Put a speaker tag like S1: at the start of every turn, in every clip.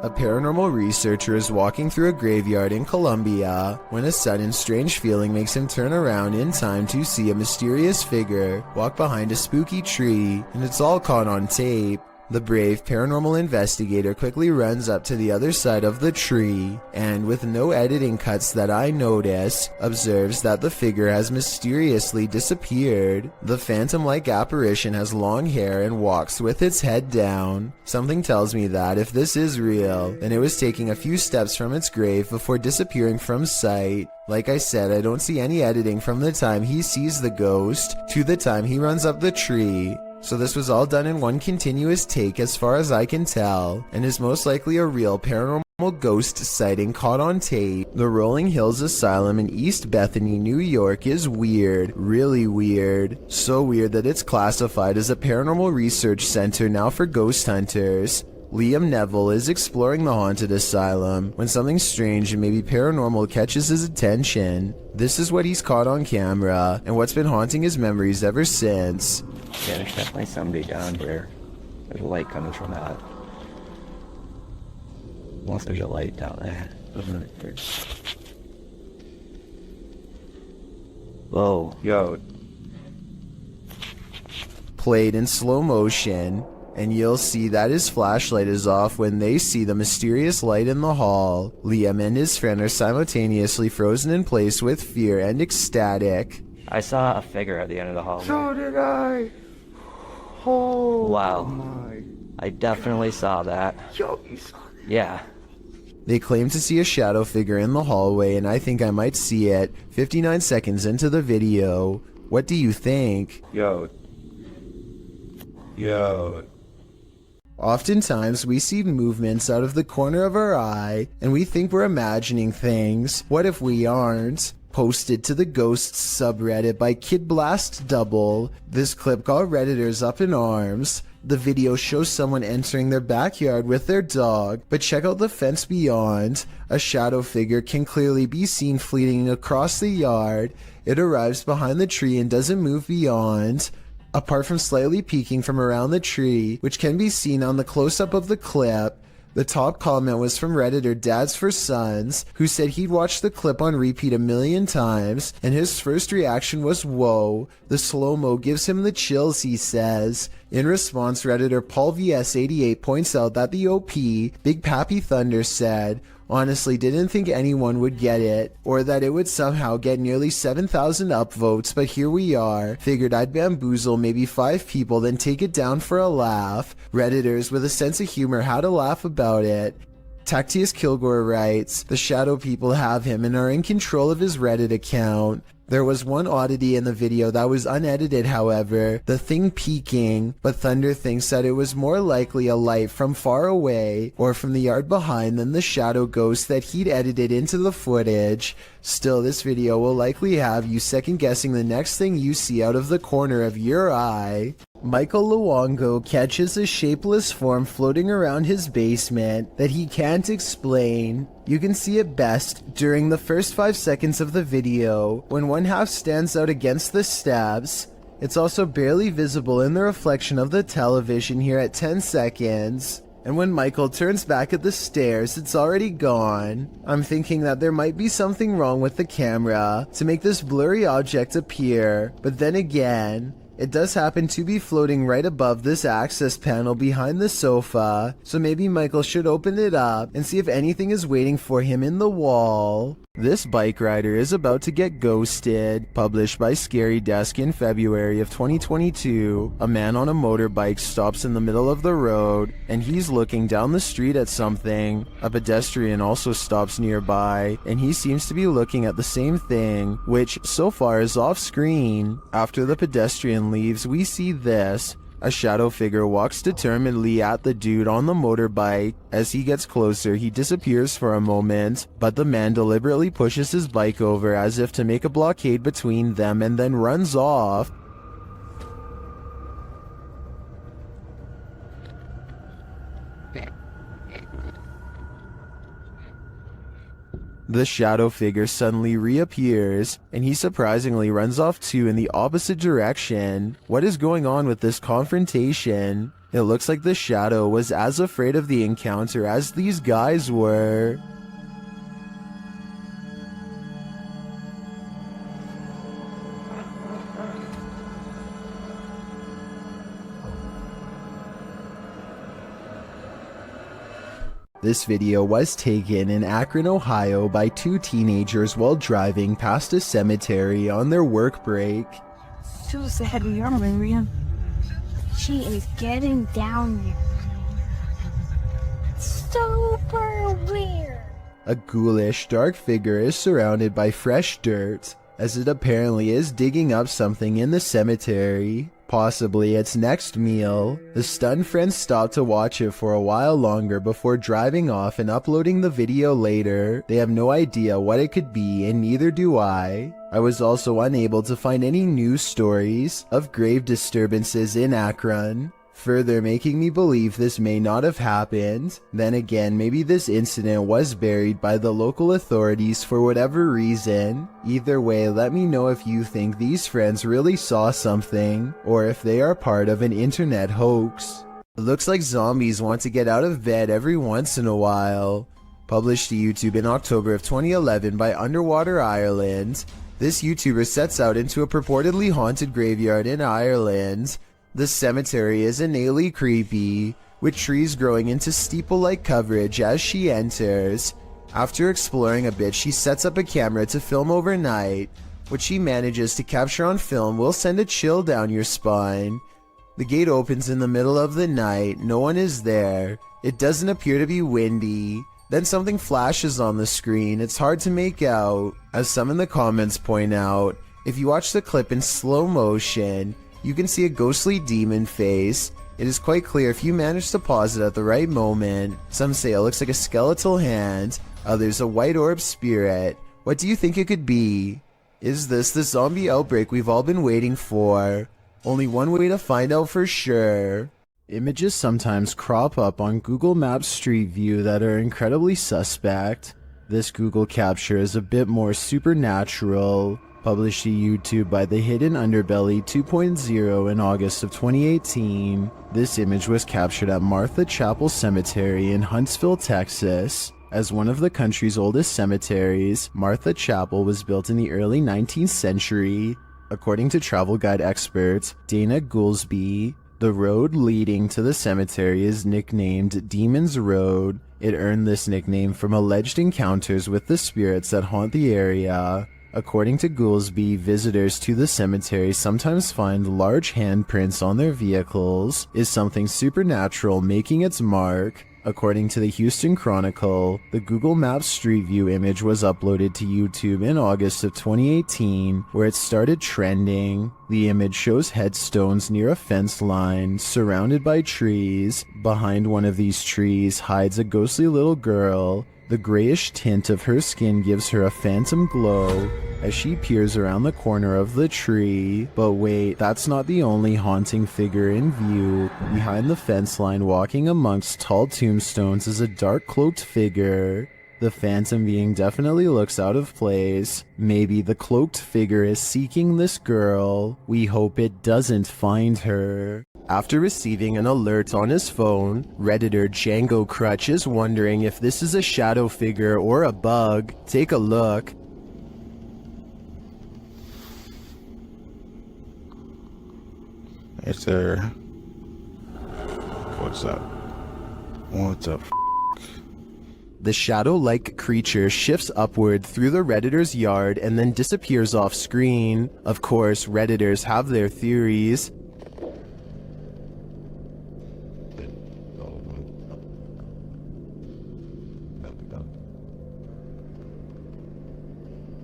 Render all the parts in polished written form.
S1: A paranormal researcher is walking through a graveyard in Colombia when a sudden strange feeling makes him turn around in time to see a mysterious figure walk behind a spooky tree, and it's all caught on tape. The brave paranormal investigator quickly runs up to the other side of the tree and, with no editing cuts that I notice, observes that the figure has mysteriously disappeared. The phantom-like apparition has long hair and walks with its head down. Something tells me that if this is real, then it was taking a few steps from its grave before disappearing from sight. Like I said, I don't see any editing from the time he sees the ghost to the time he runs up the tree. So this was all done in one continuous take as far as I can tell, and is most likely a real paranormal ghost sighting caught on tape. The Rolling Hills Asylum in East Bethany, New York is weird, really weird. So weird that it's classified as a paranormal research center now for ghost hunters. Liam Neville is exploring the haunted asylum when something strange and maybe paranormal catches his attention. This is what he's caught on camera and what's been haunting his memories ever since.
S2: Yeah, there's definitely somebody down here. There's a light coming from that. Unless there's a light down there. Whoa, yo.
S1: Played in slow motion, and you'll see that his flashlight is off when they see the mysterious light in the hall. Liam and his friend are simultaneously frozen in place with fear and ecstatic.
S2: I saw a figure at the end of the hallway.
S3: So did I. Oh,
S2: wow.
S3: My.
S2: I definitely saw that.
S3: Yo, you saw that?
S2: Yeah.
S1: They claim to see a shadow figure in the hallway, and I think I might see it 59 seconds into the video. What do you think?
S3: Yo.
S1: Oftentimes, we see movements out of the corner of our eye, and we think we're imagining things. What if we aren't? Posted to the Ghosts subreddit by Kid Blast Double. This clip got Redditors up in arms. The video shows someone entering their backyard with their dog, but check out the fence beyond. A shadow figure can clearly be seen fleeting across the yard. It arrives behind the tree and doesn't move beyond. Apart from slightly peeking from around the tree, which can be seen on the close-up of the clip. The top comment was from Redditor Dads for Sons, who said he'd watched the clip on repeat 1,000,000 times, and his first reaction was, "Whoa, the slow-mo gives him the chills," he says. In response, Redditor Paul VS88 points out that the OP, Big Pappy Thunder, said, "Honestly didn't think anyone would get it, or that it would somehow get nearly 7,000 upvotes, but here we are. Figured I'd bamboozle maybe 5 people, then take it down for a laugh." Redditors with a sense of humor had a laugh about it. Tactius Kilgore writes, "The shadow people have him and are in control of his Reddit account." There was one oddity in the video that was unedited, however, the thing peeking, but Thunder thinks that it was more likely a light from far away or from the yard behind than the shadow ghost that he'd edited into the footage. Still, this video will likely have you second guessing the next thing you see out of the corner of your eye. Michael Luongo catches a shapeless form floating around his basement that he can't explain. You can see it best during the first 5 seconds of the video, when one half stands out against the steps. It's also barely visible in the reflection of the television here at 10 seconds. And when Michael turns back at the stairs, it's already gone. I'm thinking that there might be something wrong with the camera to make this blurry object appear, but then again, it does happen to be floating right above this access panel behind the sofa, so maybe Michael should open it up and see if anything is waiting for him in the wall. This bike rider is about to get ghosted. Published by Scary Desk in February of 2022. A man on a motorbike stops in the middle of the road, and he's looking down the street at something. A pedestrian also stops nearby, and he seems to be looking at the same thing, which so far is off screen. After the pedestrian leaves, we see this. A shadow figure walks determinedly at the dude on the motorbike. As he gets closer, he disappears for a moment, but the man deliberately pushes his bike over as if to make a blockade between them and then runs off. The shadow figure suddenly reappears, and he surprisingly runs off too in the opposite direction. What is going on with this confrontation? It looks like the shadow was as afraid of the encounter as these guys were. This video was taken in Akron, Ohio by two teenagers while driving past a cemetery on their work break.
S4: She was the head of your Maria.
S5: She is getting down here. Super weird.
S1: A ghoulish, dark figure is surrounded by fresh dirt, as it apparently is digging up something in the cemetery. Possibly its next meal. The stunned friends stop to watch it for a while longer before driving off and uploading the video later. They have no idea what it could be, and neither do I. I was also unable to find any news stories of grave disturbances in Akron, further making me believe this may not have happened. Then again, maybe this incident was buried by the local authorities for whatever reason. Either way, let me know if you think these friends really saw something, or if they are part of an internet hoax. It looks like zombies want to get out of bed every once in a while. Published to YouTube in October of 2011 by Underwater Ireland, this YouTuber sets out into a purportedly haunted graveyard in Ireland. The cemetery is innately creepy, with trees growing into steeple-like coverage as she enters. After exploring a bit, she sets up a camera to film overnight. What she manages to capture on film will send a chill down your spine. The gate opens in the middle of the night, no one is there. It doesn't appear to be windy. Then something flashes on the screen, it's hard to make out. As some in the comments point out, if you watch the clip in slow motion, you can see a ghostly demon face. It is quite clear if you manage to pause it at the right moment. Some say it looks like a skeletal hand, others a white orb spirit. What do you think it could be? Is this the zombie outbreak we've all been waiting for? Only one way to find out for sure. Images sometimes crop up on Google Maps Street View that are incredibly suspect. This Google capture is a bit more supernatural. Published to YouTube by The Hidden Underbelly 2.0 in August of 2018. This image was captured at Martha Chapel Cemetery in Huntsville, Texas. As one of the country's oldest cemeteries, Martha Chapel was built in the early 19th century. According to travel guide expert Dana Goolsby, the road leading to the cemetery is nicknamed Demon's Road. It earned this nickname from alleged encounters with the spirits that haunt the area. According to Goolsby, visitors to the cemetery sometimes find large handprints on their vehicles. Is something supernatural making its mark? According to the Houston Chronicle, the Google Maps Street View image was uploaded to YouTube in August of 2018, where it started trending. The image shows headstones near a fence line, surrounded by trees. Behind one of these trees hides a ghostly little girl. The grayish tint of her skin gives her a phantom glow as she peers around the corner of the tree. But wait, that's not the only haunting figure in view. Behind the fence line, walking amongst tall tombstones, is a dark cloaked figure. The phantom being definitely looks out of place. Maybe the cloaked figure is seeking this girl. We hope it doesn't find her. After receiving an alert on his phone, Redditor Django Crutch is wondering if this is a shadow figure or a bug. Take a look.
S6: Yes, sir. What's up? What's up?
S1: The shadow-like creature shifts upward through the Redditor's yard and then disappears off screen. Of course, Redditors have their theories.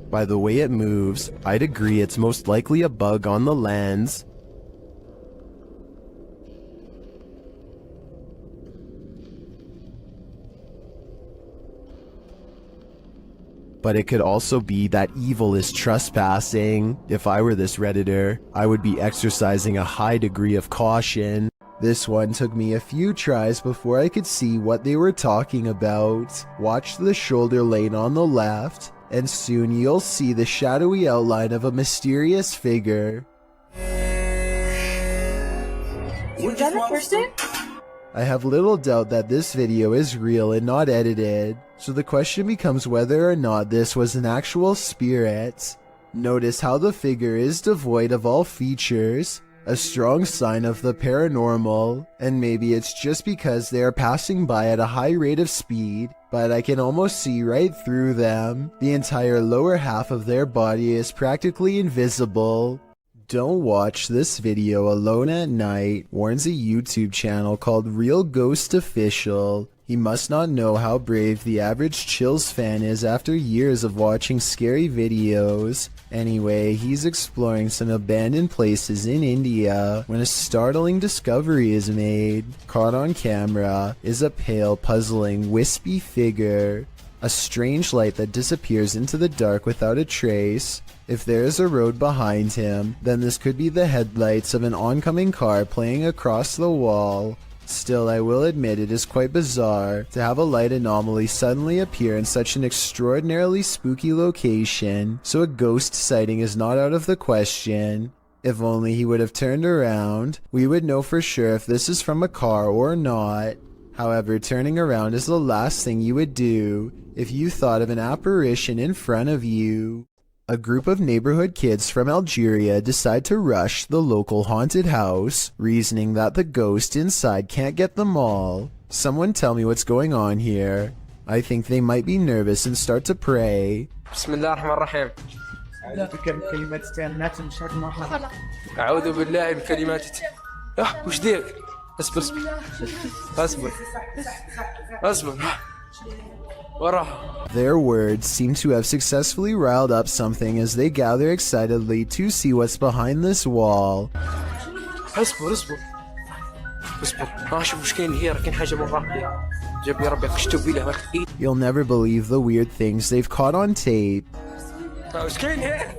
S1: By the way it moves, I'd agree it's most likely a bug on the lens. But it could also be that evil is trespassing. If I were this Redditor, I would be exercising a high degree of caution. This one took me a few tries before I could see what they were talking about. Watch the shoulder lane on the left, and soon you'll see the shadowy outline of a mysterious figure.
S4: Was that a person?
S1: I have little doubt that this video is real and not edited, so the question becomes whether or not this was an actual spirit. Notice how the figure is devoid of all features, a strong sign of the paranormal, and maybe it's just because they are passing by at a high rate of speed, but I can almost see right through them. The entire lower half of their body is practically invisible. Don't watch this video alone at night, warns a YouTube channel called Real Ghost Official. He must not know how brave the average Chills fan is after years of watching scary videos. Anyway, he's exploring some abandoned places in India when a startling discovery is made. Caught on camera is a pale, puzzling, wispy figure. A strange light that disappears into the dark without a trace. If there is a road behind him, then this could be the headlights of an oncoming car playing across the wall. Still, I will admit it is quite bizarre to have a light anomaly suddenly appear in such an extraordinarily spooky location, so a ghost sighting is not out of the question. If only he would have turned around, we would know for sure if this is from a car or not. However, turning around is the last thing you would do if you thought of an apparition in front of you. A group of neighborhood kids from Algeria decide to rush the local haunted house, reasoning that the ghost inside can't get them all. Someone tell me what's going on here. I think they might be nervous and start to pray.
S3: Bismillahirrahmanirrahim. أعوذ بالله من كلمات وش ديك؟ اصبر اصبر اصبر وراه.
S1: Their words seem to have successfully riled up something as they gather excitedly to see what's behind this wall.
S3: اصبر اصبر اصبر شوف وش كاين هي، راه كاين حاجة من ربي جاب لي ربي قشتو بيه.
S1: You'll never believe the weird things they've caught on tape.
S3: وش كاين هي؟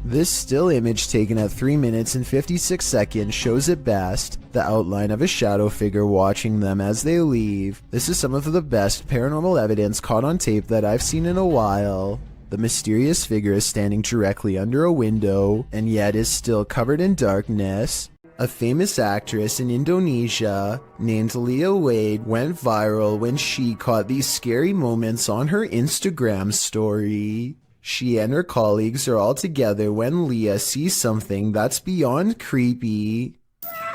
S1: This still image taken at 3 minutes and 56 seconds shows it best, the outline of a shadow figure watching them as they leave. This is some of the best paranormal evidence caught on tape that I've seen in a while. The mysterious figure is standing directly under a window, and yet is still covered in darkness. A famous actress in Indonesia named Leah Wade went viral when she caught these scary moments on her Instagram story. She and her colleagues are all together when Leah sees something that's beyond creepy.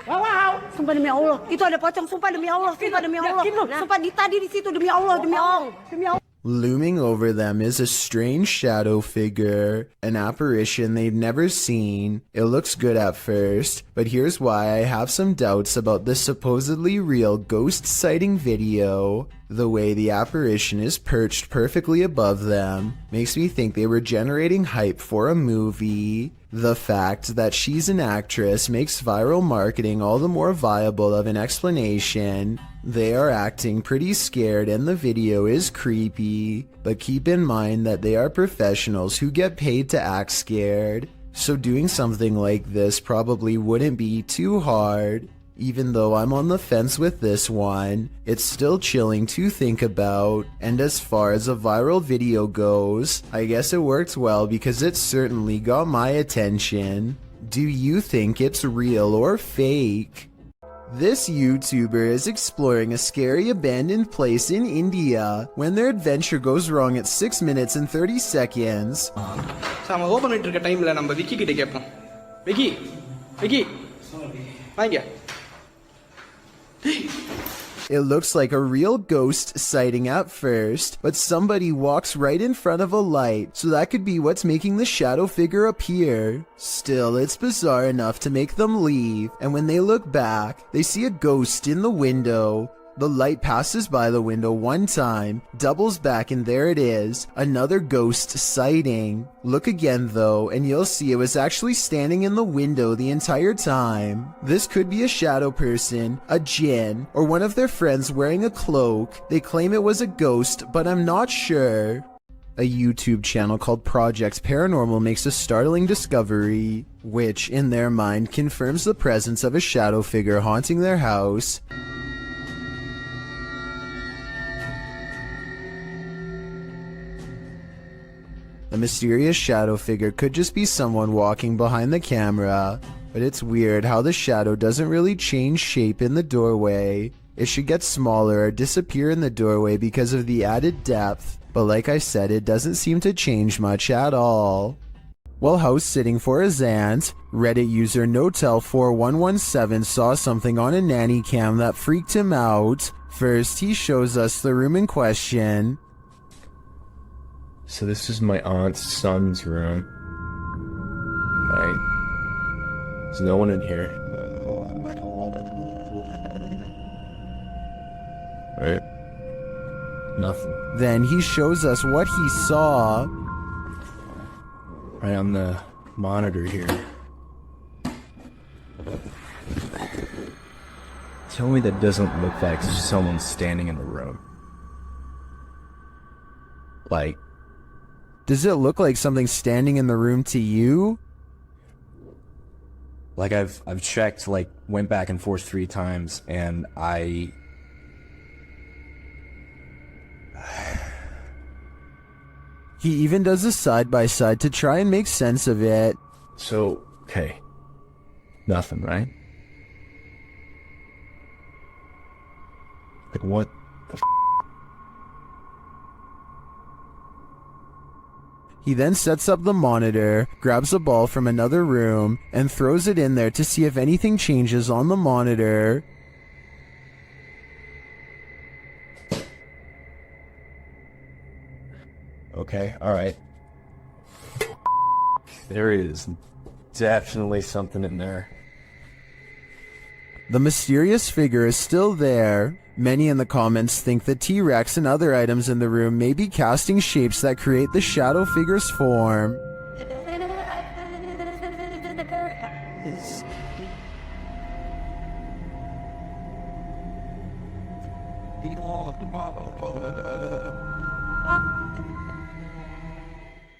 S7: Wow, sumpah demi Allah, itu ada pocong, sumpah demi Allah, sumpah demi Allah, sumpah tadi di situ demi Allah, demi Allah, demi Allah.
S1: Looming over them is a strange shadow figure, an apparition they've never seen. It looks good at first, but here's why I have some doubts about this supposedly real ghost sighting video. The way the apparition is perched perfectly above them makes me think they were generating hype for a movie. The fact that she's an actress makes viral marketing all the more viable of an explanation. They are acting pretty scared and the video is creepy, but keep in mind that they are professionals who get paid to act scared, so doing something like this probably wouldn't be too hard. Even though I'm on the fence with this one, it's still chilling to think about, and as far as a viral video goes, I guess it worked well because it certainly got my attention. Do you think it's real or fake? This YouTuber is exploring a scary abandoned place in India when their adventure goes wrong at 6 minutes and 30 seconds.
S8: நம்ம open பண்ணிட்டு இருக்க டைம்ல நம்ம விக்கி கிட்ட கேட்போம். விக்கி விக்கி வாங்க.
S1: It looks like a real ghost sighting at first, but somebody walks right in front of a light, so that could be what's making the shadow figure appear. Still, it's bizarre enough to make them leave, and when they look back, they see a ghost in the window. The light passes by the window one time, doubles back, and there it is, another ghost sighting. Look again though, and you'll see it was actually standing in the window the entire time. This could be a shadow person, a jinn, or one of their friends wearing a cloak. They claim it was a ghost, but I'm not sure. A YouTube channel called Project Paranormal makes a startling discovery, which, in their mind, confirms the presence of a shadow figure haunting their house. The mysterious shadow figure could just be someone walking behind the camera. But it's weird how the shadow doesn't really change shape in the doorway. It should get smaller or disappear in the doorway because of the added depth, but like I said, it doesn't seem to change much at all. While house sitting for his aunt, Reddit user Notel4117 saw something on a nanny cam that freaked him out. First, he shows us the room in question.
S9: So this is my aunt's son's room. Right? There's no one in here. Right? Nothing.
S1: Then he shows us what he saw.
S9: Right on the monitor here. Tell me that doesn't look like someone standing in the room. Like,
S1: Does it look like something standing in the room to you?
S9: like I've checked, like went back and forth 3 times, and
S1: He even does a side-by-side to try and make sense of it.
S9: So, okay. Nothing, right? Like, what the f?
S1: He then sets up the monitor, grabs a ball from another room, and throws it in there to see if anything changes on the monitor.
S9: Okay, alright. There is definitely something in there.
S1: The mysterious figure is still there. Many in the comments think the T-Rex and other items in the room may be casting shapes that create the shadow figure's form.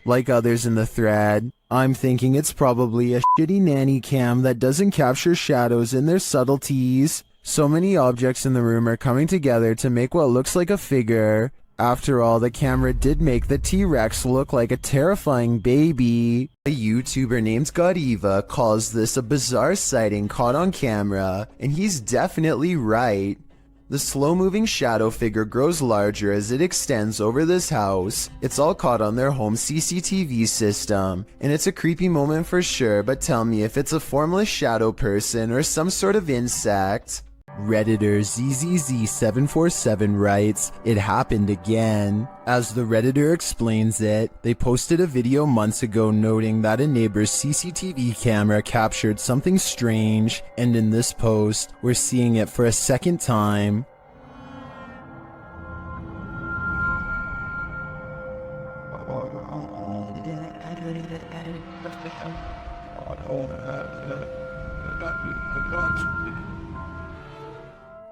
S1: Like others in the thread, I'm thinking it's probably a shitty nanny cam that doesn't capture shadows in their subtleties. So many objects in the room are coming together to make what looks like a figure. After all, the camera did make the T-Rex look like a terrifying baby. A YouTuber named Godiva calls this a bizarre sighting caught on camera, and he's definitely right. The slow-moving shadow figure grows larger as it extends over this house. It's all caught on their home CCTV system, and it's a creepy moment for sure, but tell me if it's a formless shadow person or some sort of insect. Redditor ZZZ747 writes, "It happened again." As the Redditor explains it, they posted a video months ago noting that a neighbor's CCTV camera captured something strange, and in this post, we're seeing it for a second time.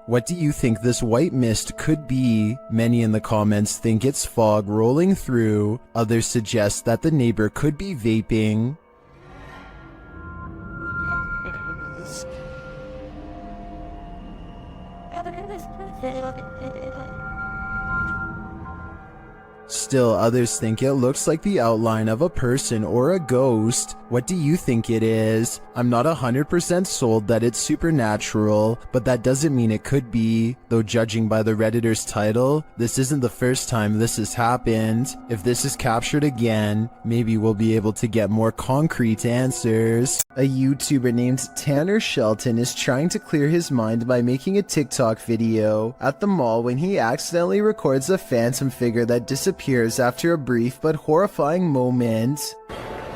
S1: What do you think this white mist could be? Many in the comments think it's fog rolling through. Others suggest that the neighbor could be vaping. Still, others think it looks like the outline of a person or a ghost. What do you think it is? I'm not 100% sold that it's supernatural, but that doesn't mean it could be. Though judging by the Redditor's title, this isn't the first time this has happened. If this is captured again, maybe we'll be able to get more concrete answers. A YouTuber named Tanner Shelton is trying to clear his mind by making a TikTok video at the mall when he accidentally records a phantom figure that disappears after a brief but horrifying moment.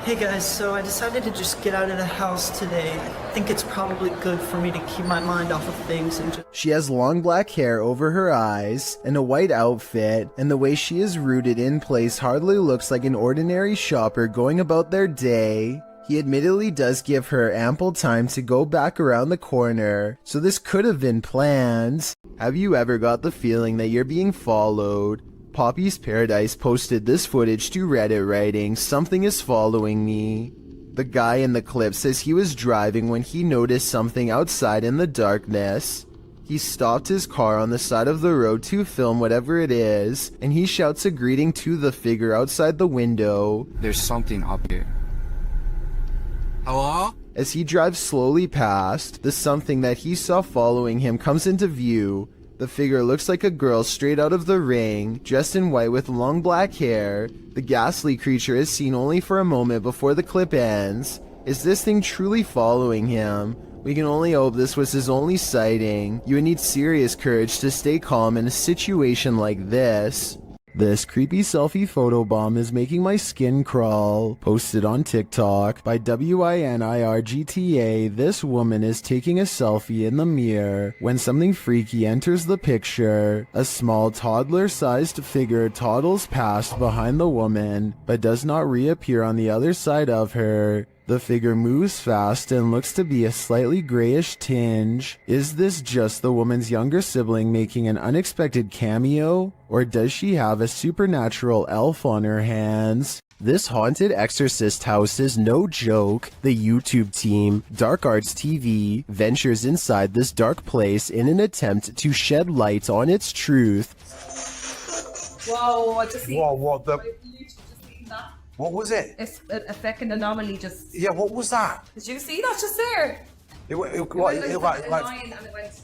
S10: Hey guys, so I decided to just get out of the house today. I think it's probably good for me to keep my mind off of things and just...
S1: She has long black hair over her eyes and a white outfit, and the way she is rooted in place hardly looks like an ordinary shopper going about their day. He admittedly does give her ample time to go back around the corner, so this could have been planned. Have you ever got the feeling that you're being followed? Poppy's Paradise posted this footage to Reddit writing, "Something is following me." The guy in the clip says he was driving when he noticed something outside in the darkness. He stopped his car on the side of the road to film whatever it is, and he shouts a greeting to the figure outside the window.
S11: There's something up here. Hello?
S1: As he drives slowly past, the something that he saw following him comes into view. The figure looks like a girl straight out of The Ring, dressed in white with long black hair. The ghastly creature is seen only for a moment before the clip ends. Is this thing truly following him? We can only hope this was his only sighting. You would need serious courage to stay calm in a situation like this. This creepy selfie photobomb is making my skin crawl. Posted on TikTok by WINIRGTA, this woman is taking a selfie in the mirror when something freaky enters the picture. A small toddler-sized figure toddles past behind the woman, but does not reappear on the other side of her. The figure moves fast and looks to be a slightly grayish tinge. Is this just the woman's younger sibling making an unexpected cameo? Or does she have a supernatural elf on her hands? This haunted exorcist house is no joke. The YouTube team, Dark Arts TV, ventures inside this dark place in an attempt to shed light on its truth.
S4: Whoa, I just
S11: Whoa, what the?
S4: that.
S11: What was it?
S4: It's a fucking anomaly just.
S11: Yeah, what was that?
S4: Did you see that just there?
S11: It
S4: Like,
S11: like,
S4: a line and it went.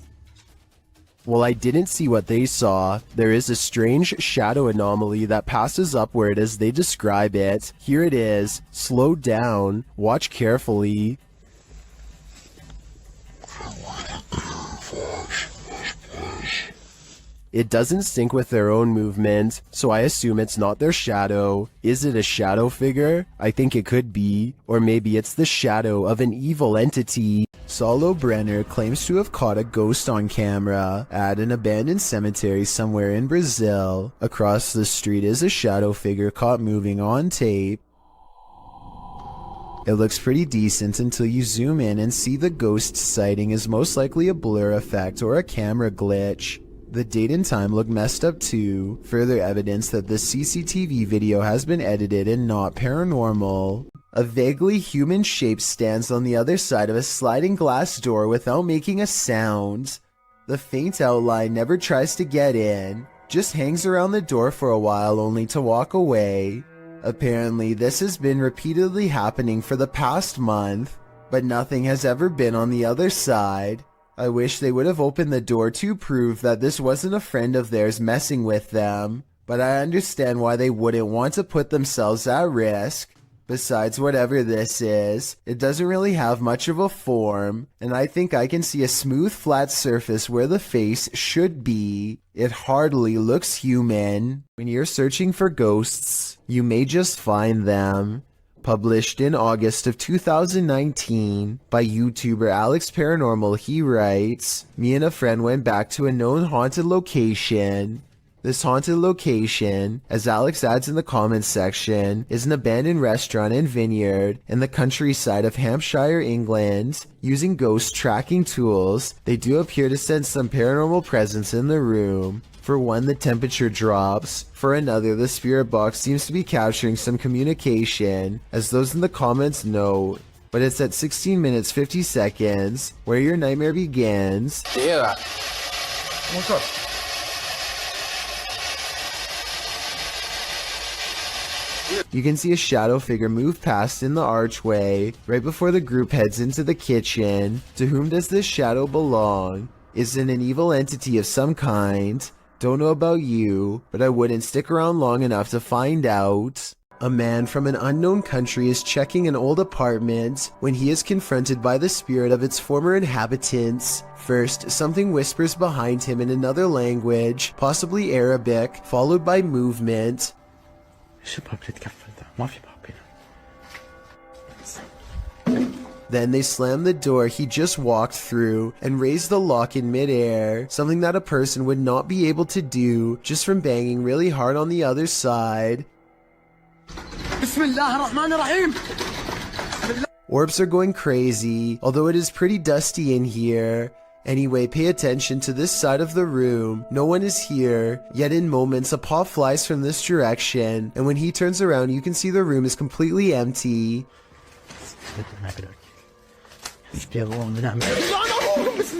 S1: Well, I didn't see what they saw. There is a strange shadow anomaly that passes upward as they describe it. Here it is. Slow down. Watch carefully. It doesn't sync with their own movement, so I assume it's not their shadow. Is it a shadow figure? I think it could be. Or maybe it's the shadow of an evil entity. Saulo Brenner claims to have caught a ghost on camera at an abandoned cemetery somewhere in Brazil. Across the street is a shadow figure caught moving on tape. It looks pretty decent until you zoom in and see the ghost sighting is most likely a blur effect or a camera glitch. The date and time look messed up too, further evidence that the CCTV video has been edited and not paranormal. A vaguely human shape stands on the other side of a sliding glass door without making a sound. The faint outline never tries to get in, just hangs around the door for a while only to walk away. Apparently this has been repeatedly happening for the past month, but nothing has ever been on the other side. I wish they would have opened the door to prove that this wasn't a friend of theirs messing with them, but I understand why they wouldn't want to put themselves at risk. Besides, whatever this is, it doesn't really have much of a form, and I think I can see a smooth flat surface where the face should be. It hardly looks human. When you're searching for ghosts, you may just find them. Published in August of 2019 by YouTuber Alex Paranormal, he writes, "Me and a friend went back to a known haunted location. This haunted location, as Alex adds in the comments section, is an abandoned restaurant and vineyard in the countryside of Hampshire, England. Using ghost tracking tools, they do appear to sense some paranormal presence in the room. For one, the temperature drops. For another, the spirit box seems to be capturing some communication, as those in the comments note. But it's at 16 minutes 50 seconds, where your nightmare begins."
S11: Yeah. What's up?
S1: You can see a shadow figure move past in the archway, right before the group heads into the kitchen. To whom does this shadow belong? Is it an evil entity of some kind? Don't know about you, but I wouldn't stick around long enough to find out. A man from an unknown country is checking an old apartment when he is confronted by the spirit of its former inhabitants. First, something whispers behind him in another language, possibly Arabic, followed by movement. Then they slam the door he just walked through and raise the lock in midair, something that a person would not be able to do just from banging really hard on the other side. Orbs are going crazy, although it is pretty dusty in here. Anyway, pay attention to this side of the room. No one is here, yet in moments a paw flies from this direction, and when he turns around you can see the room is completely empty.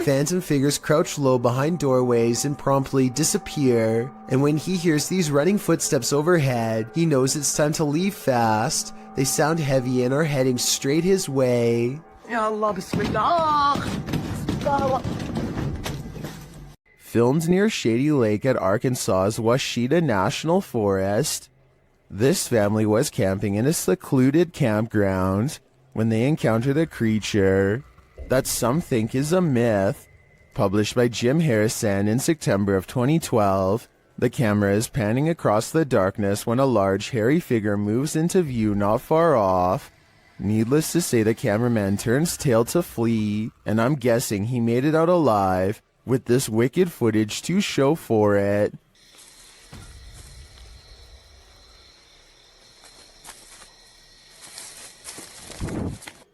S1: Phantom figures crouch low behind doorways and promptly disappear, and when he hears these running footsteps overhead, he knows it's time to leave fast. They sound heavy and are heading straight his way.
S11: يا الله بسم الله.
S1: Filmed near Shady Lake at Arkansas's Washita National Forest, this family was camping in a secluded campground when they encountered a creature that some think is a myth. Published by Jim Harrison in September of 2012, the camera is panning across the darkness when a large hairy figure moves into view not far off. Needless to say, the cameraman turns tail to flee, and I'm guessing he made it out alive with this wicked footage to show for it.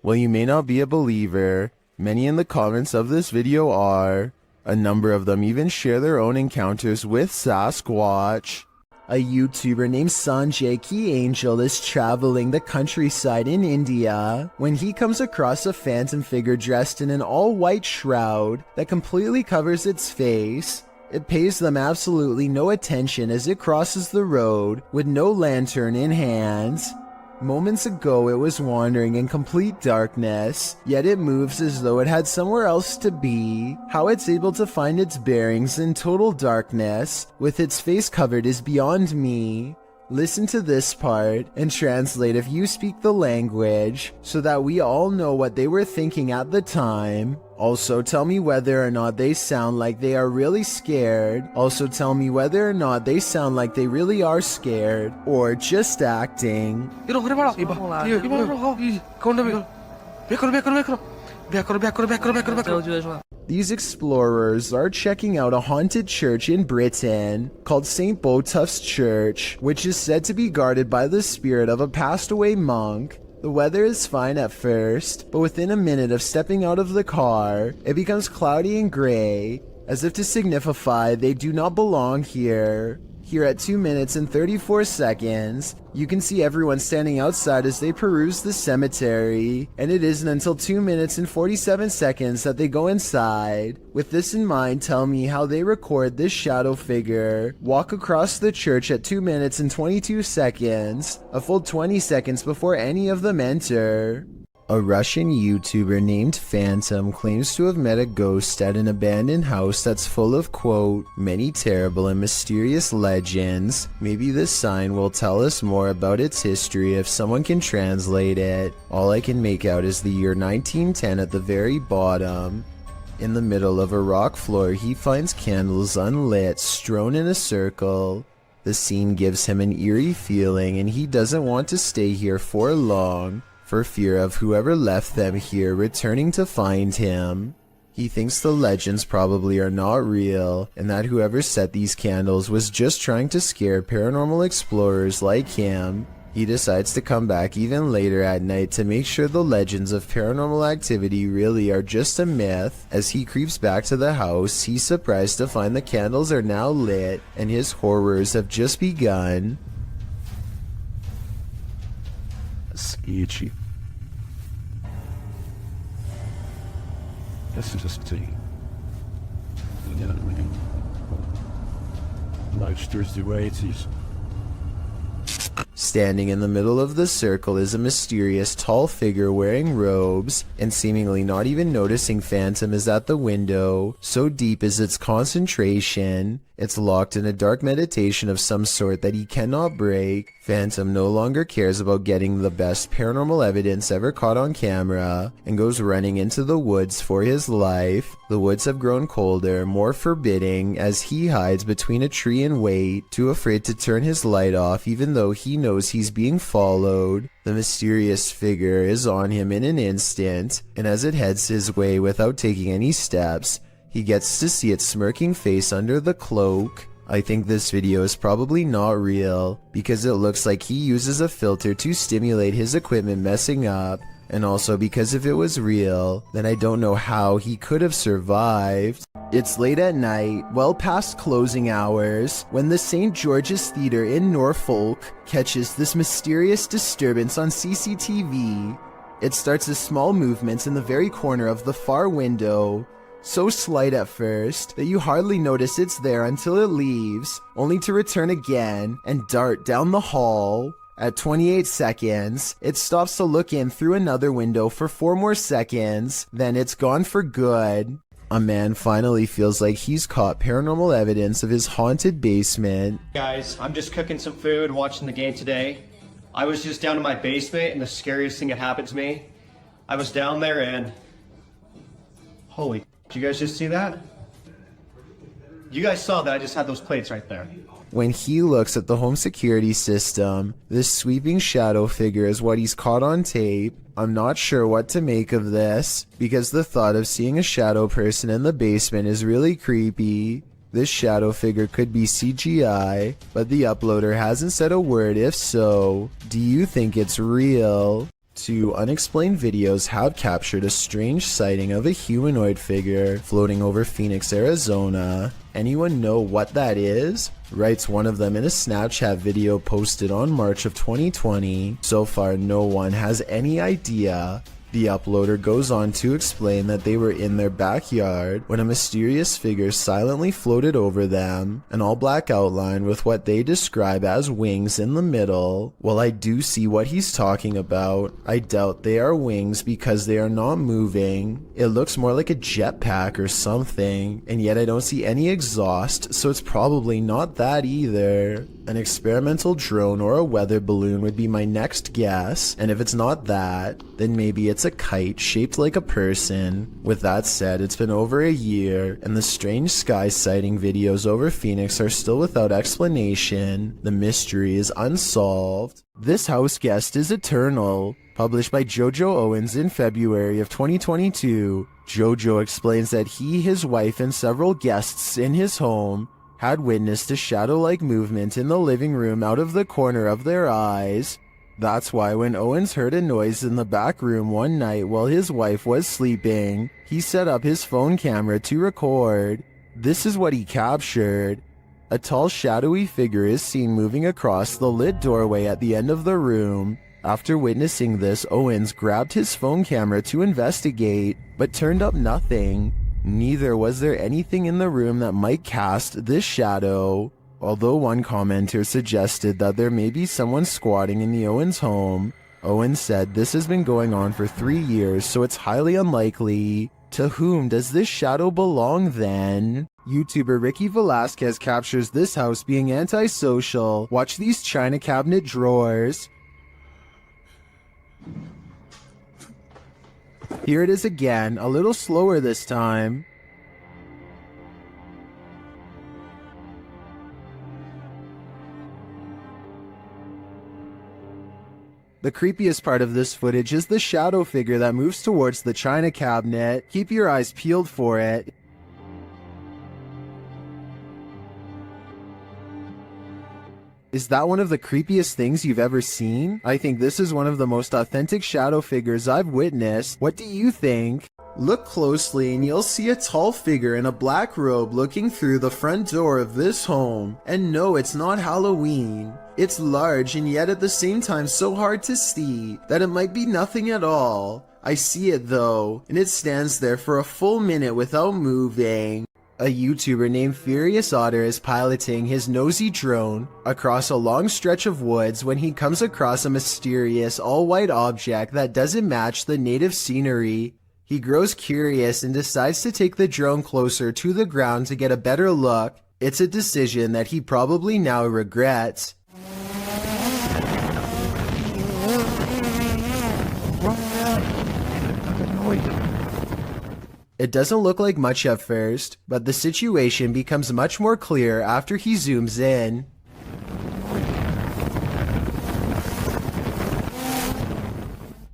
S1: While you may not be a believer, many in the comments of this video are. A number of them even share their own encounters with Sasquatch. A YouTuber named Sanjay Key Angel is traveling the countryside in India when he comes across a phantom figure dressed in an all-white shroud that completely covers its face. It pays them absolutely no attention as it crosses the road with no lantern in hand. Moments ago it was wandering in complete darkness, yet it moves as though it had somewhere else to be. How it's able to find its bearings in total darkness, with its face covered, is beyond me. Listen to this part and translate if you speak the language, so that we all know what they were thinking at the time. Also tell me whether or not they sound like they are really scared. Also tell me whether or not they sound like they really are scared, or just acting. These explorers are checking out a haunted church in Britain called St. Botolph's Church, which is said to be guarded by the spirit of a passed away monk. The weather is fine at first, but within a minute of stepping out of the car, it becomes cloudy and gray, as if to signify they do not belong here. Here at 2 minutes and 34 seconds, you can see everyone standing outside as they peruse the cemetery, and it isn't until 2 minutes and 47 seconds that they go inside. With this in mind, tell me how they record this shadow figure walk across the church at 2 minutes and 22 seconds, a full 20 seconds before any of them enter. A Russian YouTuber named Phantom claims to have met a ghost at an abandoned house that's full of, quote, many terrible and mysterious legends. Maybe this sign will tell us more about its history if someone can translate it. All I can make out is the year 1910 at the very bottom. In the middle of a rock floor, he finds candles unlit, strewn in a circle. The scene gives him an eerie feeling, and he doesn't want to stay here for long, for fear of whoever left them here returning to find him. He thinks the legends probably are not real, and that whoever set these candles was just trying to scare paranormal explorers like him. He decides to come back even later at night to make sure the legends of paranormal activity really are just a myth. As he creeps back to the house, he's surprised to find the candles are now lit, and his horrors have just begun.
S6: Sketchy. This is just the life's the way it is.
S1: Standing in the middle of the circle is a mysterious tall figure wearing robes, and seemingly not even noticing Phantom is at the window, so deep is its concentration. It's locked in a dark meditation of some sort that he cannot break. Phantom no longer cares about getting the best paranormal evidence ever caught on camera, and goes running into the woods for his life. The woods have grown colder, more forbidding, as he hides between a tree and wait, too afraid to turn his light off even though he knows he's being followed. The mysterious figure is on him in an instant, and as it heads his way without taking any steps, he gets to see its smirking face under the cloak. I think this video is probably not real, because it looks like he uses a filter to stimulate his equipment messing up, and also because if it was real, then I don't know how he could have survived. It's late at night, well past closing hours, when the St. George's Theatre in Norfolk catches this mysterious disturbance on CCTV. It starts as small movements in the very corner of the far window, so slight at first that you hardly notice it's there until it leaves, only to return again and dart down the hall. At 28 seconds, it stops to look in through another window for 4 more seconds, then it's gone for good. A man finally feels like he's caught paranormal evidence of his haunted basement.
S12: Guys, I'm just cooking some food, watching the game today. I was just down in my basement and the scariest thing that happened to me. I was down there and... Holy, did you guys just see that? You guys saw that I just had those plates right there.
S1: When he looks at the home security system, this sweeping shadow figure is what he's caught on tape. I'm not sure what to make of this, because the thought of seeing a shadow person in the basement is really creepy. This shadow figure could be CGI, but the uploader hasn't said a word. If so, do you think it's real? 2 unexplained videos have captured a strange sighting of a humanoid figure floating over Phoenix, Arizona. Anyone know what that is? Writes one of them in a Snapchat video posted on March of 2020. So far, no one has any idea. The uploader goes on to explain that they were in their backyard when a mysterious figure silently floated over them, an all-black outline with what they describe as wings in the middle. While I do see what he's talking about, I doubt they are wings because they are not moving. It looks more like a jetpack or something, and yet I don't see any exhaust, so it's probably not that either. An experimental drone or a weather balloon would be my next guess, and if it's not that, then maybe it's a kite shaped like a person. With that said, it's been over a year, and the strange sky sighting videos over Phoenix are still without explanation. The mystery is unsolved. This house guest is eternal. Published by Jojo Owens in February of 2022, Jojo explains that he, his wife, and several guests in his home had witnessed a shadow-like movement in the living room out of the corner of their eyes. That's why when Owens heard a noise in the back room one night while his wife was sleeping, he set up his phone camera to record. This is what he captured. A tall, shadowy figure is seen moving across the lit doorway at the end of the room. After witnessing this, Owens grabbed his phone camera to investigate, but turned up nothing. Neither was there anything in the room that might cast this shadow. Although one commenter suggested that there may be someone squatting in the Owens home, Owens said this has been going on for 3 years, so it's highly unlikely. To whom does this shadow belong then? YouTuber Ricky Velasquez captures this house being antisocial. Watch these china cabinet drawers. Here it is again, a little slower this time. The creepiest part of this footage is the shadow figure that moves towards the china cabinet. Keep your eyes peeled for it. Is that one of the creepiest things you've ever seen? I think this is one of the most authentic shadow figures I've witnessed. What do you think? Look closely and you'll see a tall figure in a black robe looking through the front door of this home. And no, it's not Halloween. It's large and yet at the same time so hard to see that it might be nothing at all. I see it though, and it stands there for a full minute without moving. A YouTuber named Furious Otter is piloting his nosy drone across a long stretch of woods when he comes across a mysterious all-white object that doesn't match the native scenery. He grows curious and decides to take the drone closer to the ground to get a better look. It's a decision that he probably now regrets. It doesn't look like much at first, but the situation becomes much more clear after he zooms in.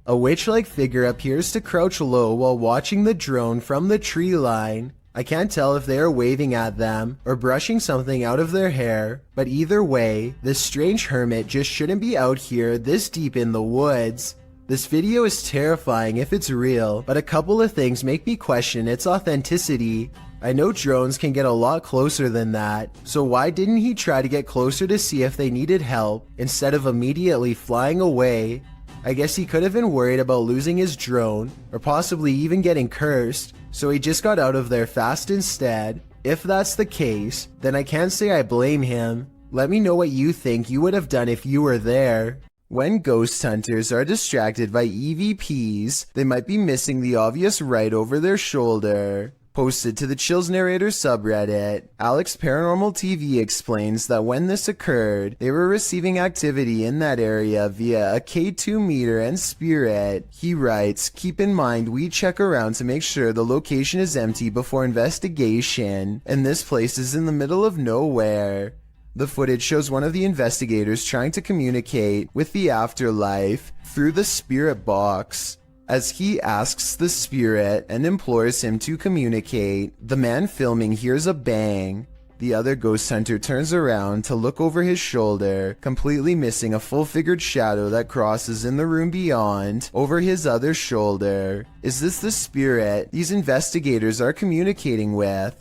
S1: A witch-like figure appears to crouch low while watching the drone from the tree line. I can't tell if they are waving at them or brushing something out of their hair, but either way, this strange hermit just shouldn't be out here this deep in the woods. This video is terrifying if it's real, but a couple of things make me question its authenticity. I know drones can get a lot closer than that, so why didn't he try to get closer to see if they needed help instead of immediately flying away? I guess he could have been worried about losing his drone, or possibly even getting cursed, so he just got out of there fast instead. If that's the case, then I can't say I blame him. Let me know what you think you would have done if you were there. When ghost hunters are distracted by EVPs, they might be missing the obvious right over their shoulder. Posted to the Chills Narrator subreddit, Alex Paranormal TV explains that when this occurred, they were receiving activity in that area via a K2 meter and spirit. He writes, "Keep in mind we check around to make sure the location is empty before investigation, and this place is in the middle of nowhere." The footage shows one of the investigators trying to communicate with the afterlife through the spirit box. As he asks the spirit and implores him to communicate, the man filming hears a bang. The other ghost hunter turns around to look over his shoulder, completely missing a full-figured shadow that crosses in the room beyond, over his other shoulder. Is this the spirit these investigators are communicating with?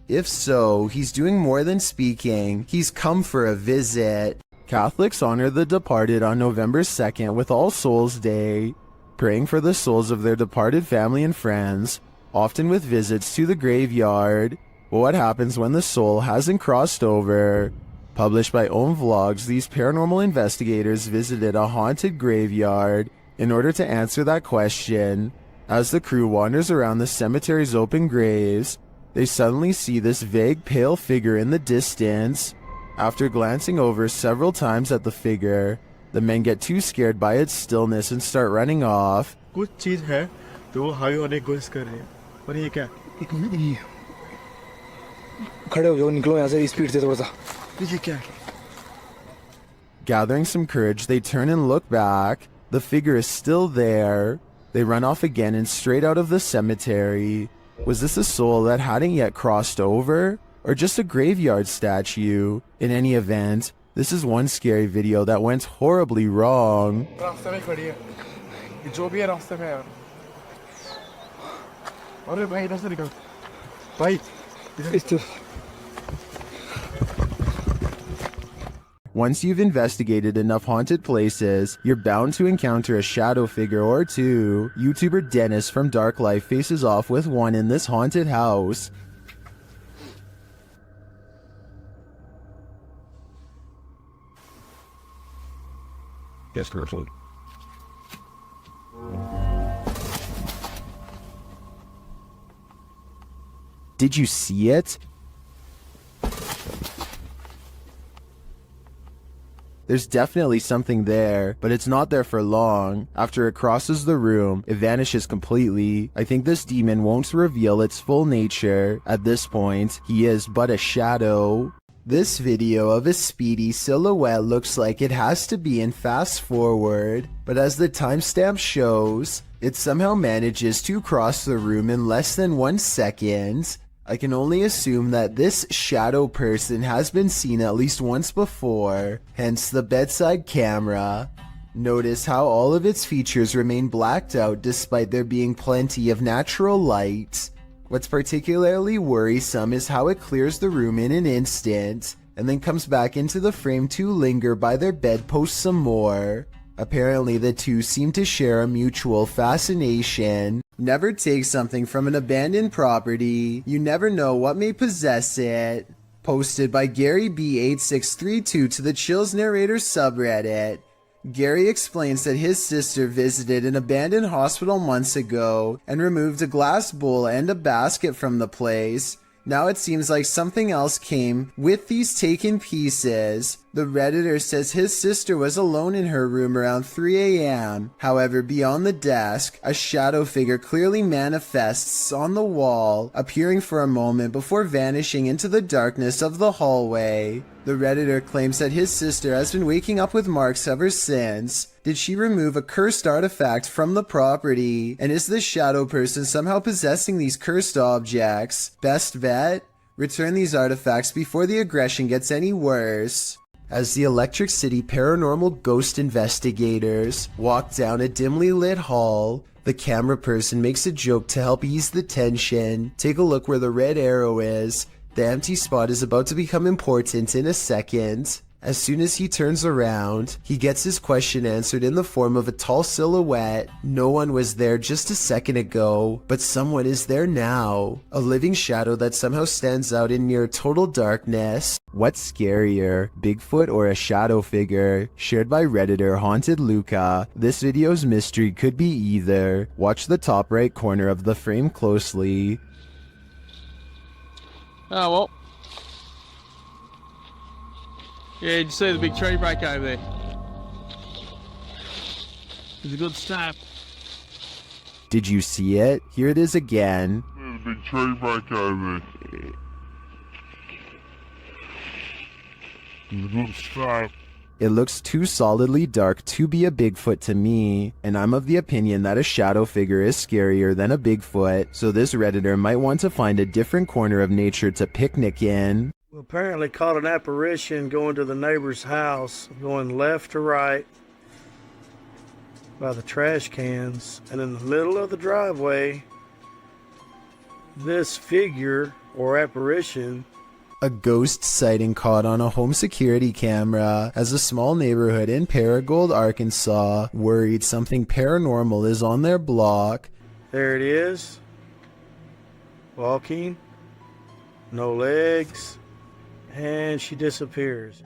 S1: If so, he's doing more than speaking. He's come for a visit. Catholics honor the departed on November 2nd with All Souls Day, praying for the souls of their departed family and friends, often with visits to the graveyard. But what happens when the soul hasn't crossed over? Published by Own Vlogs, these paranormal investigators visited a haunted graveyard in order to answer that question. As the crew wanders around the cemetery's open graves, they suddenly see this vague pale figure in the distance. After glancing over several times at the figure, the men get too scared by its stillness and start running off.
S6: कुछ चीज है तो वो हावी होने की कोशिश कर रहे हैं पर ये क्या
S3: खड़े हो जाओ निकलो यहाँ से स्पीड से थोड़ा सा
S6: ये क्या
S1: Gathering some courage, they turn and look back. The figure is still there. They run off again and straight out of the cemetery. Was this a soul that hadn't yet crossed over? Or just a graveyard statue? In any event, this is one scary video that went horribly wrong.
S6: रास्ते में खड़ी है ये जो भी है रास्ते में यार अरे भाई इधर से निकल भाई इधर
S1: Once you've investigated enough haunted places, you're bound to encounter a shadow figure or two. YouTuber Dennis from Dark Life faces off with one in this haunted house.
S6: Yes, careful.
S1: Did you see it? There's definitely something there, but it's not there for long. After it crosses the room, it vanishes completely. I think this demon won't reveal its full nature. At this point, he is but a shadow. This video of a speedy silhouette looks like it has to be in fast forward, but as the timestamp shows, it somehow manages to cross the room in less than 1 second. I can only assume that this shadow person has been seen at least once before, hence the bedside camera. Notice how all of its features remain blacked out despite there being plenty of natural light. What's particularly worrisome is how it clears the room in an instant, and then comes back into the frame to linger by their bedpost some more. Apparently the two seem to share a mutual fascination. Never take something from an abandoned property. You never know what may possess it. Posted by Gary B8632 to the Chills Narrator subreddit. Gary explains that his sister visited an abandoned hospital months ago and removed a glass bowl and a basket from the place. Now it seems like something else came with these taken pieces. The Redditor says his sister was alone in her room around 3 a.m. However, beyond the desk, a shadow figure clearly manifests on the wall, appearing for a moment before vanishing into the darkness of the hallway. The Redditor claims that his sister has been waking up with marks ever since. Did she remove a cursed artifact from the property? And is this shadow person somehow possessing these cursed objects? Best bet? Return these artifacts before the aggression gets any worse. As the Electric City paranormal ghost investigators walk down a dimly lit hall, the camera person makes a joke to help ease the tension. Take a look where the red arrow is. The empty spot is about to become important in a second. As soon as he turns around, he gets his question answered in the form of a tall silhouette. No one was there just a second ago, but someone is there now. A living shadow that somehow stands out in near total darkness. What's scarier, Bigfoot or a shadow figure? Shared by Redditor Haunted Luca. This video's mystery could be either. Watch the top right corner of the frame closely.
S13: Oh, well. Yeah, did you see the big tree break over there? It's a good snap.
S1: Did you see it? Here it is again.
S6: There's a big tree break over there. It's a good snap.
S1: It looks too solidly dark to be a Bigfoot to me, and I'm of the opinion that a shadow figure is scarier than a Bigfoot, so this Redditor might want to find a different corner of nature to picnic in.
S14: We apparently caught an apparition going to the neighbor's house, going left to right by the trash cans, and in the middle of the driveway, this figure or apparition.
S1: A ghost sighting caught on a home security camera as a small neighborhood in Paragould, Arkansas, worried something paranormal is on their block.
S14: There it is. Walking. No legs. And she disappears.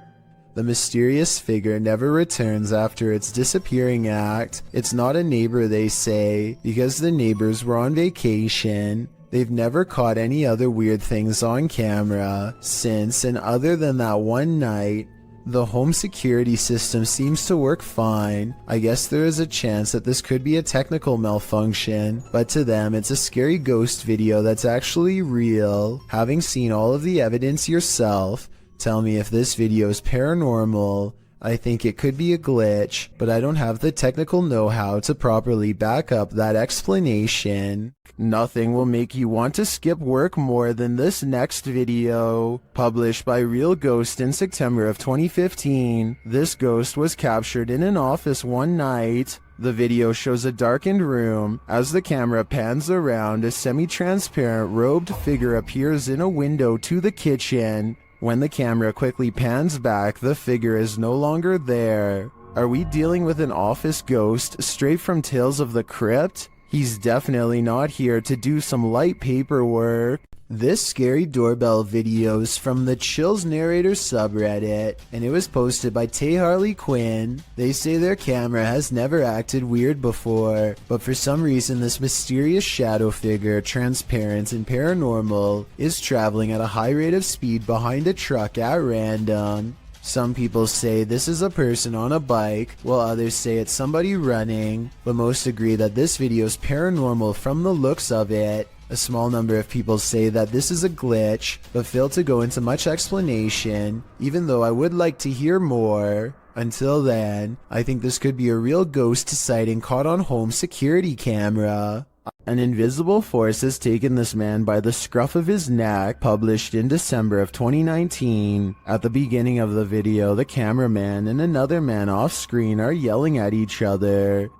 S1: The mysterious figure never returns after its disappearing act. It's not a neighbor, they say, because the neighbors were on vacation. They've never caught any other weird things on camera since, and other than that one night, the home security system seems to work fine. I guess there is a chance that this could be a technical malfunction, but to them it's a scary ghost video that's actually real. Having seen all of the evidence yourself, tell me if this video is paranormal. I think it could be a glitch, but I don't have the technical know-how to properly back up that explanation. Nothing will make you want to skip work more than this next video. Published by Real Ghost in September of 2015. This ghost was captured in an office one night. The video shows a darkened room. As the camera pans around, a semi-transparent robed figure appears in a window to the kitchen. When the camera quickly pans back, the figure is no longer there. Are we dealing with an office ghost straight from Tales of the Crypt? He's definitely not here to do some light paperwork. This scary doorbell video is from the Chills Narrator subreddit, and it was posted by Tay Harley Quinn. They say their camera has never acted weird before, but for some reason this mysterious shadow figure, transparent and paranormal, is traveling at a high rate of speed behind a truck at random. Some people say this is a person on a bike, while others say it's somebody running, but most agree that this video is paranormal from the looks of it. A small number of people say that this is a glitch, but fail to go into much explanation, even though I would like to hear more. Until then, I think this could be a real ghost sighting caught on home security camera. An invisible force has taken this man by the scruff of his neck, published in December of 2019. At the beginning of the video, the cameraman and another man off screen are yelling at each other.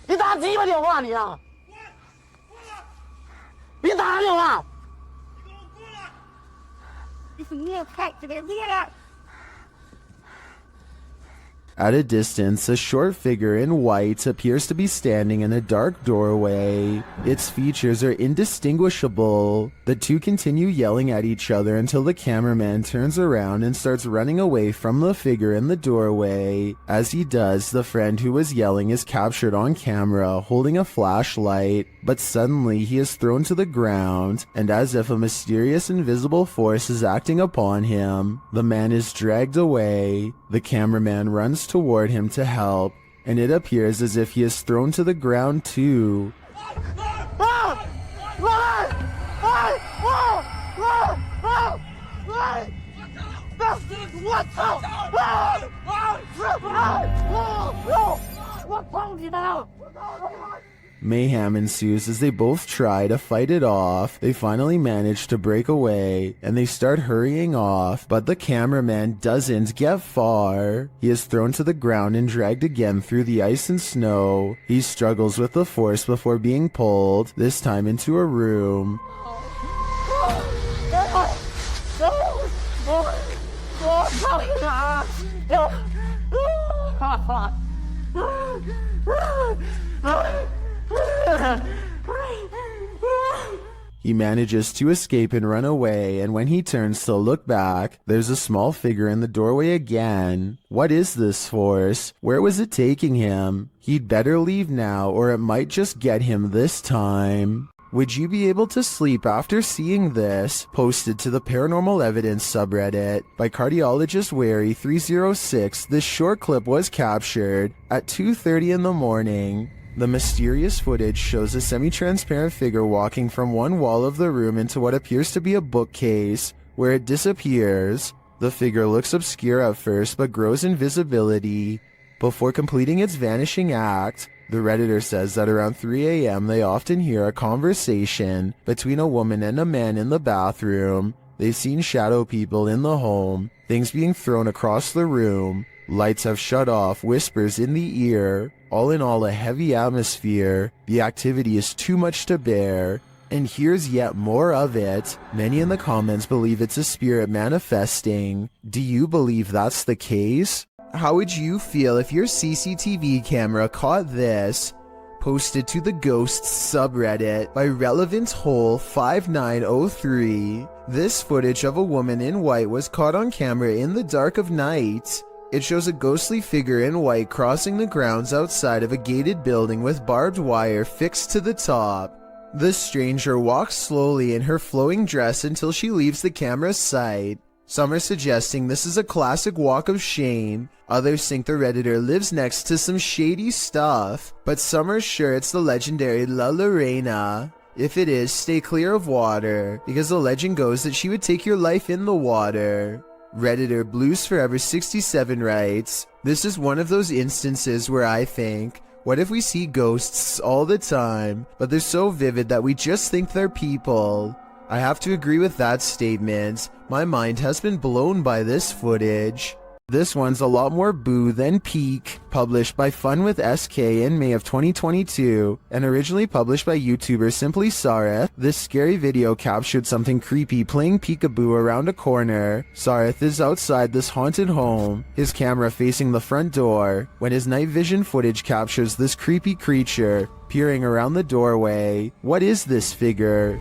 S11: 你打鸡巴电话你啊！别打电话！你是你看这个你啊！
S1: At a distance, a short figure in white appears to be standing in a dark doorway. Its features are indistinguishable. The two continue yelling at each other until the cameraman turns around and starts running away from the figure in the doorway. As he does, the friend who was yelling is captured on camera holding a flashlight, but suddenly he is thrown to the ground, and as if a mysterious invisible force is acting upon him, the man is dragged away. The cameraman runs toward him to help, and it appears as if he is thrown to the ground too. Mayhem ensues as they both try to fight it off. They finally manage to break away, and they start hurrying off, but the cameraman doesn't get far. He is thrown to the ground and dragged again through the ice and snow. He struggles with the force before being pulled, this time into a room. He manages to escape and run away, and when he turns to look back, there's a small figure in the doorway again. What is this force? Where was it taking him? He'd better leave now, or it might just get him this time. Would you be able to sleep after seeing this? Posted to the Paranormal Evidence subreddit by cardiologist Wary306. This short clip was captured at 2:30 in the morning. The mysterious footage shows a semi-transparent figure walking from one wall of the room into what appears to be a bookcase, where it disappears. The figure looks obscure at first, but grows in visibility before completing its vanishing act. The Redditor says that around 3 a.m. they often hear a conversation between a woman and a man in the bathroom. They've seen shadow people in the home, things being thrown across the room, lights have shut off, whispers in the ear. All in all, a heavy atmosphere. The activity is too much to bear. And here's yet more of it. Many in the comments believe it's a spirit manifesting. Do you believe that's the case? How would you feel if your CCTV camera caught this? Posted to the Ghosts subreddit by Relevant Hole 5903. This footage of a woman in white was caught on camera in the dark of night. It shows a ghostly figure in white crossing the grounds outside of a gated building with barbed wire fixed to the top. The stranger walks slowly in her flowing dress until she leaves the camera's sight. Some are suggesting this is a classic walk of shame. Others think the Redditor lives next to some shady stuff. But some are sure it's the legendary La Lorena. If it is, stay clear of water, because the legend goes that she would take your life in the water. Redditor Blues Forever 67 writes, "This is one of those instances where I think, what if we see ghosts all the time, but they're so vivid that we just think they're people?" I have to agree with that statement. My mind has been blown by this footage. This one's a lot more boo than peak, published by Fun with SK in May of 2022, and originally published by YouTuber Simply Sareth. This scary video captured something creepy playing peekaboo around a corner. Sareth is outside this haunted home, his camera facing the front door, when his night vision footage captures this creepy creature peering around the doorway. What is this figure?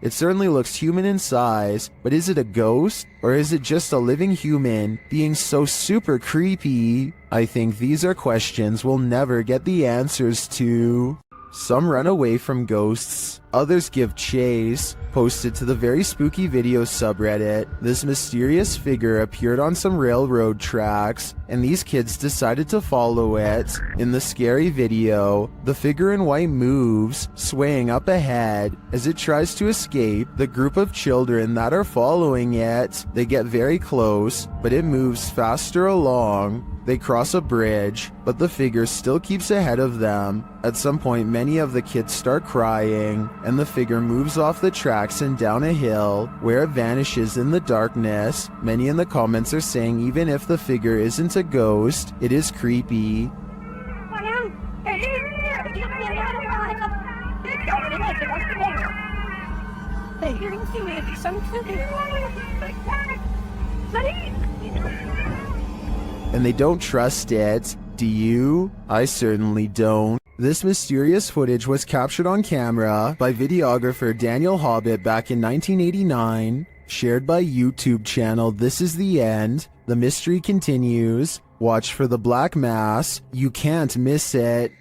S1: It certainly looks human in size, but is it a ghost? Or is it just a living human being so super creepy? I think these are questions we'll never get the answers to. Some run away from ghosts, others give chase. Posted to the Very Spooky Videos subreddit, this mysterious figure appeared on some railroad tracks, and these kids decided to follow it. In the scary video, the figure in white moves, swaying up ahead. As it tries to escape, the group of children that are following it, they get very close, but it moves faster along. They cross a bridge, but the figure still keeps ahead of them. At some point, many of the kids start crying, and the figure moves off the tracks and down a hill, where it vanishes in the darkness. Many in the comments are saying even if the figure isn't a ghost, it is creepy. And they don't trust it. Do you? I certainly don't. This mysterious footage was captured on camera by videographer Daniel Hobbit back in 1989, shared by YouTube channel This Is The End. The mystery continues. Watch for the Black Mass. You can't miss it.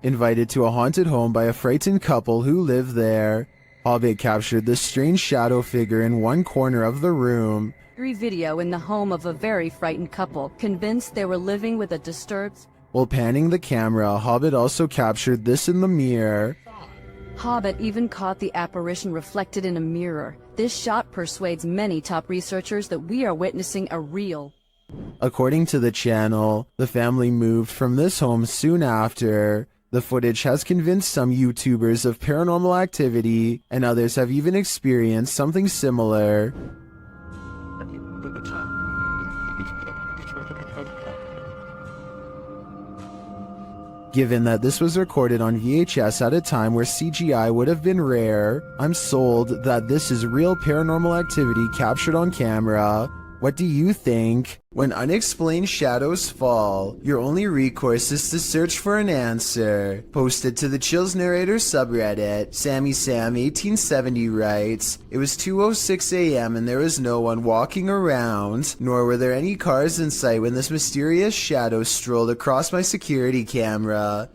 S1: Invited to a haunted home by a frightened couple who live there. Hobbit captured this strange shadow figure in one corner of the room.
S15: Video in the home of a very frightened couple, convinced they were living with a disturbed...
S1: While panning the camera, Hobbit also captured this in the mirror.
S15: Hobbit even caught the apparition reflected in a mirror. This shot persuades many top researchers that we are witnessing a real...
S1: According to the channel, the family moved from this home soon after. The footage has convinced some YouTubers of paranormal activity, and others have even experienced something similar. Given that this was recorded on VHS at a time where CGI would have been rare, I'm sold that this is real paranormal activity captured on camera. What do you think? When unexplained shadows fall, your only recourse is to search for an answer. Posted to the Chills Narrator subreddit, Sammy Sam 1870 writes, "It was 2:06 a.m. and there was no one walking around, nor were there any cars in sight when this mysterious shadow strolled across my security camera.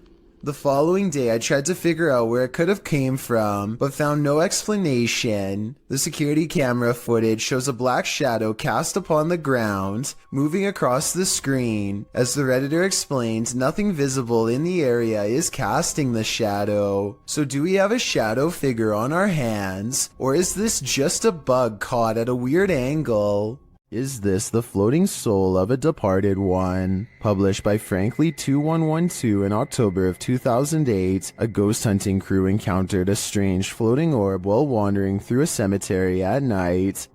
S1: The following day, I tried to figure out where it could have came from, but found no explanation. The security camera footage shows a black shadow cast upon the ground, moving across the screen. As the Redditor explains, nothing visible in the area is casting the shadow. So do we have a shadow figure on our hands, or is this just a bug caught at a weird angle? Is this the floating soul of a departed one?" Published by Frankly2112 in October of 2008, a ghost hunting crew encountered a strange floating orb while wandering through a cemetery at night.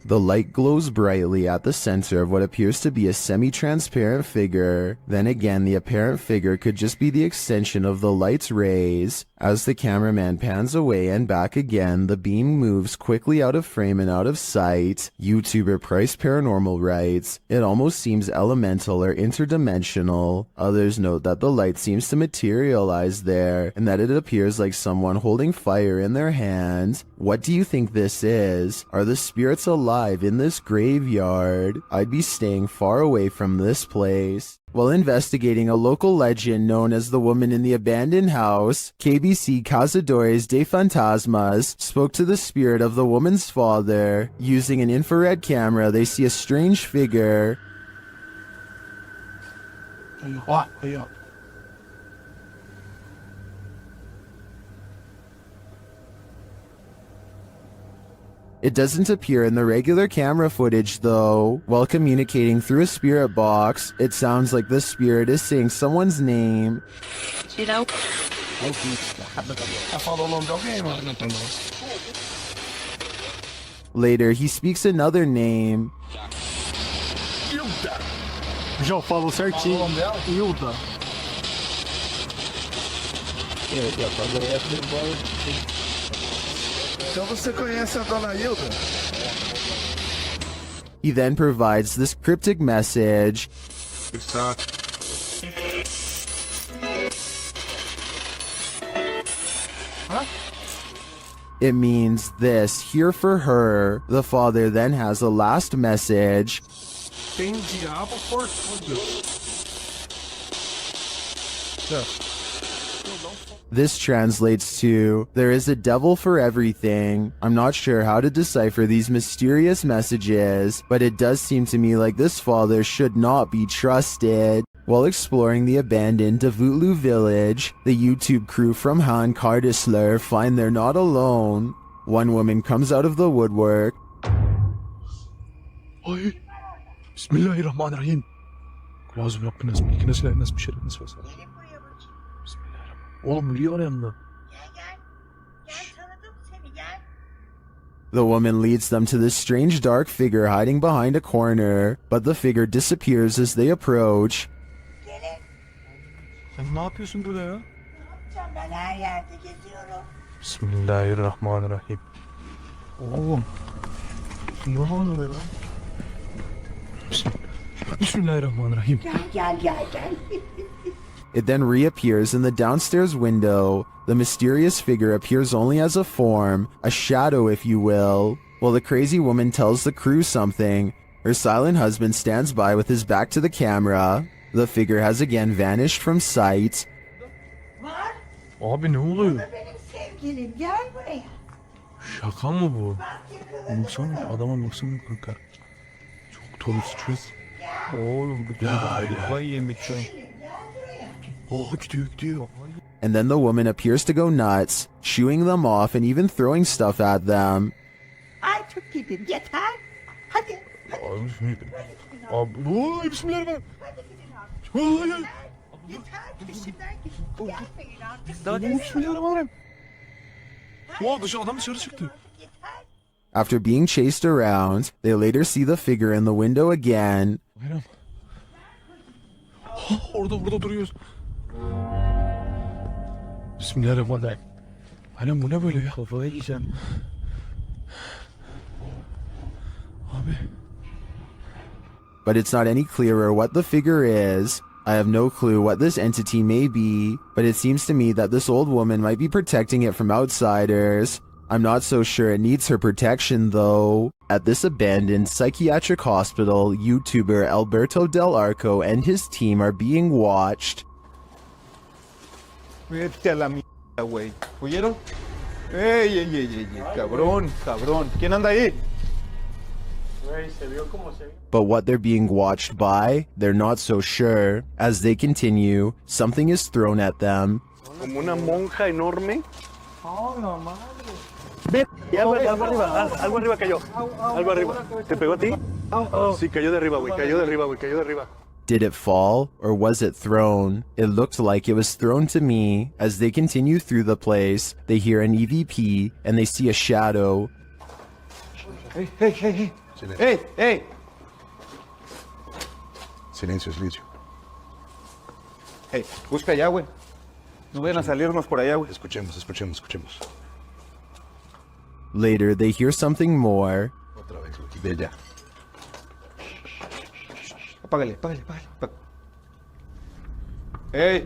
S1: The light glows brightly at the center of what appears to be a semi-transparent figure. Then again, the apparent figure could just be the extension of the light's rays. As the cameraman pans away and back again, the beam moves quickly out of frame and out of sight. YouTuber Price Paranormal writes, "It almost seems elemental or interdimensional." Others note that the light seems to materialize there, and that it appears like someone holding fire in their hand. What do you think this is? Are the spirits alive in this graveyard? I'd be staying far away from this place. While investigating a local legend known as the woman in the abandoned house, KBC Cazadores de Fantasmas spoke to the spirit of the woman's father. Using an infrared camera, they see a strange figure. It doesn't appear in the regular camera footage though. While communicating through a spirit box, it sounds like the spirit is saying someone's name. Later, he speaks another name.
S6: Já falou certinho. Hilda. Então você conhece a dona Hilda?
S1: He then provides this cryptic message. It means this, here for her. The father then has a last message.
S6: Tem diabo por tudo.
S1: This translates to, there is a devil for everything. I'm not sure how to decipher these mysterious messages, but it does seem to me like this father should not be trusted. While exploring the abandoned Davutlu village, the YouTube crew from Han Kardisler find they're not alone. One woman comes out of the woodwork.
S6: Ay, Bismillahirrahmanirrahim. Kulağız bıraktın nasıl bir nasıl nasıl bir şey nasıl olsa. Oğlum biliyor yanında.
S1: The woman leads them to this strange dark figure hiding behind a corner, but the figure disappears as they approach.
S6: Sen ne yapıyorsun burada ya?
S11: Ben her yerde geziyorum.
S6: Bismillahirrahmanirrahim. Oğlum. Ne oluyor lan? Bismillahirrahmanirrahim.
S11: Gel.
S1: It then reappears in the downstairs window. The mysterious figure appears only as a form, a shadow if you will. While the crazy woman tells the crew something, her silent husband stands by with his back to the camera. The figure has again vanished from sight.
S6: Abi ne oluyor?
S11: Benim sevgilim gel buraya.
S6: Şaka mı bu? Baksana adama baksana kanka. Çok toru stres. Oğlum bu kafayı yemek şu an. Oh gidiyor.
S1: And then the woman appears to go nuts, shooing them off and even throwing stuff at them.
S11: Ay çok gidin yeter. Hadi.
S6: Oy, bismillahirrahmanirrahim. Vallahi. Bismillahirrahmanirrahim. Adam dışarı çıktı.
S1: After being chased around, they later see the figure in the window again.
S6: Bayram. Burada duruyoruz. Bismillahirrahmanirrahim. Bayram bu ne böyle ya? Kafayı yiyeceğim. Abi.
S1: But it's not any clearer what the figure is. I have no clue what this entity may be, but it seems to me that this old woman might be protecting it from outsiders. I'm not so sure it needs her protection though. At this abandoned psychiatric hospital, YouTuber Alberto Del Arco and his team are being watched.
S16: Vete a la mierda, güey. ¿Oyeron? ¡Ey! Cabrón. ¿Quién anda ahí?
S1: But what they're being watched by, they're not so sure. As they continue, something is thrown at them.
S14: Como una monja enorme.
S16: Oh, no madre.
S14: Ve, algo arriba cayó. Algo arriba. ¿Te pegó a ti? Sí, cayó de arriba, güey. Cayó de arriba.
S1: Did it fall, or was it thrown? It looked like it was thrown to me. As they continue through the place, they hear an EVP, and they see a shadow.
S16: Hey.
S6: Silencio.
S16: Hey, busca allá, güey. No vayan a salirnos por allá, güey.
S6: Escuchemos.
S1: Later, they hear something more.
S6: Otra vez, Lucky. Ve ya.
S16: Apágale. Hey.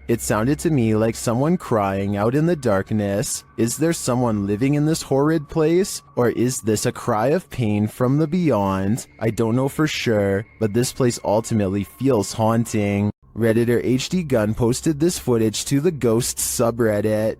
S1: It sounded to me like someone crying out in the darkness. Is there someone living in this horrid place? Or is this a cry of pain from the beyond? I don't know for sure, but this place ultimately feels haunting. Redditor HD Gun posted this footage to the Ghosts subreddit.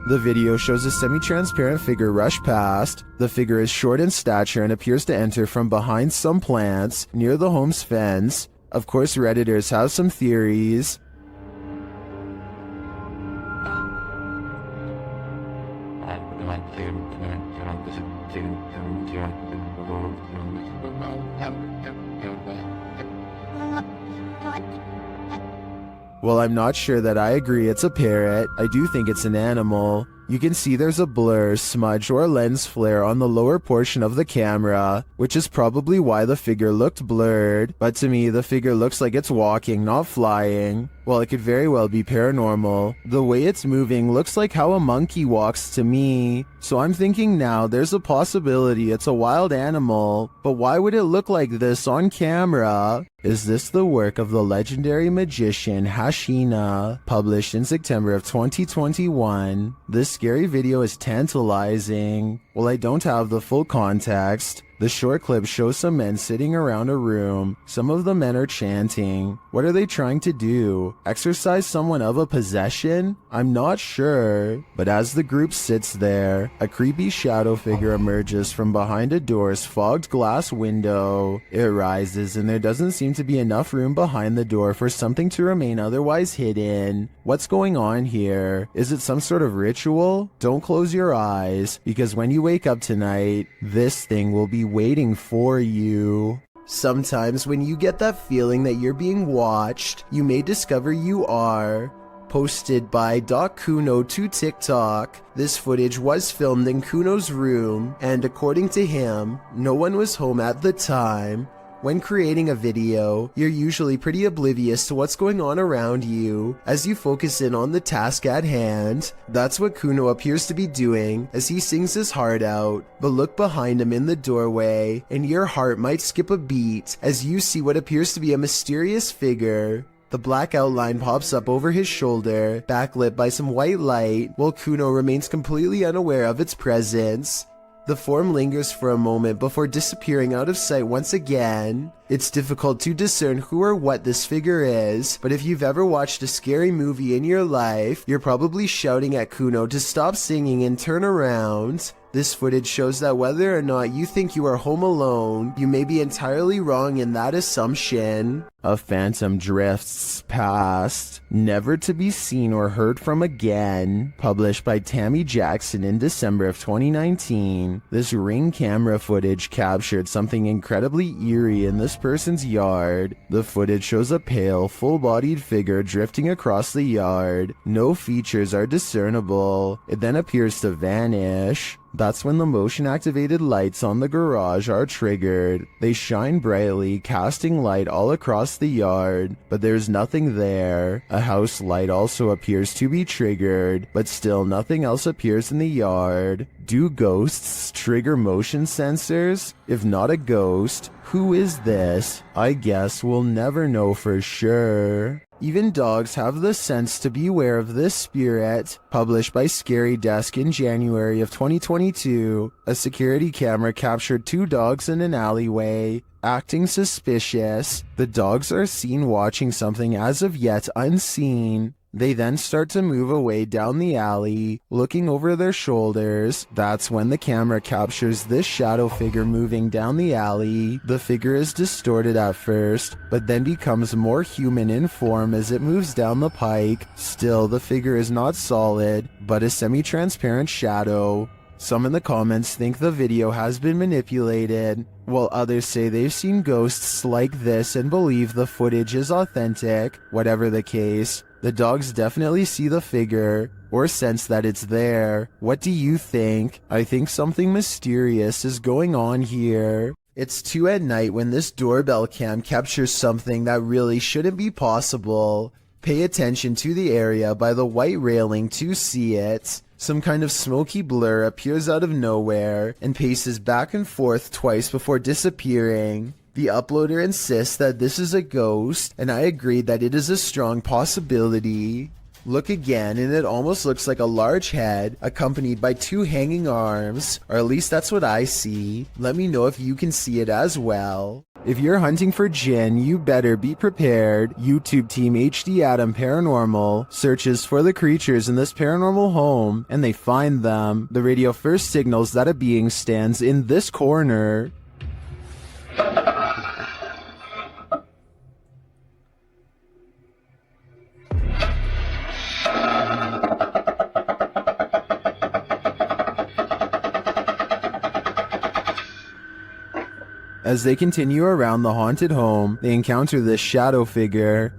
S1: The video shows a semi-transparent figure rush past. The figure is short in stature and appears to enter from behind some plants near the home's fence. Of course, Redditors have some theories. Well, I'm not sure that I agree it's a parrot. I do think it's an animal. You can see there's a blur, smudge, or lens flare on the lower portion of the camera, which is probably why the figure looked blurred. But to me, the figure looks like it's walking, not flying. Well, it could very well be paranormal. The way it's moving looks like how a monkey walks to me. So I'm thinking now there's a possibility it's a wild animal. But why would it look like this on camera? Is this the work of the legendary magician Hashina, published in September of 2021? This scary video is tantalizing. Well, I don't have the full context. The short clip shows some men sitting around a room. Some of the men are chanting. What are they trying to do? Exorcise someone of a possession? I'm not sure. But as the group sits there, a creepy shadow figure emerges from behind a door's fogged glass window. It rises, and there doesn't seem to be enough room behind the door for something to remain otherwise hidden. What's going on here? Is it some sort of ritual? Don't close your eyes, because when you wake up tonight, this thing will be waiting for you. Sometimes when you get that feeling that you're being watched, you may discover you are. Posted by Kuno to TikTok. This footage was filmed in Kuno's room, and according to him, no one was home at the time. When creating a video, you're usually pretty oblivious to what's going on around you as you focus in on the task at hand. That's what Kuno appears to be doing as he sings his heart out. But look behind him in the doorway, and your heart might skip a beat as you see what appears to be a mysterious figure. The black outline pops up over his shoulder, backlit by some white light, while Kuno remains completely unaware of its presence. The form lingers for a moment before disappearing out of sight once again. It's difficult to discern who or what this figure is, but if you've ever watched a scary movie in your life, you're probably shouting at Kuno to stop singing and turn around. This footage shows that whether or not you think you are home alone, you may be entirely wrong in that assumption. A phantom drifts past, never to be seen or heard from again. Published by Tammy Jackson in December of 2019, this Ring camera footage captured something incredibly eerie in this person's yard. The footage shows a pale, full-bodied figure drifting across the yard. No features are discernible. It then appears to vanish. That's when the motion-activated lights on the garage are triggered. They shine brightly, casting light all across the yard, but there's nothing there. A house light also appears to be triggered, but still nothing else appears in the yard. Do ghosts trigger motion sensors? If not a ghost, who is this? I guess we'll never know for sure. Even dogs have the sense to be aware of this spirit. Published by Scary Desk in January of 2022, a security camera captured 2 dogs in an alleyway, acting suspicious. The dogs are seen watching something as of yet unseen. They then start to move away down the alley, looking over their shoulders. That's when the camera captures this shadow figure moving down the alley. The figure is distorted at first, but then becomes more human in form as it moves down the pike. Still, the figure is not solid, but a semi-transparent shadow. Some in the comments think the video has been manipulated, while others say they've seen ghosts like this and believe the footage is authentic. Whatever the case, the dogs definitely see the figure, or sense that it's there. What do you think? I think something mysterious is going on here. It's 2 at night when this doorbell cam captures something that really shouldn't be possible. Pay attention to the area by the white railing to see it. Some kind of smoky blur appears out of nowhere and paces back and forth twice before disappearing. The uploader insists that this is a ghost, and I agree that it is a strong possibility. Look again, and it almost looks like a large head accompanied by 2 hanging arms, or at least that's what I see. Let me know if you can see it as well. If you're hunting for Jinn, you better be prepared. YouTube team HD Adam Paranormal searches for the creatures in this paranormal home, and they find them. The radio first signals that a being stands in this corner. As they continue around the haunted home, they encounter this shadow figure.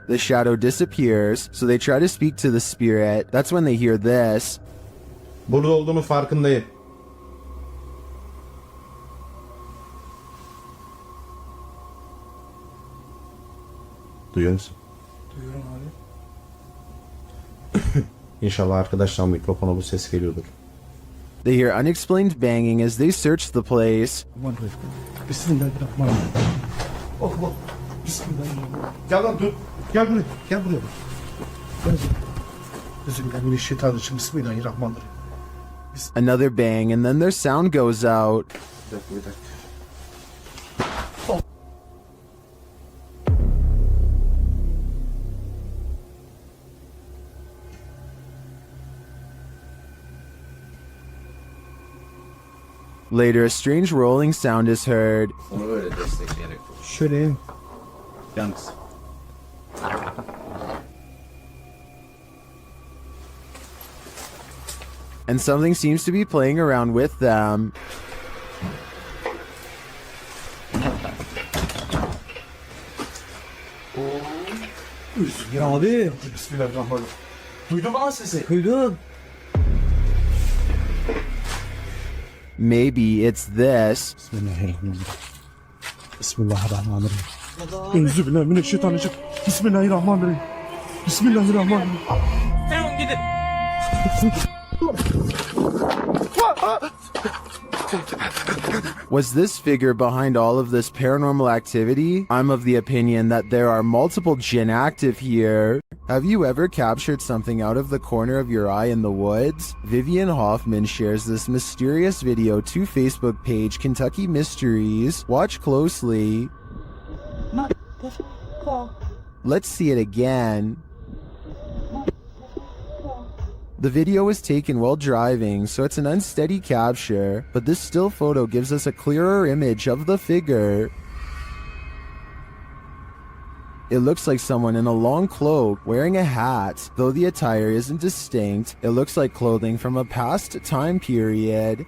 S1: The shadow disappears, so they try to speak to the spirit. That's when they hear this.
S14: Burada olduğumu farkındayım. Duyuyor musun?
S3: Duyuyorum abi.
S14: İnşallah arkadaşlar mikrofona bu ses geliyordur.
S1: They hear unexplained banging as they search the place.
S14: Bismillahirrahmanirrahim. Oh, oh. Bismillahirrahmanirrahim. Gel lan dur. Gel buraya. Gel buraya. Gel. Bismillahirrahmanirrahim. Bismillahirrahmanirrahim.
S1: Another bang, and then their sound goes out. Later, a strange rolling sound is heard.
S14: Şöyle. Yalnız.
S1: And something seems to be playing around with them.
S3: Ya abi.
S14: Bismillahirrahmanirrahim.
S3: Duydun mu lan sesi? Duydum.
S1: Maybe it's this.
S14: Bismillahirrahmanirrahim. Bismillahirrahmanirrahim. Euzubillahimineşşeytanirracim. Bismillahirrahmanirrahim. Bismillahirrahmanirrahim.
S3: Hemen gidin.
S1: Was this figure behind all of this paranormal activity? I'm of the opinion that there are multiple jinn active here. Have you ever captured something out of the corner of your eye in the woods? Vivian Hoffman shares this mysterious video to Facebook page Kentucky Mysteries. Watch closely. Let's see it again. The video was taken while driving, so it's an unsteady capture, but this still photo gives us a clearer image of the figure. It looks like someone in a long cloak wearing a hat. Though the attire isn't distinct, it looks like clothing from a past time period.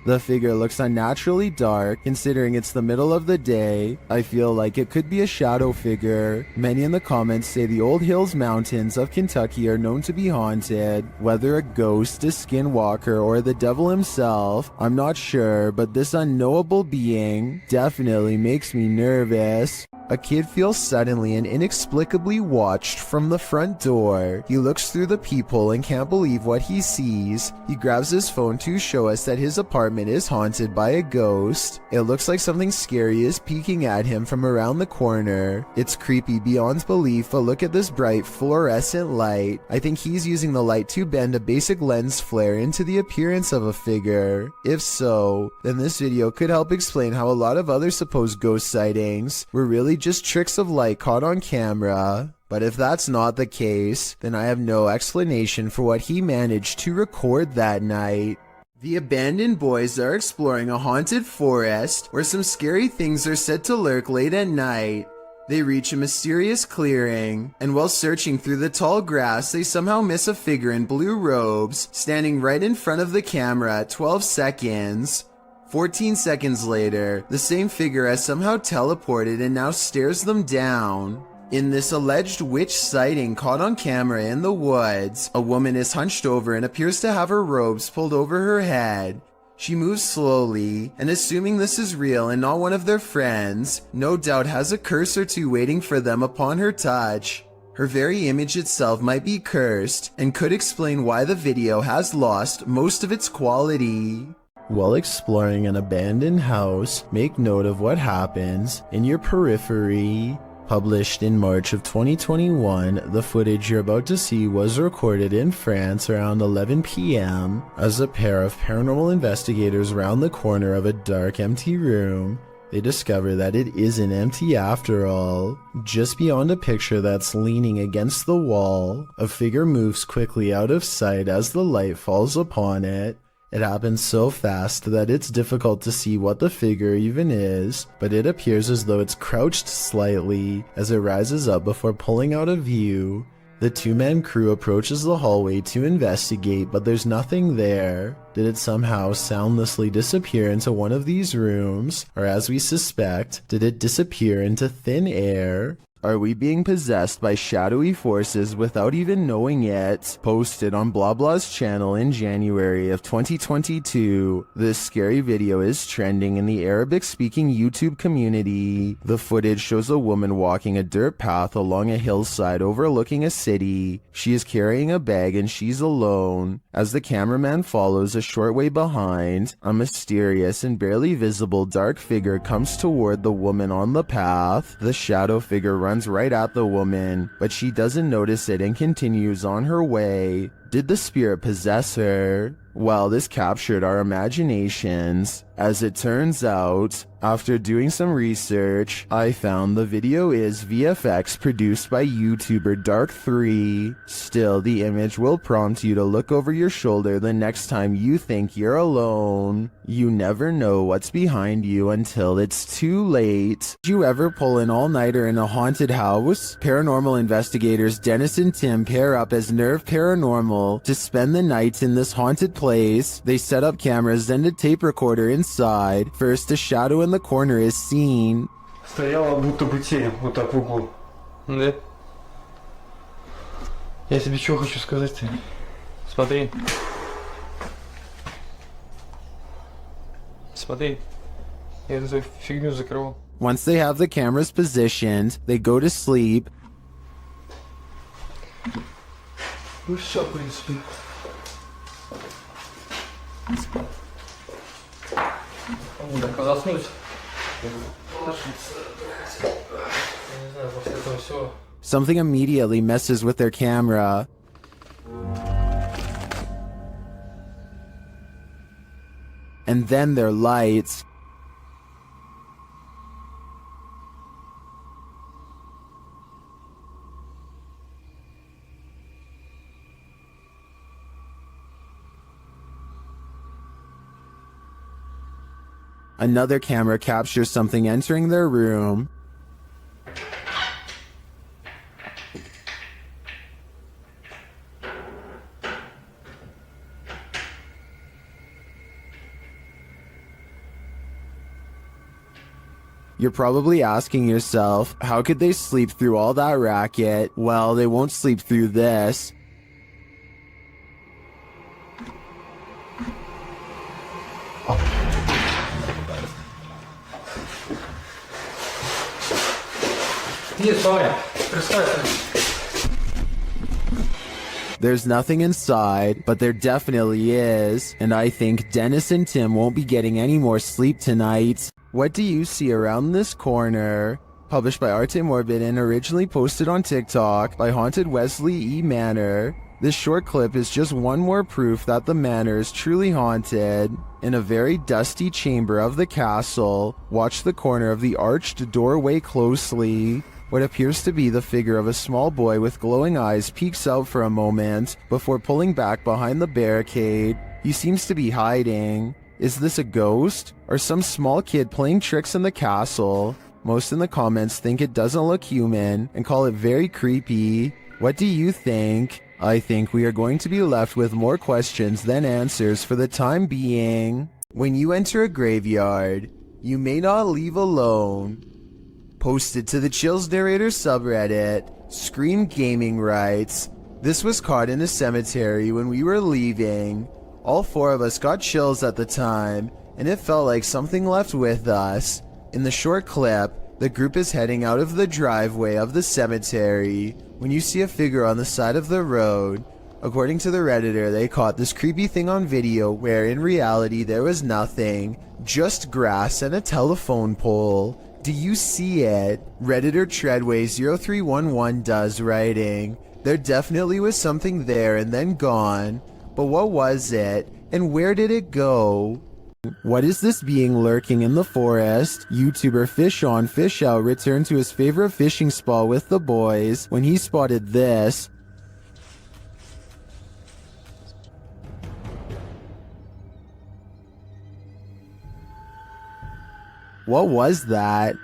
S1: The figure looks unnaturally dark, considering it's the middle of the day. I feel like it could be a shadow figure. Many in the comments say the Old Hills Mountains of Kentucky are known to be haunted. Whether a ghost, a skinwalker, or the devil himself, I'm not sure, but this unknowable being definitely makes me nervous. A kid feels suddenly and inexplicably watched from the front door. He looks through the peephole and can't believe what he sees. He grabs his phone to show us that his apartment is haunted by a ghost. It looks like something scary is peeking at him from around the corner. It's creepy beyond belief, but look at this bright fluorescent light. I think he's using the light to bend a basic lens flare into the appearance of a figure. If so, then this video could help explain how a lot of other supposed ghost sightings were really just tricks of light caught on camera. But if that's not the case, then I have no explanation for what he managed to record that night. The abandoned boys are exploring a haunted forest where some scary things are said to lurk late at night. They reach a mysterious clearing, and while searching through the tall grass, they somehow miss a figure in blue robes standing right in front of the camera at 12 seconds. 14 seconds later, the same figure has somehow teleported and now stares them down. In this alleged witch sighting caught on camera in the woods, a woman is hunched over and appears to have her robes pulled over her head. She moves slowly, and assuming this is real and not one of their friends, no doubt has a curse or two waiting for them upon her touch. Her very image itself might be cursed, and could explain why the video has lost most of its quality. While exploring an abandoned house, make note of what happens in your periphery. Published in March of 2021, the footage you're about to see was recorded in France around 11 p.m. as a pair of paranormal investigators round the corner of a dark, empty room. They discover that it isn't empty after all. Just beyond a picture that's leaning against the wall, a figure moves quickly out of sight as the light falls upon it. It happens so fast that it's difficult to see what the figure even is, but it appears as though it's crouched slightly as it rises up before pulling out of view. The two-man crew approaches the hallway to investigate, but there's nothing there. Did it somehow soundlessly disappear into one of these rooms? Or as we suspect, did it disappear into thin air? Are we being possessed by shadowy forces without even knowing it? Posted on BlaBla's channel in January of 2022, this scary video is trending in the Arabic-speaking YouTube community. The footage shows a woman walking a dirt path along a hillside overlooking a city. She is carrying a bag and she's alone. As the cameraman follows a short way behind, a mysterious and barely visible dark figure comes toward the woman on the path. The shadow figure runs right at the woman, but she doesn't notice it and continues on her way. Did the spirit possess her? Well, this captured our imaginations. As it turns out, after doing some research, I found the video is VFX produced by YouTuber Dark3. Still, the image will prompt you to look over your shoulder the next time you think you're alone. You never know what's behind you until it's too late. Did you ever pull an all-nighter in a haunted house? Paranormal investigators Dennis and Tim pair up as Nerve Paranormal to spend the night in this haunted place. They set up cameras and a tape recorder inside. First, a shadow in the corner is seen.
S6: Стояла будто бы тень, вот так в углу. Да? Я тебе что хочу сказать-то? Смотри. Смотри. Я эту фигню закрывал.
S1: Once they have the cameras positioned, they go to sleep.
S14: What's up, please?
S3: Так, заснуть.
S1: Something immediately messes with their camera. And then their lights. Another camera captures something entering their room. You're probably asking yourself, how could they sleep through all that racket? Well, they won't sleep through this. There's nothing inside, but there definitely is, and I think Dennis and Tim won't be getting any more sleep tonight. What do you see around this corner? Published by Arte Morbid and originally posted on TikTok by Haunted Wesley E. Manor. This short clip is just one more proof that the manor is truly haunted. In a very dusty chamber of the castle, watch the corner of the arched doorway closely. What appears to be the figure of a small boy with glowing eyes peeks out for a moment before pulling back behind the barricade. He seems to be hiding. Is this a ghost? Or some small kid playing tricks in the castle? Most in the comments think it doesn't look human and call it very creepy. What do you think? I think we are going to be left with more questions than answers for the time being. When you enter a graveyard, you may not leave alone. Posted to the Chills Narrator subreddit, Scream Gaming writes, "This was caught in a cemetery when we were leaving. All four of us got chills at the time, and it felt like something left with us. In the short clip, the group is heading out of the driveway of the cemetery when you see a figure on the side of the road. According to the Redditor, they caught this creepy thing on video where in reality there was nothing, just grass and a telephone pole. Do you see it?" Redditor Treadway0311 does, writing, "There definitely was something there and then gone. But what was it? And where did it go?" What is this being lurking in the forest? YouTuber Fish On Fish Out returned to his favorite fishing spot with the boys when he spotted this. What was that?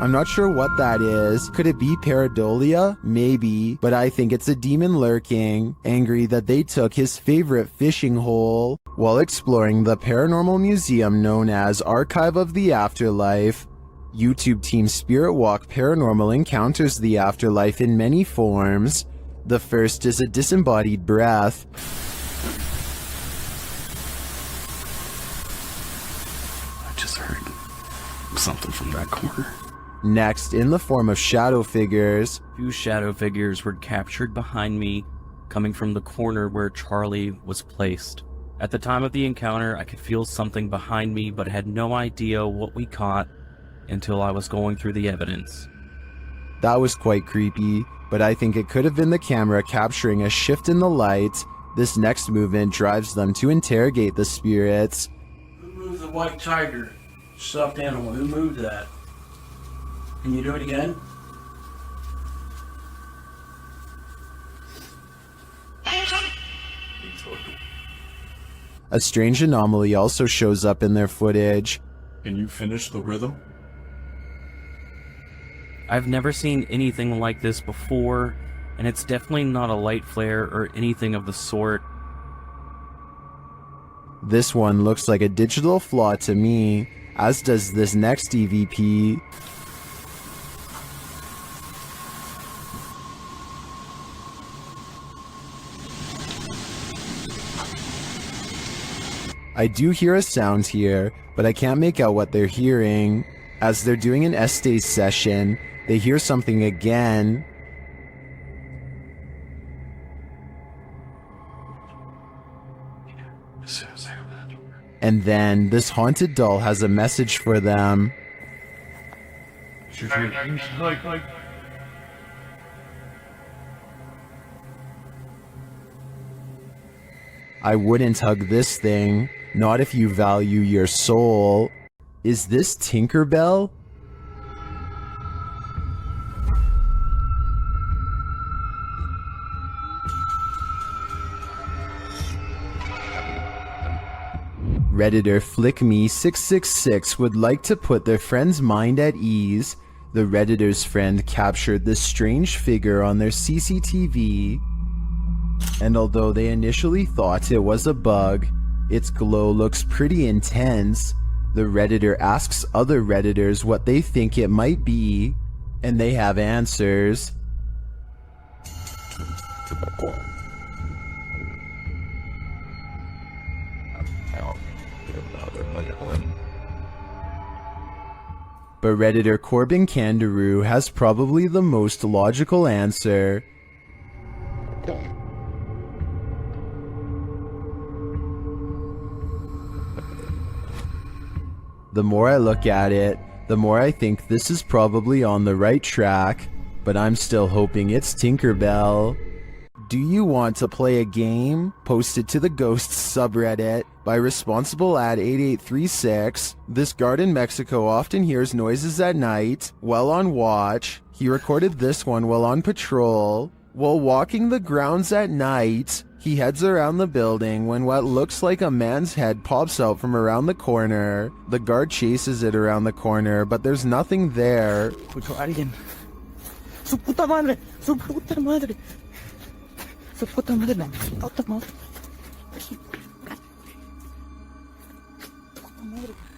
S1: I'm not sure what that is. Could it be pareidolia? Maybe, but I think it's a demon lurking, angry that they took his favorite fishing hole. While exploring the paranormal museum known as Archive of the Afterlife, YouTube team Spirit Walk Paranormal encounters the afterlife in many forms. The first is a disembodied breath.
S17: I just heard something from that corner.
S1: Next, in the form of shadow figures.
S18: 2 shadow figures were captured behind me, coming from the corner where Charlie was placed. At the time of the encounter, I could feel something behind me, but had no idea what we caught until I was going through the evidence.
S1: That was quite creepy, but I think it could have been the camera capturing a shift in the light. This next movement drives them to interrogate the spirits.
S19: Who moved the white tiger? Stuffed animal. Who moved that? Can you do it again?
S1: A strange anomaly also shows up in their footage.
S17: Can you finish the rhythm?
S18: I've never seen anything like this before, and it's definitely not a light flare or anything of the sort.
S1: This one looks like a digital flaw to me, as does this next EVP. I do hear a sound here, but I can't make out what they're hearing. As they're doing an Estes session, they hear something again. And then this haunted doll has a message for them. I wouldn't hug this thing, not if you value your soul. Is this Tinkerbell? Redditor FlickMe666 would like to put their friend's mind at ease. The Redditor's friend captured this strange figure on their CCTV, and although they initially thought it was a bug, its glow looks pretty intense. The Redditor asks other Redditors what they think it might be, and they have answers. But Redditor Corbin Kangaroo has probably the most logical answer. The more I look at it, the more I think this is probably on the right track, but I'm still hoping it's Tinkerbell. Do you want to play a game? Posted to the Ghosts subreddit by responsible@8836. This guard in Mexico often hears noises at night while on watch. He recorded this one while on patrol. While walking the grounds at night, he heads around the building when what looks like a man's head pops out from around the corner. The guard chases it around the corner, but there's nothing there.
S20: Escucho a alguien. Su puta madre, su puta madre. Su puta madre, su puta madre.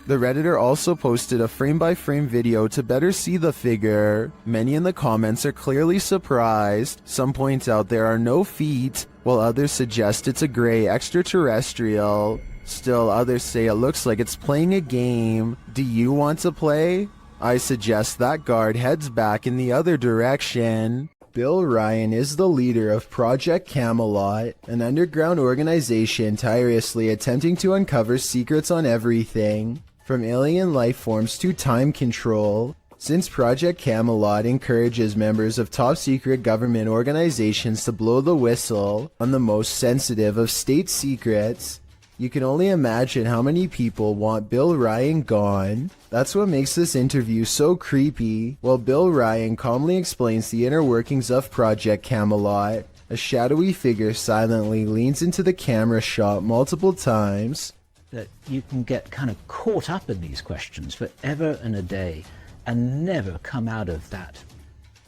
S1: The Redditor also posted a frame-by-frame video to better see the figure. Many in the comments are clearly surprised. Some point out there are no feet, while others suggest it's a gray extraterrestrial. Still, others say it looks like it's playing a game. Do you want to play? I suggest that guard heads back in the other direction. Bill Ryan is the leader of Project Camelot, an underground organization tirelessly attempting to uncover secrets on everything, from alien life forms to time control. Since Project Camelot encourages members of top-secret government organizations to blow the whistle on the most sensitive of state secrets, you can only imagine how many people want Bill Ryan gone. That's what makes this interview so creepy. While Bill Ryan calmly explains the inner workings of Project Camelot, a shadowy figure silently leans into the camera shot multiple times.
S21: That you can get kind of caught up in these questions forever and a day and never come out of that.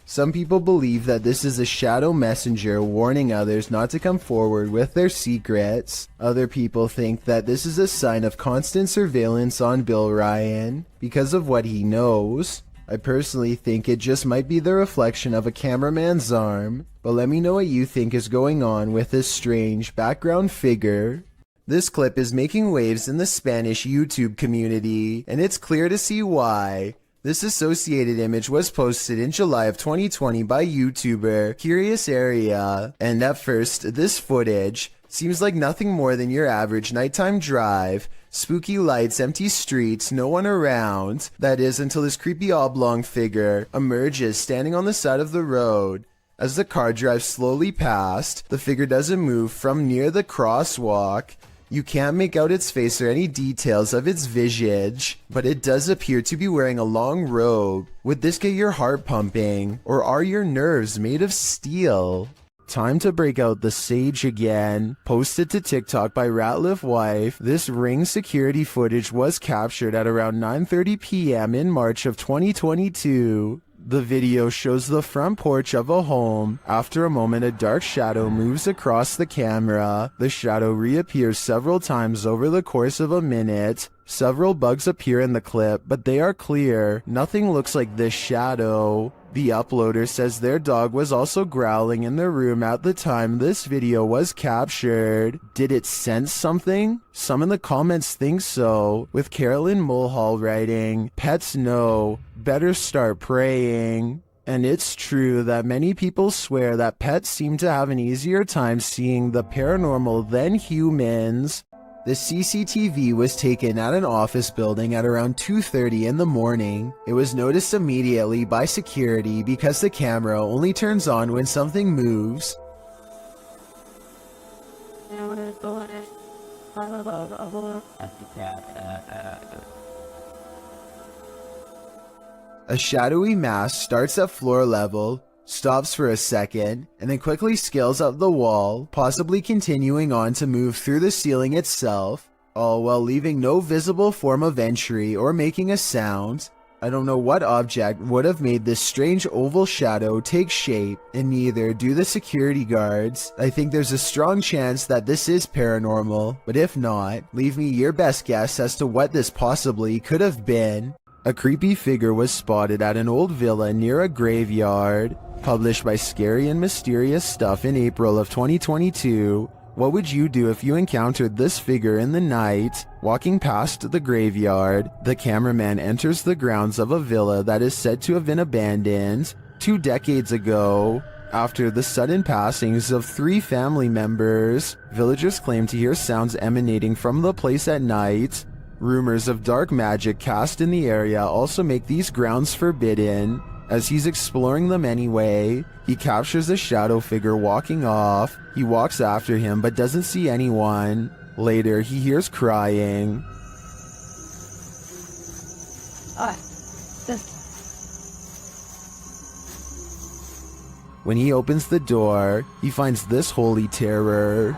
S1: Some people believe that this is a shadow messenger warning others not to come forward with their secrets. Other people think that this is a sign of constant surveillance on Bill Ryan because of what he knows. I personally think it just might be the reflection of a cameraman's arm, but let me know what you think is going on with this strange background figure. This clip is making waves in the Spanish YouTube community, and it's clear to see why. This associated image was posted in July of 2020 by YouTuber Curious Area, and at first, this footage seems like nothing more than your average nighttime drive. Spooky lights, empty streets, no one around. That is, until this creepy oblong figure emerges standing on the side of the road. As the car drives slowly past, the figure doesn't move from near the crosswalk. You can't make out its face or any details of its visage, but it does appear to be wearing a long robe. Would this get your heart pumping, or are your nerves made of steel? Time to break out the sage again. Posted to TikTok by Ratliff Wife, this Ring security footage was captured at around 9:30 p.m. in March of 2022. The video shows the front porch of a home. After a moment, a dark shadow moves across the camera. The shadow reappears several times over the course of a minute. Several bugs appear in the clip, but they are clear. Nothing looks like this shadow. The uploader says their dog was also growling in the room at the time this video was captured. Did it sense something? Some in the comments think so, with Carolyn Mulhall writing, "Pets know, better start praying." And it's true that many people swear that pets seem to have an easier time seeing the paranormal than humans. The CCTV was taken at an office building at around 2:30 in the morning. It was noticed immediately by security because the camera only turns on when something moves. A shadowy mass starts at floor level, stops for a second, and then quickly scales up the wall, possibly continuing on to move through the ceiling itself, all while leaving no visible form of entry or making a sound. I don't know what object would have made this strange oval shadow take shape, and neither do the security guards. I think there's a strong chance that this is paranormal, but if not, leave me your best guess as to what this possibly could have been. A creepy figure was spotted at an old villa near a graveyard. Published by Scary and Mysterious Stuff in April of 2022. What would you do if you encountered this figure in the night? Walking past the graveyard, the cameraman enters the grounds of a villa that is said to have been abandoned 2 decades ago. After the sudden passings of 3 family members, villagers claim to hear sounds emanating from the place at night. Rumors of dark magic cast in the area also make these grounds forbidden. As he's exploring them anyway, he captures a shadow figure walking off. He walks after him but doesn't see anyone. Later, he hears crying. When he opens the door, he finds this holy terror.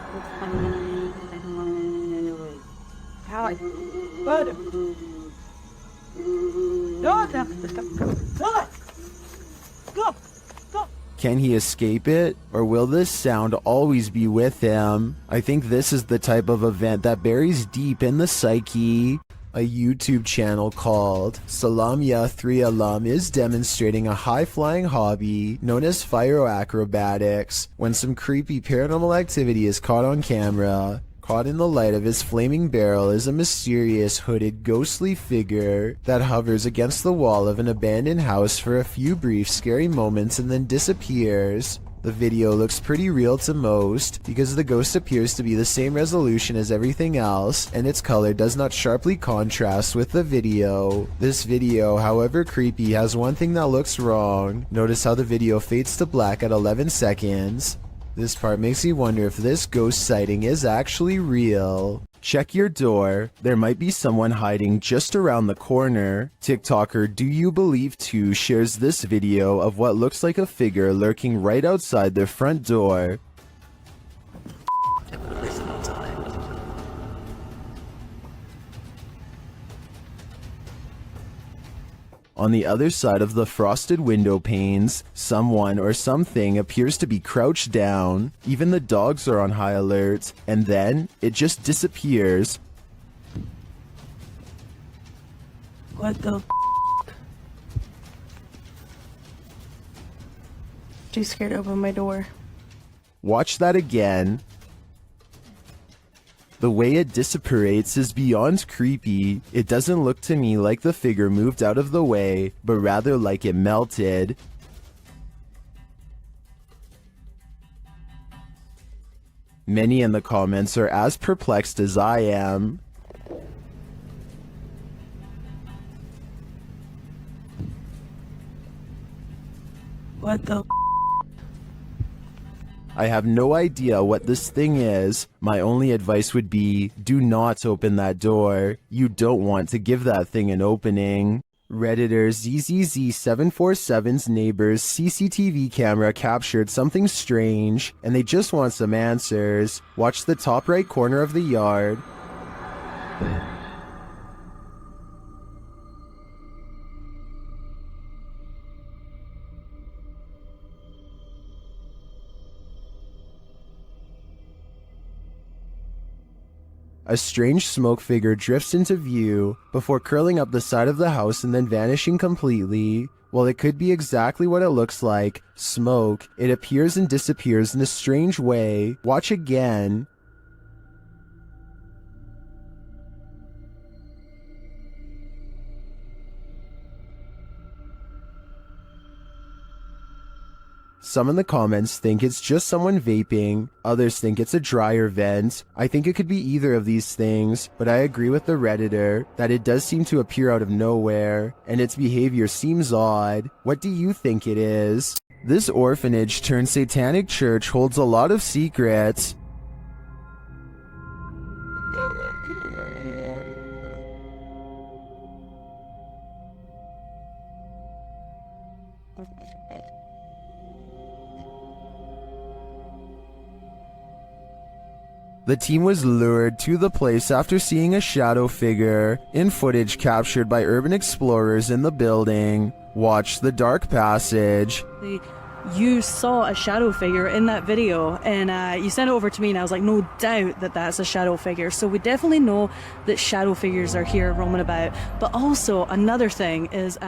S1: Can he escape it, or will this sound always be with him? I think this is the type of event that buries deep in the psyche. A YouTube channel called Salamia 3 Alum is demonstrating a high-flying hobby known as pyroacrobatics when some creepy paranormal activity is caught on camera. Caught in the light of his flaming barrel is a mysterious hooded ghostly figure that hovers against the wall of an abandoned house for a few brief scary moments and then disappears. The video looks pretty real to most because the ghost appears to be the same resolution as everything else and its color does not sharply contrast with the video. This video, however creepy, has one thing that looks wrong. Notice how the video fades to black at 11 seconds. This part makes you wonder if this ghost sighting is actually real. Check your door. There might be someone hiding just around the corner. TikToker Do You Believe 2 shares this video of what looks like a figure lurking right outside their front door. On the other side of the frosted window panes, someone or something appears to be crouched down. Even the dogs are on high alert, and then it just disappears.
S7: What the Too scared to open my door.
S1: Watch that again. The way it dissipates is beyond creepy. It doesn't look to me like the figure moved out of the way, but rather like it melted. Many in the comments are as perplexed as I am.
S7: What the
S1: I have no idea what this thing is. My only advice would be, do not open that door. You don't want to give that thing an opening. Redditor ZZZ747's neighbor's CCTV camera captured something strange, and they just want some answers. Watch the top right corner of the yard. A strange smoke figure drifts into view before curling up the side of the house and then vanishing completely. While it could be exactly what it looks like, smoke, it appears and disappears in a strange way. Watch again. Some in the comments think it's just someone vaping, others think it's a dryer vent. I think it could be either of these things, but I agree with the Redditor that it does seem to appear out of nowhere, and its behavior seems odd. What do you think it is? This orphanage turned satanic church holds a lot of secrets. The team was lured to the place after seeing a shadow figure in footage captured by urban explorers in the building. Watch the dark passage.
S2: You saw a shadow figure in that video, and you sent it over to me, and I was like, no doubt that that's a shadow figure. So we definitely know that shadow figures are here roaming about. But also another thing is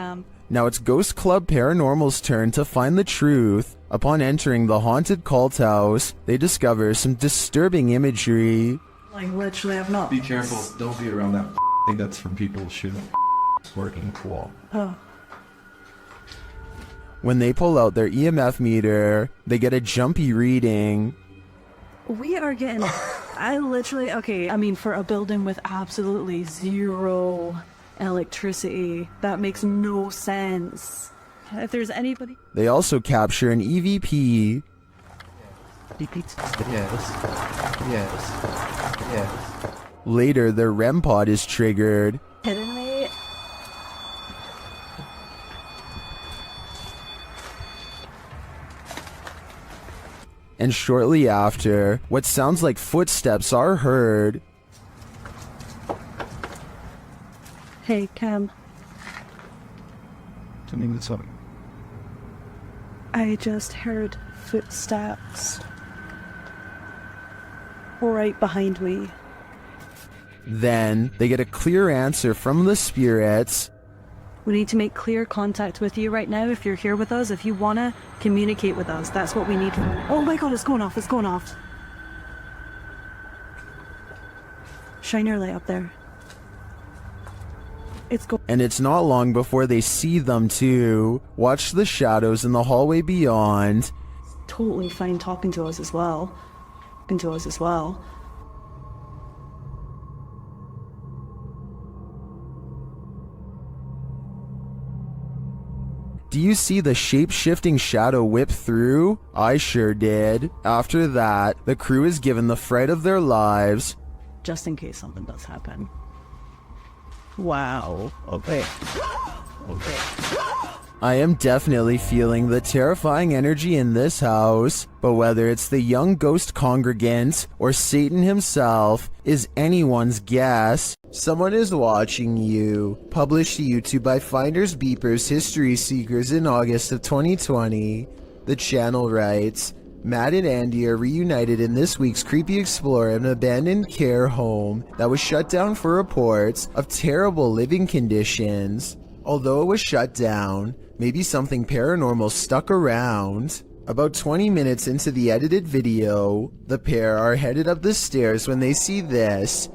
S1: now it's Ghost Club Paranormal's turn to find the truth. Upon entering the haunted cult house, they discover some disturbing imagery.
S2: like literally I've not.
S16: Be careful, don't be around that thing that's from people shooting working cool.
S2: Oh.
S1: When they pull out their EMF meter, they get a jumpy reading.
S2: We are getting, I literally, okay, I mean, for a building with absolutely zero electricity, that makes no sense. If there's anybody...
S1: They also capture an EVP.
S16: Yes. Yes. Yes.
S1: Later, their REM pod is triggered.
S2: Kidding me?
S1: And shortly after, what sounds like footsteps are heard.
S2: Hey, Cam. I just heard footsteps right behind me.
S1: Then, they get a clear answer from the spirits.
S2: We need to make clear contact with you right now if you're here with us. If you want to communicate with us, that's what we need. Oh my god, it's going off, it's going off. Shine your light up there.
S1: And it's not long before they see them too. Watch the shadows in the hallway beyond.
S2: Totally fine talking to us as well.
S1: Do you see the shape-shifting shadow whip through? I sure did. After that, the crew is given the fright of their lives.
S2: Just in case something does happen. Wow. Okay.
S1: I am definitely feeling the terrifying energy in this house, but whether it's the young ghost congregant or Satan himself is anyone's guess. Someone is watching you. Published to YouTube by Finders Beepers History Seekers in August of 2020. The channel writes, Matt and Andy are reunited in this week's Creepy Explorer in an abandoned care home that was shut down for reports of terrible living conditions. Although it was shut down, maybe something paranormal stuck around. About 20 minutes into the edited video, the pair are headed up the stairs when they see this.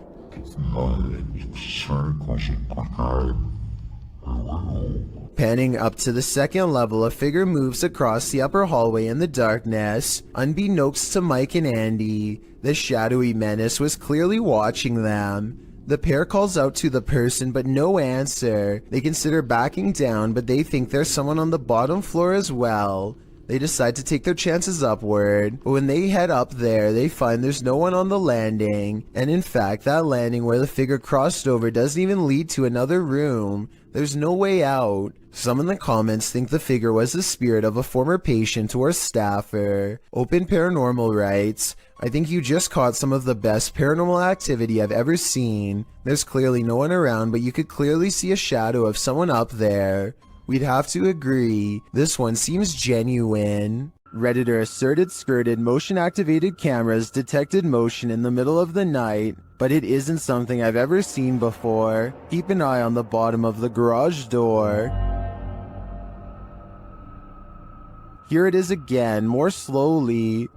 S1: Panning up to the second level, a figure moves across the upper hallway in the darkness. Unbeknownst to Mike and Andy, the shadowy menace was clearly watching them. The pair calls out to the person, but no answer. They consider backing down, but they think there's someone on the bottom floor as well. They decide to take their chances upward, but when they head up there, they find there's no one on the landing. And in fact, that landing where the figure crossed over doesn't even lead to another room. There's no way out. Some in the comments think the figure was the spirit of a former patient or staffer. Open Paranormal writes, I think you just caught some of the best paranormal activity I've ever seen. There's clearly no one around, but you could clearly see a shadow of someone up there. We'd have to agree, this one seems genuine. Redditor asserted skirted motion-activated cameras detected motion in the middle of the night, but it isn't something I've ever seen before. Keep an eye on the bottom of the garage door. Here it is again, more slowly.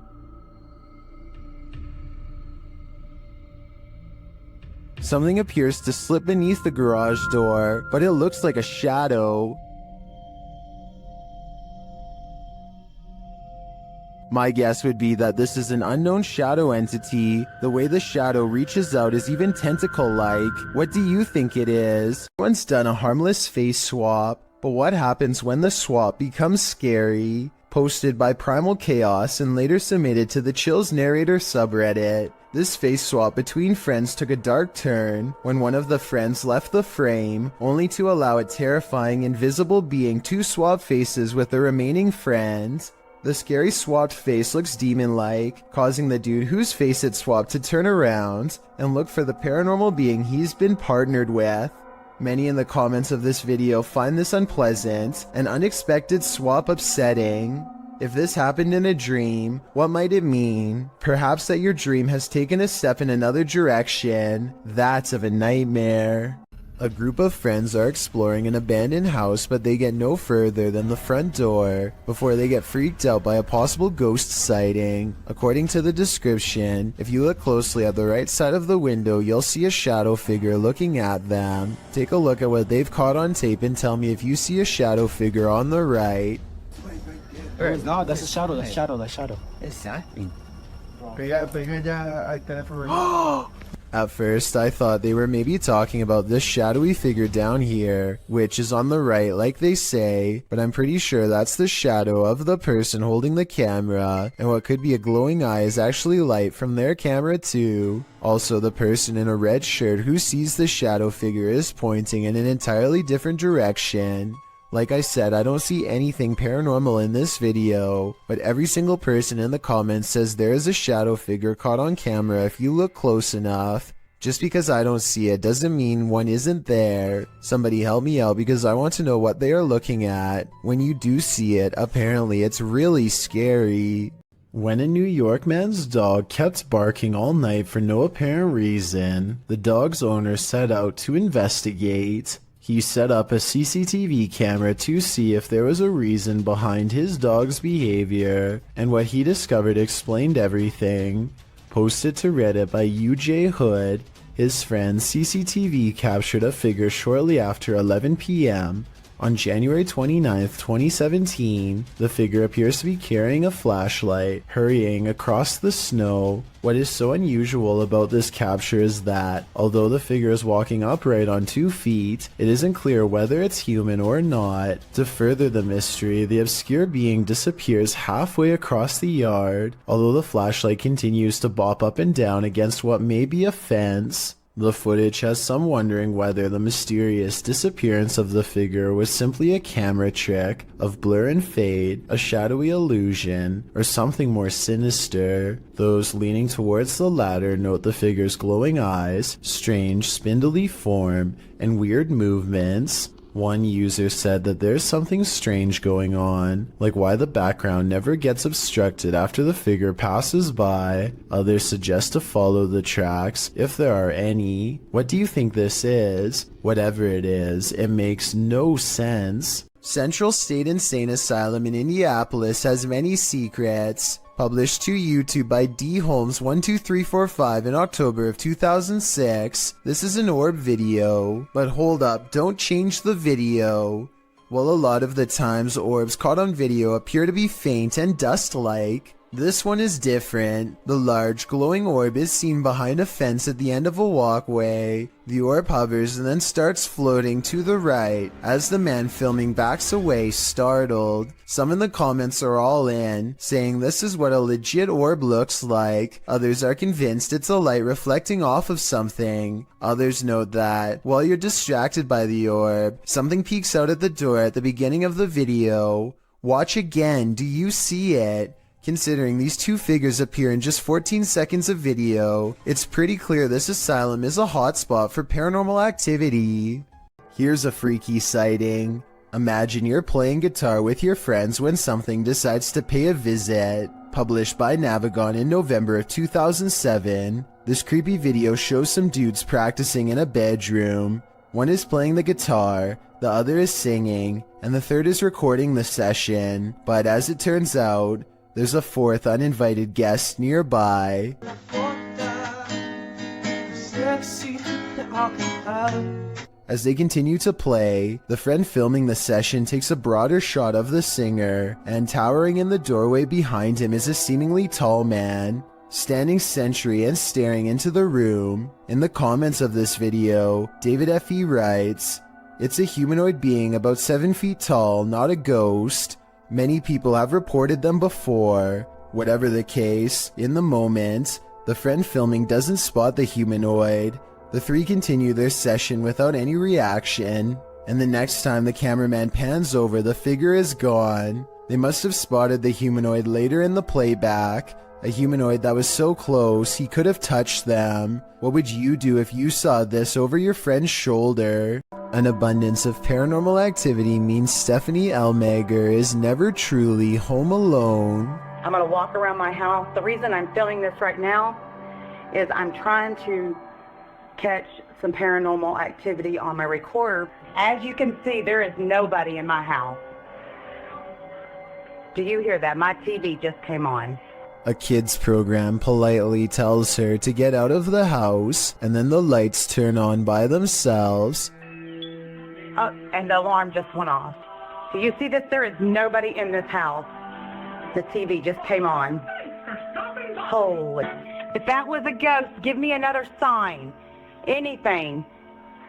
S1: Something appears to slip beneath the garage door, but it looks like a shadow. My guess would be that this is an unknown shadow entity. The way the shadow reaches out is even tentacle-like. What do you think it is? Everyone's done a harmless face swap, but what happens when the swap becomes scary? Posted by Primal Chaos and later submitted to the Chills Narrator subreddit. This face swap between friends took a dark turn when one of the friends left the frame, only to allow a terrifying invisible being to swap faces with the remaining friend. The scary swapped face looks demon-like, causing the dude whose face it swapped to turn around and look for the paranormal being he's been partnered with. Many in the comments of this video find this unpleasant and unexpected swap upsetting. If this happened in a dream, what might it mean? Perhaps that your dream has taken a step in another direction. That's of a nightmare. A group of friends are exploring an abandoned house, but they get no further than the front door before they get freaked out by a possible ghost sighting. According to the description, if you look closely at the right side of the window, you'll see a shadow figure looking at them. Take a look at what they've caught on tape and tell me if you see a shadow figure on the right.
S20: No, that's a shadow, that's shadow, that's shadow.
S14: Exactly. Pega ya al teléfono.
S1: At first, I thought they were maybe talking about this shadowy figure down here, which is on the right like they say, but I'm pretty sure that's the shadow of the person holding the camera, and what could be a glowing eye is actually light from their camera too. Also, the person in a red shirt who sees the shadow figure is pointing in an entirely different direction. Like I said, I don't see anything paranormal in this video, but every single person in the comments says there is a shadow figure caught on camera if you look close enough. Just because I don't see it doesn't mean one isn't there. Somebody help me out because I want to know what they are looking at. When you do see it, apparently it's really scary. When a New York man's dog kept barking all night for no apparent reason, the dog's owner set out to investigate. He set up a CCTV camera to see if there was a reason behind his dog's behavior, and what he discovered explained everything. Posted to Reddit by UJ Hood, his friend CCTV captured a figure shortly after 11 p.m. On January 29th, 2017, the figure appears to be carrying a flashlight, hurrying across the snow. What is so unusual about this capture is that, although the figure is walking upright on 2 feet, it isn't clear whether it's human or not. To further the mystery, the obscure being disappears halfway across the yard, although the flashlight continues to bop up and down against what may be a fence. The footage has some wondering whether the mysterious disappearance of the figure was simply a camera trick of blur and fade, a shadowy illusion, or something more sinister. Those leaning towards the latter note the figure's glowing eyes, strange spindly form, and weird movements. One user said that there's something strange going on, like why the background never gets obstructed after the figure passes by. Others suggest to follow the tracks, if there are any. What do you think this is? Whatever it is, it makes no sense. Central State Insane Asylum in Indianapolis has many secrets. Published to YouTube by D Holmes 12345 in October of 2006. This is an orb video. But hold up, don't change the video. Well, a lot of the times orbs caught on video appear to be faint and dust-like. This one is different. The large glowing orb is seen behind a fence at the end of a walkway. The orb hovers and then starts floating to the right as the man filming backs away, startled. Some in the comments are all in, saying this is what a legit orb looks like. Others are convinced it's a light reflecting off of something. Others note that, while you're distracted by the orb, something peeks out at the door at the beginning of the video. Watch again, do you see it? Considering these two figures appear in just 14 seconds of video, it's pretty clear this asylum is a hotspot for paranormal activity. Here's a freaky sighting. Imagine you're playing guitar with your friends when something decides to pay a visit. Published by Navigon in November of 2007. This creepy video shows some dudes practicing in a bedroom. One is playing the guitar, the other is singing, and the third is recording the session. But as it turns out, there's a fourth uninvited guest nearby. As they continue to play, the friend filming the session takes a broader shot of the singer, and towering in the doorway behind him is a seemingly tall man, standing sentry and staring into the room. In the comments of this video, David F.E. writes, "It's a humanoid being about 7 feet tall, not a ghost. Many people have reported them before." Whatever the case, in the moment, the friend filming doesn't spot the humanoid. The three continue their session without any reaction, and the next time the cameraman pans over, the figure is gone. They must have spotted the humanoid later in the playback, a humanoid that was so close he could have touched them. What would you do if you saw this over your friend's shoulder? An abundance of paranormal activity means Stephanie Elmager is never truly home alone.
S5: I'm gonna walk around my house. The reason I'm filming this right now is I'm trying to catch some paranormal activity on my recorder. As you can see, there is nobody in my house. Do you hear that? My TV just came on.
S1: A kids program politely tells her to get out of the house, and then the lights turn on by themselves.
S5: Oh, and the alarm just went off. Do you see this? There is nobody in this house. The TV just came on. Holy. If that was a ghost, give me another sign. Anything.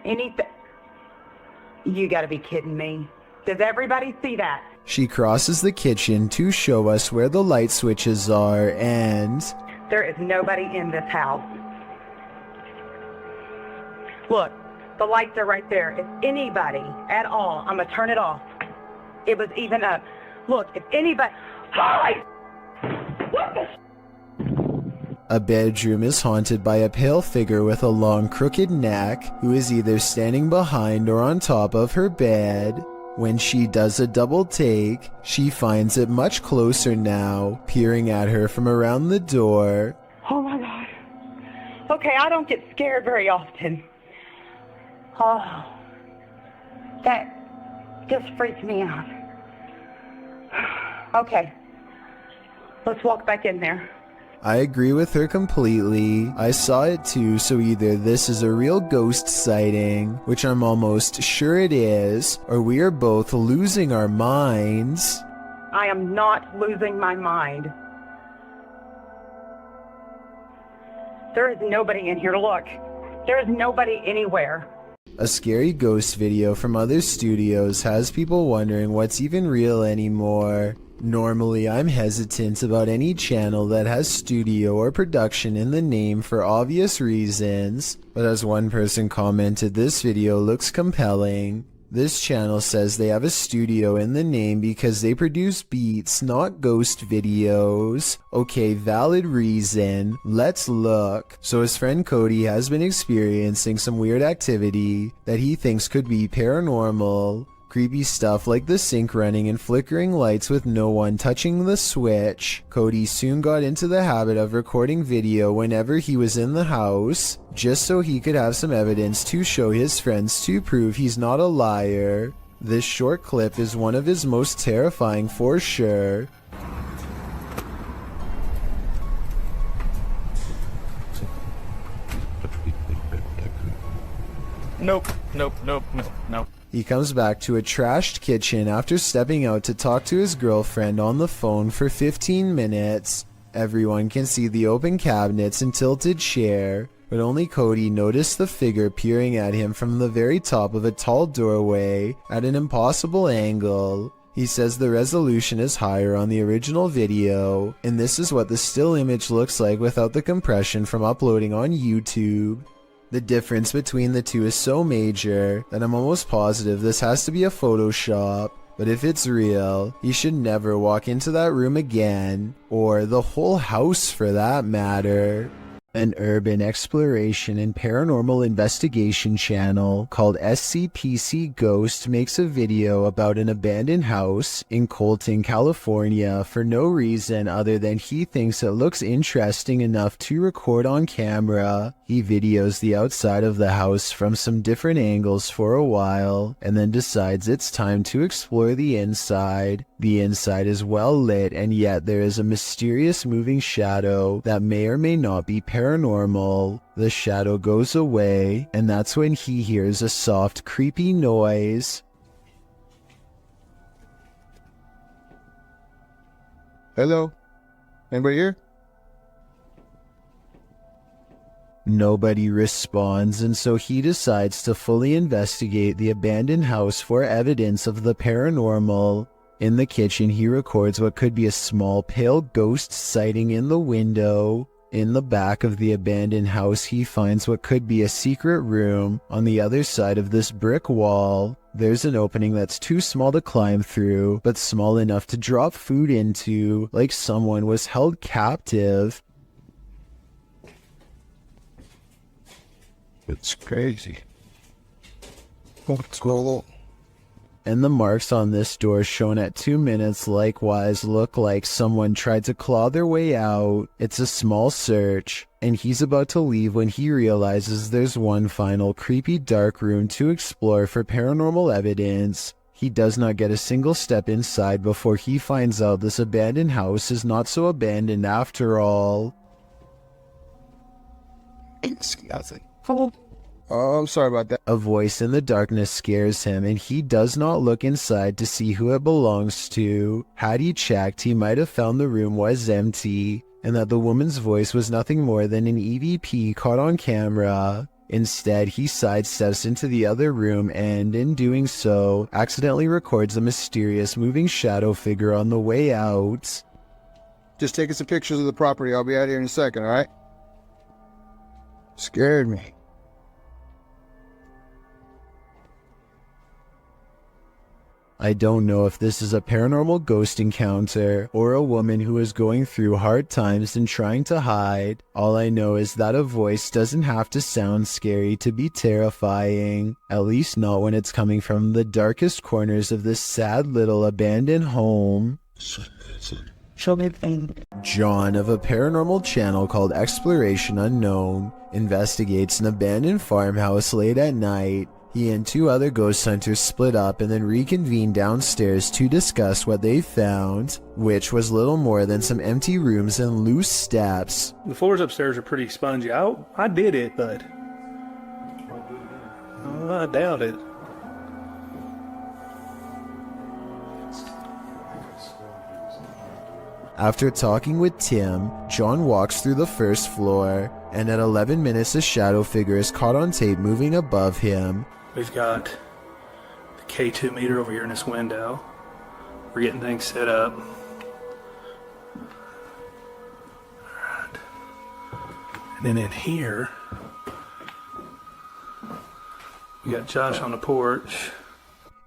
S5: Anything. You gotta be kidding me. Does everybody see that?
S1: She crosses the kitchen to show us where the light switches are, and
S5: there is nobody in this house. Look, the lights are right there. If anybody at all, I'm gonna turn it off. It was even up. Look, if anybody... What the...
S1: A bedroom is haunted by a pale figure with a long crooked neck who is either standing behind or on top of her bed. When she does a double take, she finds it much closer now, peering at her from around the door.
S5: Oh my God. Okay, I don't get scared very often. Oh, that just freaked me out. Okay, let's walk back in there.
S1: I agree with her completely. I saw it too, so either this is a real ghost sighting, which I'm almost sure it is, or we are both losing our minds.
S5: I am not losing my mind. There is nobody in here. Look, there is nobody anywhere.
S1: A scary ghost video from other studios has people wondering what's even real anymore. Normally, I'm hesitant about any channel that has studio or production in the name for obvious reasons, but as one person commented, this video looks compelling. This channel says they have a studio in the name because they produce beats, not ghost videos. Okay, valid reason. Let's look. So his friend Cody has been experiencing some weird activity that he thinks could be paranormal. Creepy stuff like the sink running and flickering lights with no one touching the switch. Cody soon got into the habit of recording video whenever he was in the house, just so he could have some evidence to show his friends to prove he's not a liar. This short clip is one of his most terrifying for sure.
S20: Nope.
S1: He comes back to a trashed kitchen after stepping out to talk to his girlfriend on the phone for 15 minutes. Everyone can see the open cabinets and tilted chair, but only Cody noticed the figure peering at him from the very top of a tall doorway at an impossible angle. He says the resolution is higher on the original video, and this is what the still image looks like without the compression from uploading on YouTube. The difference between the two is so major that I'm almost positive this has to be a Photoshop. But if it's real, you should never walk into that room again, or the whole house for that matter. An urban exploration and paranormal investigation channel called SCPC Ghost makes a video about an abandoned house in Colton, California for no reason other than he thinks it looks interesting enough to record on camera. He videos the outside of the house from some different angles for a while and then decides it's time to explore the inside. The inside is well lit, and yet there is a mysterious moving shadow that may or may not be paranormal. The shadow goes away, and that's when he hears a soft, creepy noise.
S14: Hello? Anybody here?
S1: Nobody responds, and so he decides to fully investigate the abandoned house for evidence of the paranormal. In the kitchen, he records what could be a small pale ghost sighting in the window. In the back of the abandoned house, he finds what could be a secret room. On the other side of this brick wall, there's an opening that's too small to climb through, but small enough to drop food into, like someone was held captive.
S14: It's crazy. What's going on?
S1: And the marks on this door shown at 2 minutes likewise look like someone tried to claw their way out. It's a small search, and he's about to leave when he realizes there's one final creepy dark room to explore for paranormal evidence. He does not get a single step inside before he finds out this abandoned house is not so abandoned after all.
S14: Oh, I'm sorry about that.
S1: A voice in the darkness scares him, and he does not look inside to see who it belongs to. Had he checked, he might have found the room was empty, and that the woman's voice was nothing more than an EVP caught on camera. Instead, he sidesteps into the other room and, in doing so, accidentally records a mysterious moving shadow figure on the way out.
S14: Just taking some pictures of the property. I'll be out here in a second, alright? Scared me.
S1: I don't know if this is a paranormal ghost encounter or a woman who is going through hard times and trying to hide. All I know is that a voice doesn't have to sound scary to be terrifying, at least not when it's coming from the darkest corners of this sad little abandoned home. John of a paranormal channel called Exploration Unknown investigates an abandoned farmhouse late at night. He and 2 other ghost hunters split up and then reconvene downstairs to discuss what they found, which was little more than some empty rooms and loose steps.
S8: The floors upstairs are pretty spongy. I did it, but I doubt it.
S1: After talking with Tim, John walks through the first floor, and at 11 minutes a shadow figure is caught on tape moving above him.
S8: We've got the K2 meter over here in this window. We're getting things set up. Alright. And then in here, we got Josh on the porch.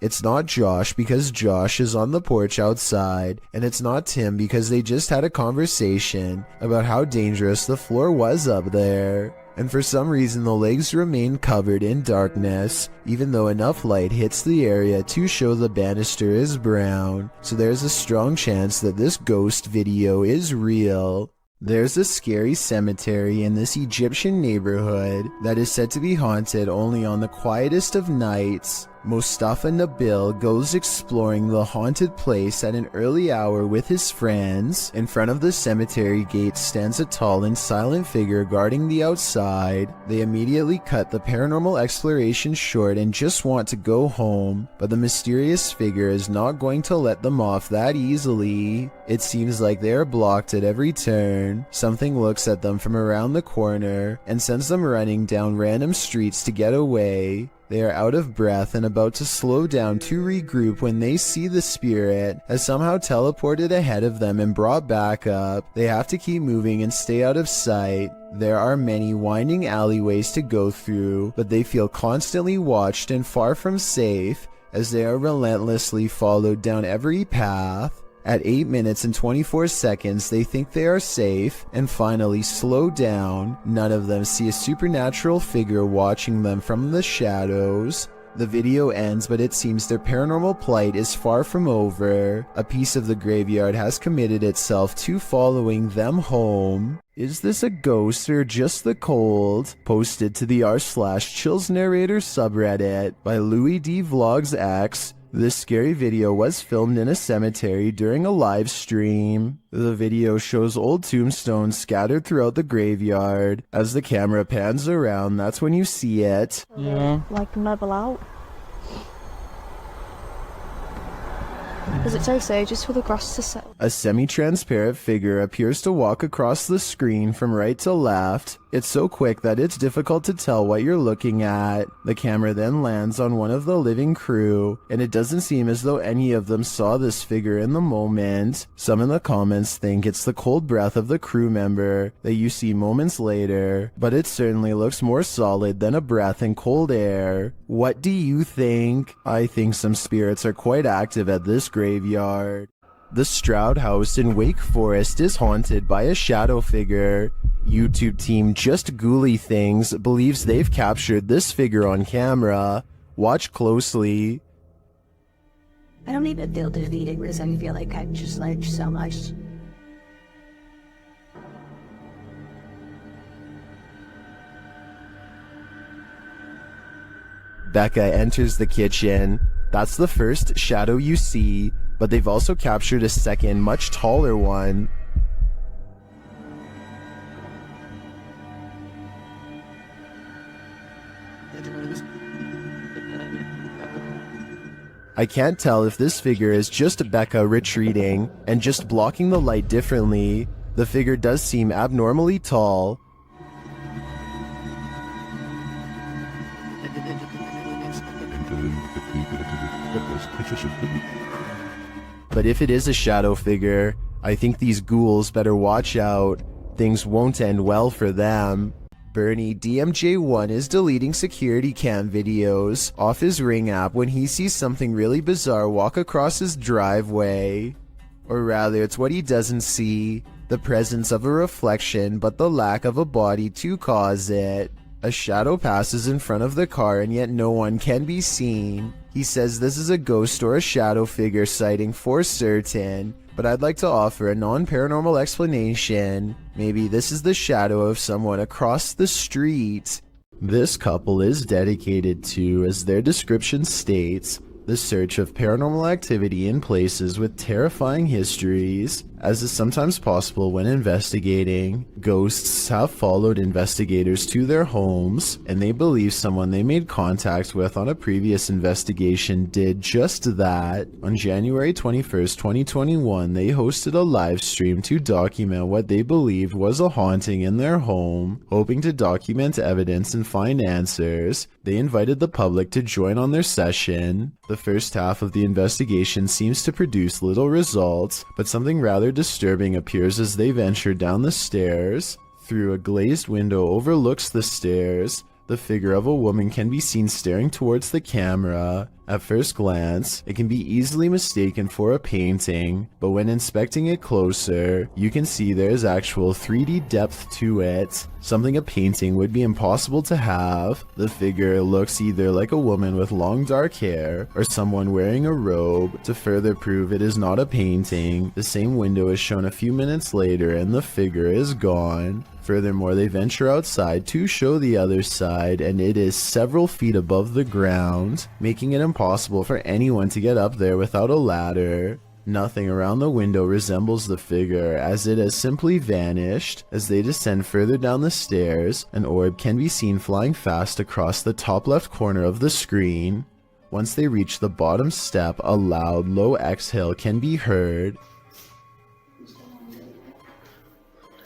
S1: It's not Josh because Josh is on the porch outside, and it's not Tim because they just had a conversation about how dangerous the floor was up there. And for some reason the legs remain covered in darkness, even though enough light hits the area to show the banister is brown, so there's a strong chance that this ghost video is real. There's a scary cemetery in this Egyptian neighborhood that is said to be haunted only on the quietest of nights. Mustafa Nabil goes exploring the haunted place at an early hour with his friends. In front of the cemetery gate stands a tall and silent figure guarding the outside. They immediately cut the paranormal exploration short and just want to go home, but the mysterious figure is not going to let them off that easily. It seems like they are blocked at every turn. Something looks at them from around the corner and sends them running down random streets to get away. They are out of breath and about to slow down to regroup when they see the spirit has somehow teleported ahead of them and brought back up. They have to keep moving and stay out of sight. There are many winding alleyways to go through, but they feel constantly watched and far from safe as they are relentlessly followed down every path. At 8 minutes and 24 seconds, they think they are safe and finally slow down. None of them see a supernatural figure watching them from the shadows. The video ends, but it seems their paranormal plight is far from over. A piece of the graveyard has committed itself to following them home. Is this a ghost or just the cold? Posted to the r/chills narrator subreddit by Louis D Vlogs X. This scary video was filmed in a cemetery during a live stream. The video shows old tombstones scattered throughout the graveyard. As the camera pans around, that's when you see it.
S20: Yeah.
S9: Like level out. Does it say just for the grass to settle?
S1: A semi-transparent figure appears to walk across the screen from right to left. It's so quick that it's difficult to tell what you're looking at. The camera then lands on one of the living crew, and it doesn't seem as though any of them saw this figure in the moment. Some in the comments think it's the cold breath of the crew member that you see moments later, but it certainly looks more solid than a breath in cold air. What do you think? I think some spirits are quite active at this graveyard. The Stroud House in Wake Forest is haunted by a shadow figure. YouTube team Just Ghouly Things believes they've captured this figure on camera. Watch closely.
S9: I don't even feel defeated because I feel like I've just learned so much.
S1: Becca enters the kitchen. That's the first shadow you see, but they've also captured a second, much taller one. I can't tell if this figure is just Becca retreating and just blocking the light differently. The figure does seem abnormally tall. But if it is a shadow figure, I think these ghouls better watch out. Things won't end well for them. Bernie DMJ1 is deleting security cam videos off his Ring app when he sees something really bizarre walk across his driveway. Or rather, it's what he doesn't see. The presence of a reflection, but the lack of a body to cause it. A shadow passes in front of the car and yet no one can be seen. He says this is a ghost or a shadow figure sighting for certain, but I'd like to offer a non-paranormal explanation. Maybe this is the shadow of someone across the street. This couple is dedicated to, as their description states, the search of paranormal activity in places with terrifying histories. As is sometimes possible when investigating, ghosts have followed investigators to their homes, and they believe someone they made contact with on a previous investigation did just that. On January 21st, 2021, they hosted a live stream to document what they believed was a haunting in their home. Hoping to document evidence and find answers, they invited the public to join on their session. The first half of the investigation seems to produce little results, but something rather disturbing appears as they venture down the stairs. Through a glazed window overlooks the stairs, the figure of a woman can be seen staring towards the camera. At first glance, it can be easily mistaken for a painting, but when inspecting it closer, you can see there is actual 3D depth to it, something a painting would be impossible to have. The figure looks either like a woman with long dark hair, or someone wearing a robe. To further prove it is not a painting, the same window is shown a few minutes later and the figure is gone. Furthermore, they venture outside to show the other side, and it is several feet above the ground, making it impossible for anyone to get up there without a ladder. Nothing around the window resembles the figure, as it has simply vanished. As they descend further down the stairs, an orb can be seen flying fast across the top left corner of the screen. Once they reach the bottom step, a loud, low exhale can be heard.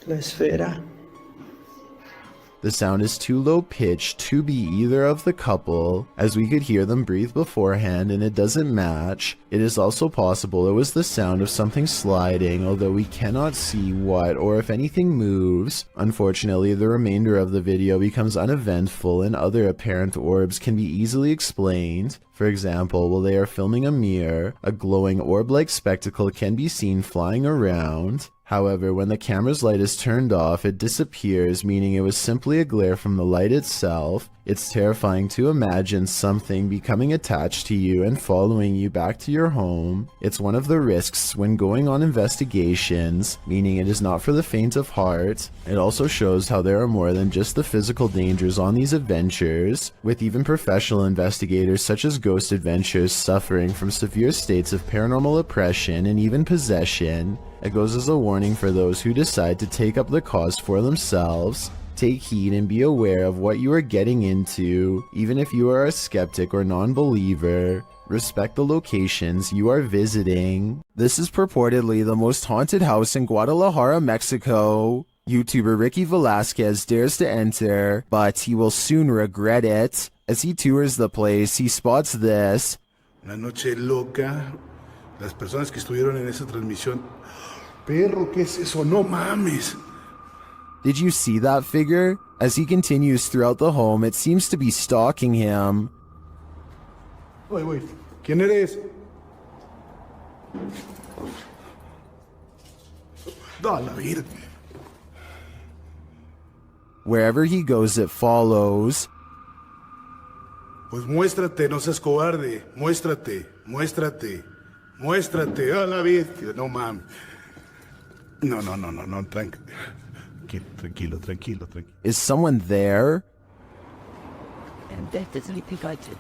S10: La esfera.
S1: The sound is too low pitched to be either of the couple, as we could hear them breathe beforehand and it doesn't match. It is also possible it was the sound of something sliding, although we cannot see what or if anything moves. Unfortunately, the remainder of the video becomes uneventful and other apparent orbs can be easily explained. For example, while they are filming a mirror, a glowing orb-like spectacle can be seen flying around. However, when the camera's light is turned off, it disappears, meaning it was simply a glare from the light itself. It's terrifying to imagine something becoming attached to you and following you back to your home. It's one of the risks when going on investigations, meaning it is not for the faint of heart. It also shows how there are more than just the physical dangers on these adventures, with even professional investigators such as Ghost Adventures suffering from severe states of paranormal oppression and even possession. It goes as a warning for those who decide to take up the cause for themselves. Take heed and be aware of what you are getting into, even if you are a skeptic or non-believer. Respect the locations you are visiting. This is purportedly the most haunted house in Guadalajara, Mexico. YouTuber Ricky Velasquez dares to enter, but he will soon regret it. As he tours the place, he spots this.
S4: Una noche loca. Las personas que estuvieron en esa transmisión. Perro, ¿qué es eso? No mames.
S1: Did you see that figure? As he continues throughout the home, it seems to be stalking him.
S4: Wait. ¿Quién eres? Da la vida.
S1: Wherever he goes, it follows.
S4: Pues muéstrate, no seas cobarde. Muéstrate. A la vida. No mames. No, tranquilo.
S1: Is someone there?
S11: And that is sleeping I did.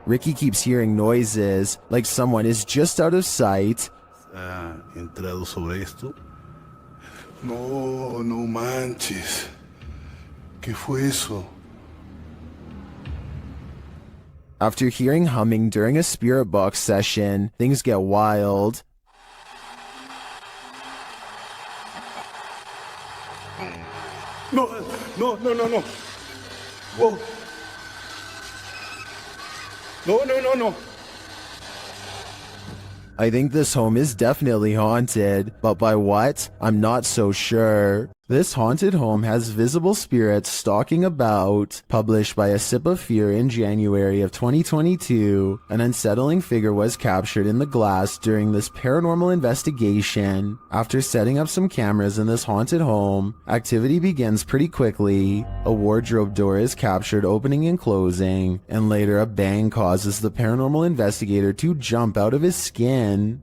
S1: Ricky keeps hearing noises, like someone is just out of sight.
S4: ¿Ha entrado sobre esto? No manches. ¿Qué fue eso?
S1: After hearing humming during a spirit box session, things get wild.
S4: No. Whoa. No.
S1: I think this home is definitely haunted, but by what? I'm not so sure. This haunted home has visible spirits stalking about. Published by A Sip of Fear in January of 2022, an unsettling figure was captured in the glass during this paranormal investigation. After setting up some cameras in this haunted home, activity begins pretty quickly. A wardrobe door is captured opening and closing, and later a bang causes the paranormal investigator to jump out of his skin.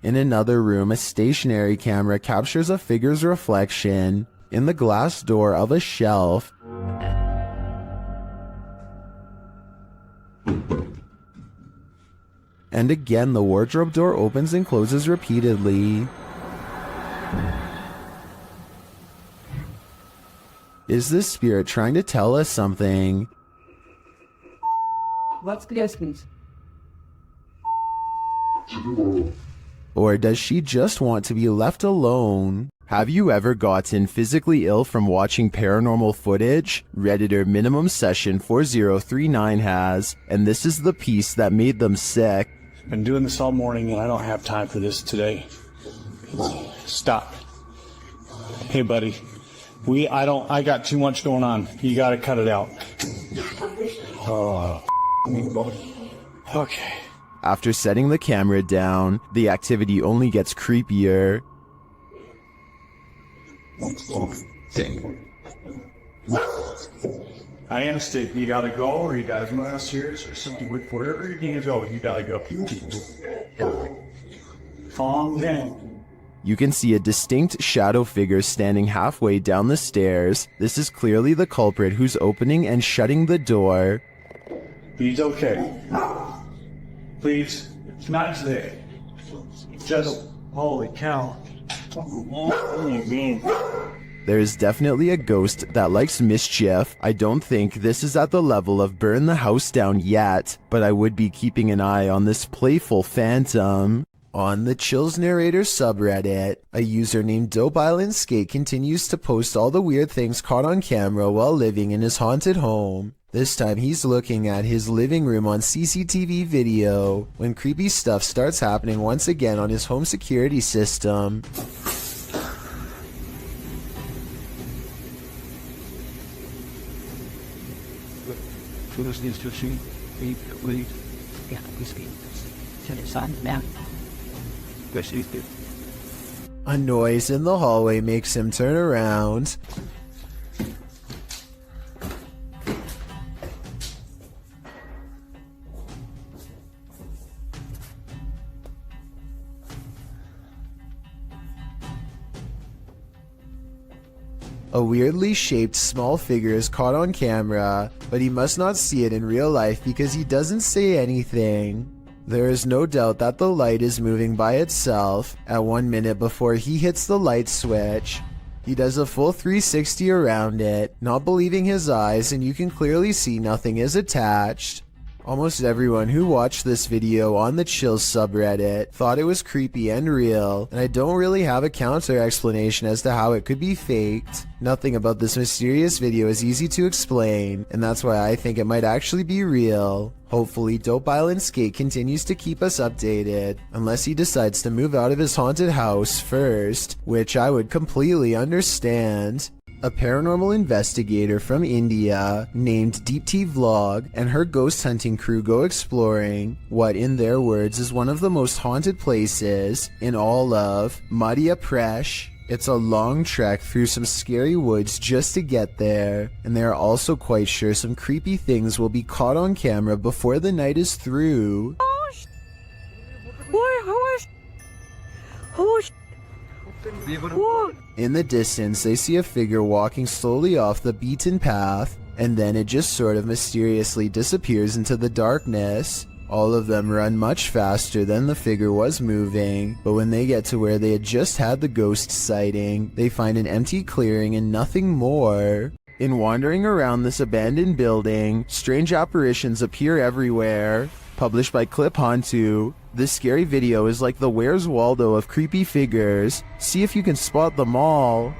S1: In another room, a stationary camera captures a figure's reflection in the glass door of a shelf. And again, the wardrobe door opens and closes repeatedly. Is this spirit trying to tell us something?
S11: What's the essence?
S1: Or does she just want to be left alone? Have you ever gotten physically ill from watching paranormal footage? Redditor Minimum Session 4039 has, and this is the piece that made them sick.
S22: Been doing this all morning and I don't have time for this today. Stop. Hey buddy, I got too much going on. You gotta cut it out. Oh, okay.
S1: After setting the camera down, the activity only gets creepier.
S22: I understand. You gotta go, or you guys want us here, or something. Wherever you need to go, you gotta go. Calm down.
S1: You can see a distinct shadow figure standing halfway down the stairs. This is clearly the culprit who's opening and shutting the door.
S22: He's okay. Please. It's not today. Just, holy cow.
S1: There's definitely a ghost that likes mischief. I don't think this is at the level of burn the house down yet, but I would be keeping an eye on this playful phantom. On the Chills Narrator subreddit, a user named Dope Island Skate continues to post all the weird things caught on camera while living in his haunted home. This time he's looking at his living room on CCTV video when creepy stuff starts happening once again on his home security system. A noise in the hallway makes him turn around. A weirdly shaped small figure is caught on camera, but he must not see it in real life because he doesn't say anything. There is no doubt that the light is moving by itself at 1 minute before he hits the light switch. He does a full 360 around it, not believing his eyes, and you can clearly see nothing is attached. Almost everyone who watched this video on the Chills subreddit thought it was creepy and real, and I don't really have a counter explanation as to how it could be faked. Nothing about this mysterious video is easy to explain, and that's why I think it might actually be real. Hopefully Dope Island Skate continues to keep us updated, unless he decides to move out of his haunted house first, which I would completely understand. A paranormal investigator from India named Deep T Vlog and her ghost hunting crew go exploring what, in their words, is one of the most haunted places in all of Madhya Pradesh. It's a long trek through some scary woods just to get there, and they are also quite sure some creepy things will be caught on camera before the night is through. In the distance, they see a figure walking slowly off the beaten path, and then it just sort of mysteriously disappears into the darkness. All of them run much faster than the figure was moving, but when they get to where they had just had the ghost sighting, they find an empty clearing and nothing more. In wandering around this abandoned building, strange apparitions appear everywhere. Published by Clip Hantu, this scary video is like the Where's Waldo of creepy figures. See if you can spot them all.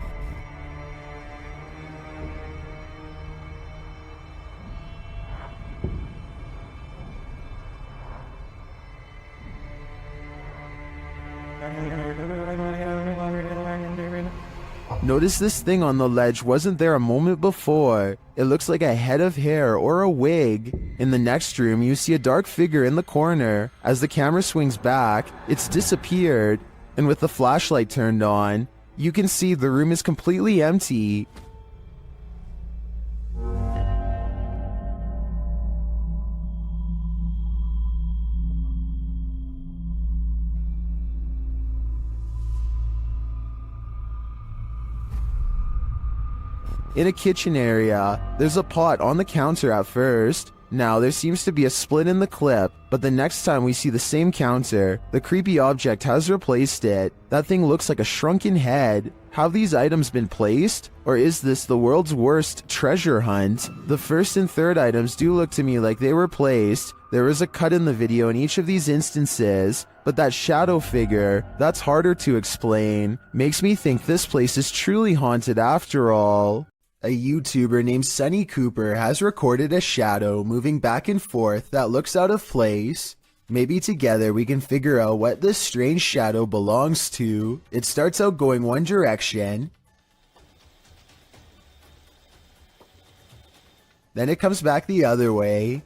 S1: Notice this thing on the ledge wasn't there a moment before. It looks like a head of hair or a wig. In the next room, you see a dark figure in the corner. As the camera swings back, it's disappeared. And with the flashlight turned on, you can see the room is completely empty. In a kitchen area, there's a pot on the counter at first. Now there seems to be a split in the clip, but the next time we see the same counter, the creepy object has replaced it. That thing looks like a shrunken head. Have these items been placed? Or is this the world's worst treasure hunt? The first and third items do look to me like they were placed. There is a cut in the video in each of these instances, but that shadow figure, that's harder to explain. Makes me think this place is truly haunted after all. A YouTuber named Sunny Cooper has recorded a shadow moving back and forth that looks out of place. Maybe together we can figure out what this strange shadow belongs to. It starts out going one direction, then it comes back the other way.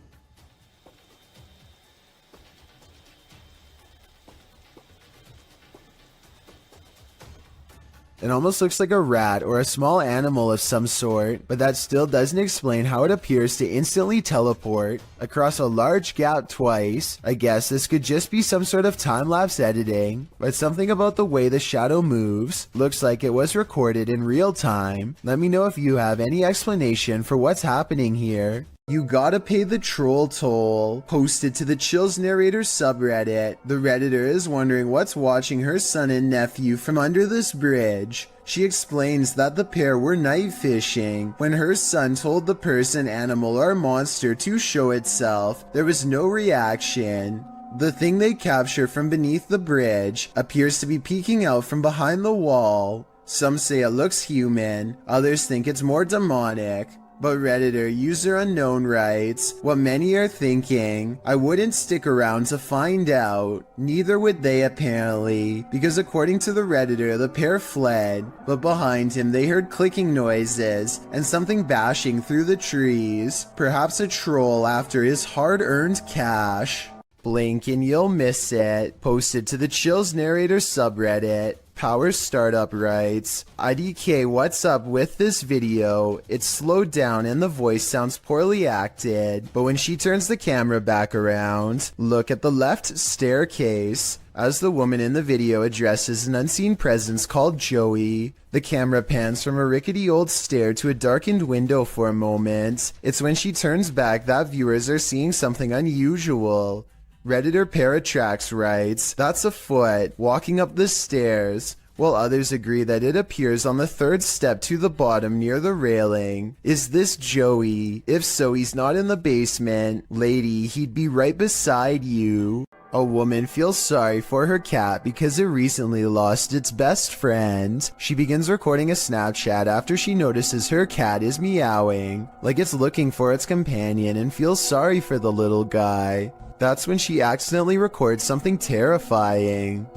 S1: It almost looks like a rat or a small animal of some sort, but that still doesn't explain how it appears to instantly teleport across a large gap twice. I guess this could just be some sort of time-lapse editing, but something about the way the shadow moves looks like it was recorded in real time. Let me know if you have any explanation for what's happening here. You gotta pay the troll toll. Posted to the Chills Narrator subreddit. The Redditor is wondering what's watching her son and nephew from under this bridge. She explains that the pair were night fishing. When her son told the person, animal, or monster to show itself, there was no reaction. The thing they capture from beneath the bridge appears to be peeking out from behind the wall. Some say it looks human, others think it's more demonic. But Redditor user unknown writes, what many are thinking, I wouldn't stick around to find out. Neither would they apparently, because according to the Redditor, the pair fled, but behind him they heard clicking noises and something bashing through the trees. Perhaps a troll after his hard-earned cash. Blink and you'll miss it. Posted to the Chills Narrator subreddit. Power Startup writes, IDK, what's up with this video? It's slowed down and the voice sounds poorly acted, but when she turns the camera back around, look at the left staircase. As the woman in the video addresses an unseen presence called Joey, the camera pans from a rickety old stair to a darkened window for a moment. It's when she turns back that viewers are seeing something unusual. Redditor Paratrax writes, that's a foot walking up the stairs, while others agree that it appears on the third step to the bottom near the railing. Is this Joey? If so, he's not in the basement. Lady, he'd be right beside you. A woman feels sorry for her cat because it recently lost its best friend. She begins recording a Snapchat after she notices her cat is meowing, like it's looking for its companion, and feels sorry for the little guy. That's when she accidentally records something terrifying.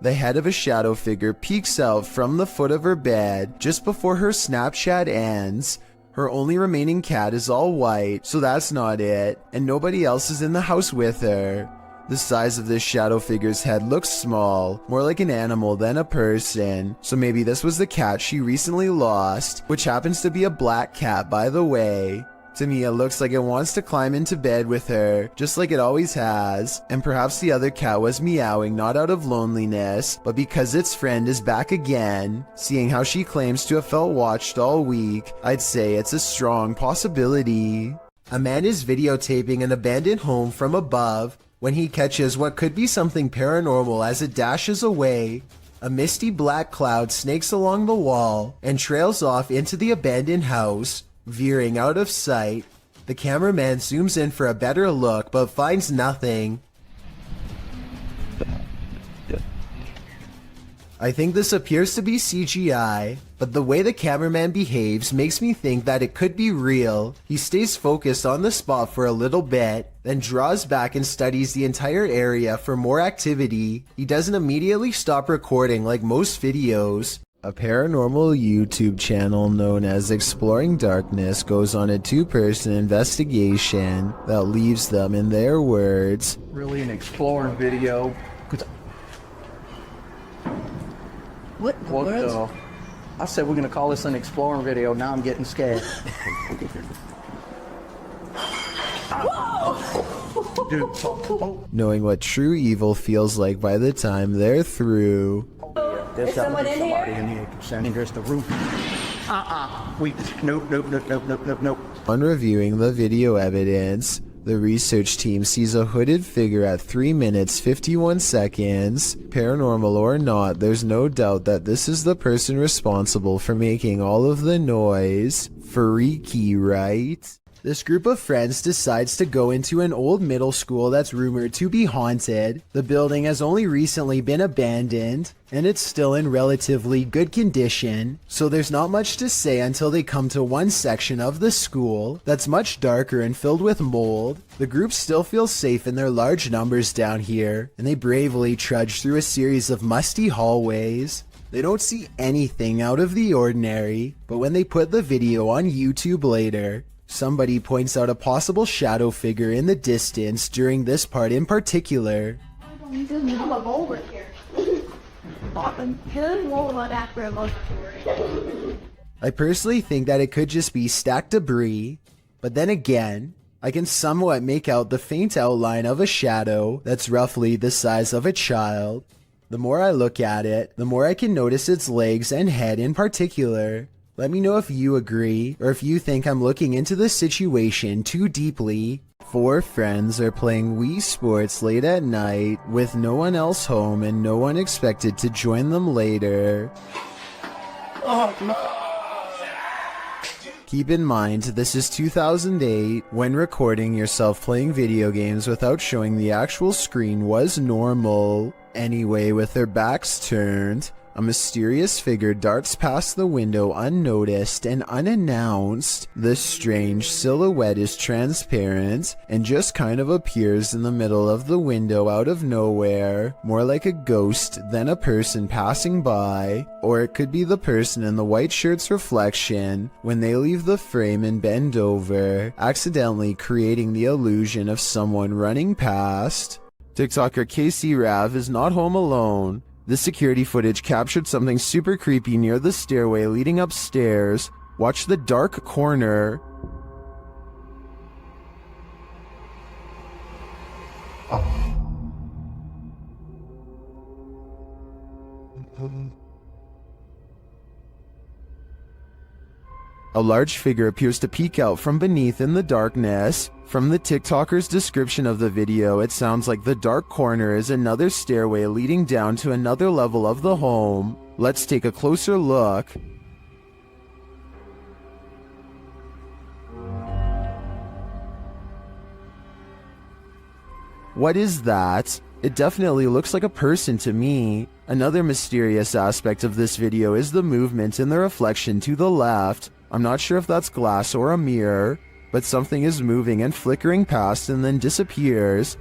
S1: The head of a shadow figure peeks out from the foot of her bed just before her Snapchat ends. Her only remaining cat is all white, so that's not it, and nobody else is in the house with her. The size of this shadow figure's head looks small, more like an animal than a person, so maybe this was the cat she recently lost, which happens to be a black cat by the way. To me it looks like it wants to climb into bed with her, just like it always has, and perhaps the other cat was meowing not out of loneliness, but because its friend is back again. Seeing how she claims to have felt watched all week, I'd say it's a strong possibility. A man is videotaping an abandoned home from above when he catches what could be something paranormal as it dashes away. A misty black cloud snakes along the wall and trails off into the abandoned house, veering out of sight. The cameraman zooms in for a better look but finds nothing. I think this appears to be CGI, but the way the cameraman behaves makes me think that it could be real. He stays focused on the spot for a little bit, then draws back and studies the entire area for more activity. He doesn't immediately stop recording like most videos. A paranormal YouTube channel known as Exploring Darkness goes on a two-person investigation that leaves them, in their words,
S12: really an exploring video.
S9: What in the world?
S12: I said we're gonna call this an exploring video. Now I'm getting scared.
S1: knowing what true evil feels like by the time they're through.
S12: There's
S9: Is someone in
S12: somebody
S9: here?
S12: in here concerning there's the roof. Nope.
S1: On reviewing the video evidence, the research team sees a hooded figure at 3 minutes 51 seconds. Paranormal or not, there's no doubt that this is the person responsible for making all of the noise. Freaky, right? This group of friends decides to go into an old middle school that's rumored to be haunted. The building has only recently been abandoned, and it's still in relatively good condition, so there's not much to say until they come to one section of the school that's much darker and filled with mold. The group still feels safe in their large numbers down here, and they bravely trudge through a series of musty hallways. They don't see anything out of the ordinary, but when they put the video on YouTube later, somebody points out a possible shadow figure in the distance during this part in particular. I personally think that it could just be stacked debris, but then again, I can somewhat make out the faint outline of a shadow that's roughly the size of a child. The more I look at it, the more I can notice its legs and head in particular. Let me know if you agree, or if you think I'm looking into the situation too deeply. 4 friends are playing Wii Sports late at night, with no one else home and no one expected to join them later. Keep in mind, this is 2008, when recording yourself playing video games without showing the actual screen was normal. Anyway, with their backs turned, a mysterious figure darts past the window unnoticed and unannounced. This strange silhouette is transparent and just kind of appears in the middle of the window out of nowhere, more like a ghost than a person passing by. Or it could be the person in the white shirt's reflection when they leave the frame and bend over, accidentally creating the illusion of someone running past. TikToker KC Rav is not home alone. This security footage captured something super creepy near the stairway leading upstairs. Watch the dark corner. A large figure appears to peek out from beneath in the darkness. From the TikToker's description of the video, it sounds like the dark corner is another stairway leading down to another level of the home. Let's take a closer look. What is that? It definitely looks like a person to me. Another mysterious aspect of this video is the movement in the reflection to the left. I'm not sure if that's glass or a mirror, but something is moving and flickering past and then disappears.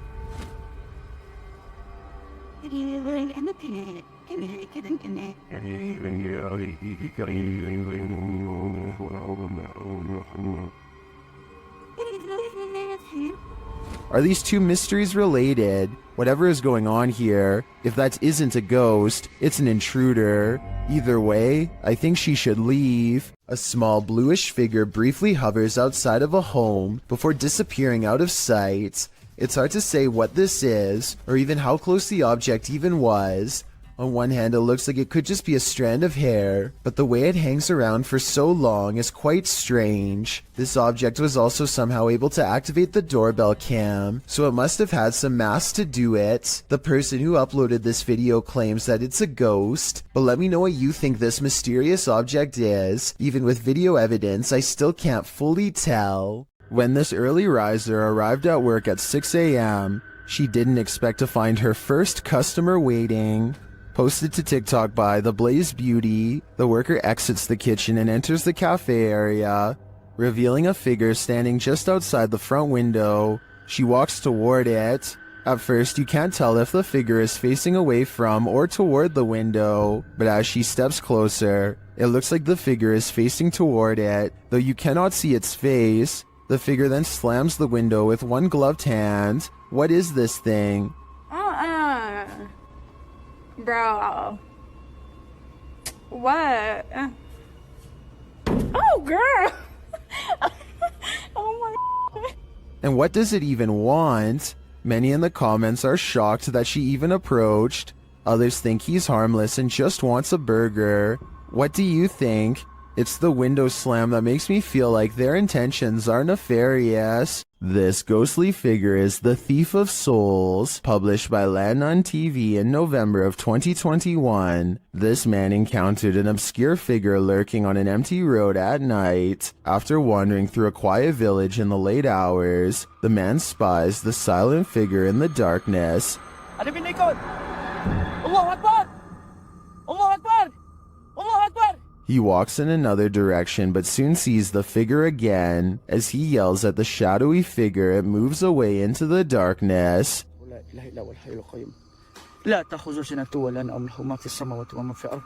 S1: Are these two mysteries related? Whatever is going on here, if that isn't a ghost, it's an intruder. Either way, I think she should leave. A small bluish figure briefly hovers outside of a home before disappearing out of sight. It's hard to say what this is, or even how close the object even was. On one hand, it looks like it could just be a strand of hair, but the way it hangs around for so long is quite strange. This object was also somehow able to activate the doorbell cam, so it must have had some mass to do it. The person who uploaded this video claims that it's a ghost, but let me know what you think this mysterious object is. Even with video evidence, I still can't fully tell. When this early riser arrived at work at 6 a.m., she didn't expect to find her first customer waiting. Posted to TikTok by The Blaze Beauty, the worker exits the kitchen and enters the cafe area, revealing a figure standing just outside the front window. She walks toward it. At first, you can't tell if the figure is facing away from or toward the window, but as she steps closer, it looks like the figure is facing toward it, though you cannot see its face. The figure then slams the window with one gloved hand. What is this thing?
S13: Bro. What? Oh, girl. Oh my.
S1: And what does it even want? Many in the comments are shocked that she even approached. Others think he's harmless and just wants a burger. What do you think? It's the window slam that makes me feel like their intentions are nefarious. This ghostly figure is the Thief of Souls, published by Landon TV in November of 2021. This man encountered an obscure figure lurking on an empty road at night. After wandering through a quiet village in the late hours, the man spies the silent figure in the darkness.
S20: Ada pinikot! Allahu Akbar! Allahu Akbar! Allahu Akbar!
S1: He walks in another direction but soon sees the figure again. As he yells at the shadowy figure, it moves away into the darkness.
S20: لا تأخذ سنة ولا نوم له ما في السماوات وما في الأرض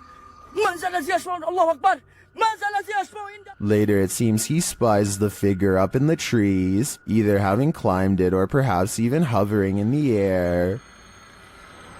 S20: من ذا الذي يشفع الله أكبر من ذا الذي يشفع عنده.
S1: Later, it seems he spies the figure up in the trees, either having climbed it or perhaps even hovering in the air.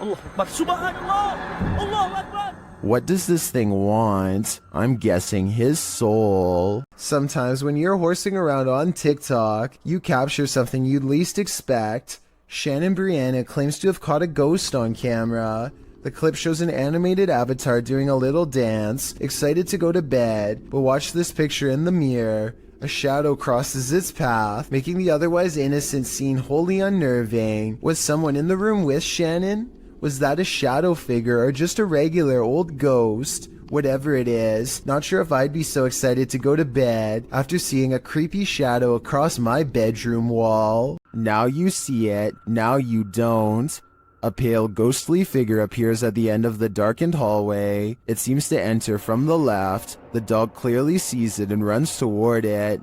S20: الله أكبر سبحان الله الله أكبر.
S1: What does this thing want? I'm guessing his soul. Sometimes when you're horsing around on TikTok, you capture something you'd least expect. Shannon Brianna claims to have caught a ghost on camera. The clip shows an animated avatar doing a little dance, excited to go to bed, but watch this picture in the mirror. A shadow crosses its path, making the otherwise innocent scene wholly unnerving. Was someone in the room with Shannon? Was that a shadow figure or just a regular old ghost? Whatever it is, not sure if I'd be so excited to go to bed after seeing a creepy shadow across my bedroom wall. Now you see it, now you don't. A pale, ghostly figure appears at the end of the darkened hallway. It seems to enter from the left. The dog clearly sees it and runs toward it.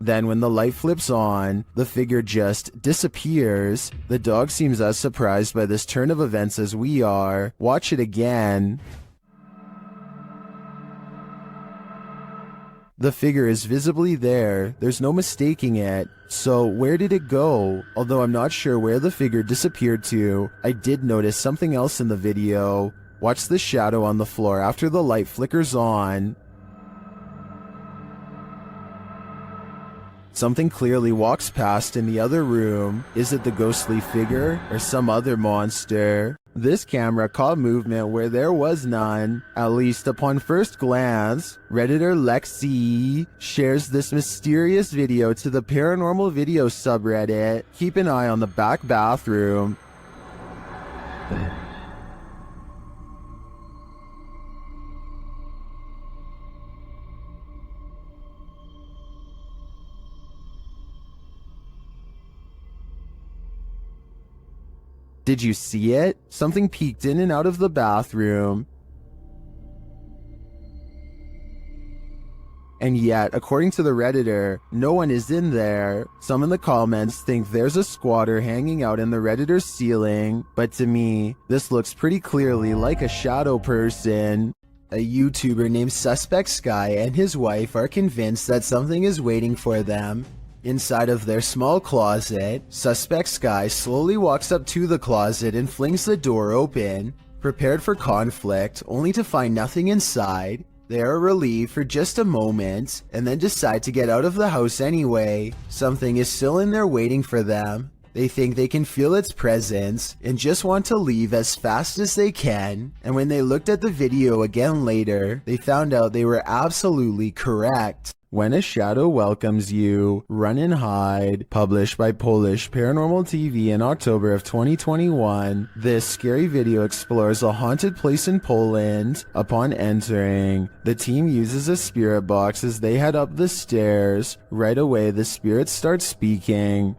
S1: Then when the light flips on, the figure just disappears. The dog seems as surprised by this turn of events as we are. Watch it again. The figure is visibly there, there's no mistaking it. So where did it go? Although I'm not sure where the figure disappeared to, I did notice something else in the video. Watch the shadow on the floor after the light flickers on. Something clearly walks past in the other room. Is it the ghostly figure or some other monster? This camera caught movement where there was none, at least upon first glance. Redditor Lexi shares this mysterious video to the paranormal video subreddit. Keep an eye on the back bathroom. Did you see it? Something peeked in and out of the bathroom. And yet, according to the Redditor, no one is in there. Some in the comments think there's a squatter hanging out in the Redditor's ceiling, but to me, this looks pretty clearly like a shadow person. A YouTuber named Suspect Sky and his wife are convinced that something is waiting for them. Inside of their small closet, Suspect Sky slowly walks up to the closet and flings the door open. Prepared for conflict, only to find nothing inside, they are relieved for just a moment, and then decide to get out of the house anyway. Something is still in there waiting for them. They think they can feel its presence, and just want to leave as fast as they can, and when they looked at the video again later, they found out they were absolutely correct. When a Shadow Welcomes You, Run and Hide, published by Polish Paranormal TV in October of 2021, this scary video explores a haunted place in Poland. Upon entering, the team uses a spirit box as they head up the stairs. Right away, the spirits start speaking.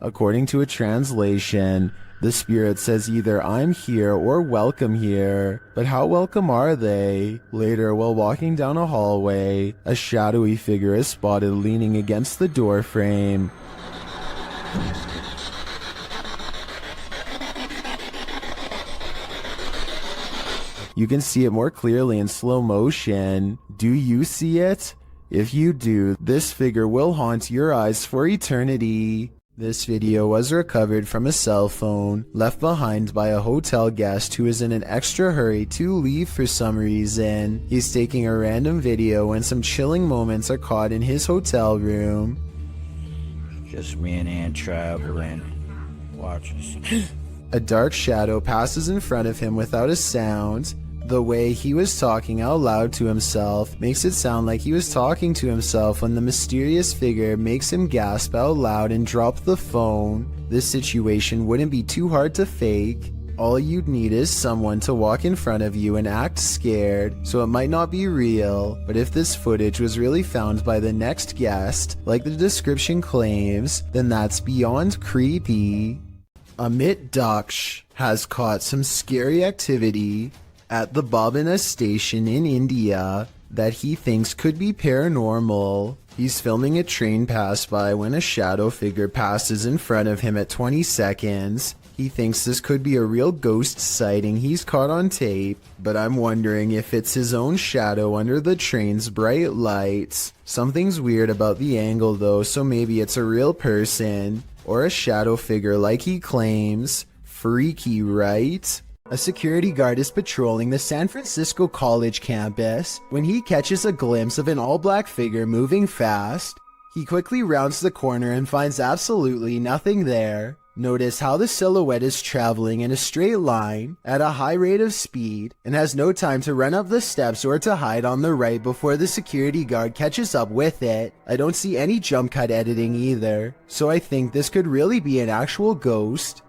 S1: According to a translation, the spirit says either "I'm here" or "welcome here," but how welcome are they? Later, while walking down a hallway, a shadowy figure is spotted leaning against the door frame. You can see it more clearly in slow motion. Do you see it? If you do, this figure will haunt your eyes for eternity. This video was recovered from a cell phone left behind by a hotel guest who is in an extra hurry to leave for some reason. He's taking a random video when some chilling moments are caught in his hotel room.
S21: Just me and Ann traveling. Watch us.
S1: A dark shadow passes in front of him without a sound. The way he was talking out loud to himself makes it sound like he was talking to himself when the mysterious figure makes him gasp out loud and drop the phone. This situation wouldn't be too hard to fake. All you'd need is someone to walk in front of you and act scared, so it might not be real. But if this footage was really found by the next guest, like the description claims, then that's beyond creepy. Amit Daksh has caught some scary activity at the Babina station in India that he thinks could be paranormal. He's filming a train pass by when a shadow figure passes in front of him at 20 seconds. He thinks this could be a real ghost sighting he's caught on tape, but I'm wondering if it's his own shadow under the train's bright lights. Something's weird about the angle though, so maybe it's a real person or a shadow figure like he claims. Freaky, right? A security guard is patrolling the San Francisco College campus when he catches a glimpse of an all-black figure moving fast. He quickly rounds the corner and finds absolutely nothing there. Notice how the silhouette is traveling in a straight line at a high rate of speed and has no time to run up the steps or to hide on the right before the security guard catches up with it. I don't see any jump cut editing either, so I think this could really be an actual ghost.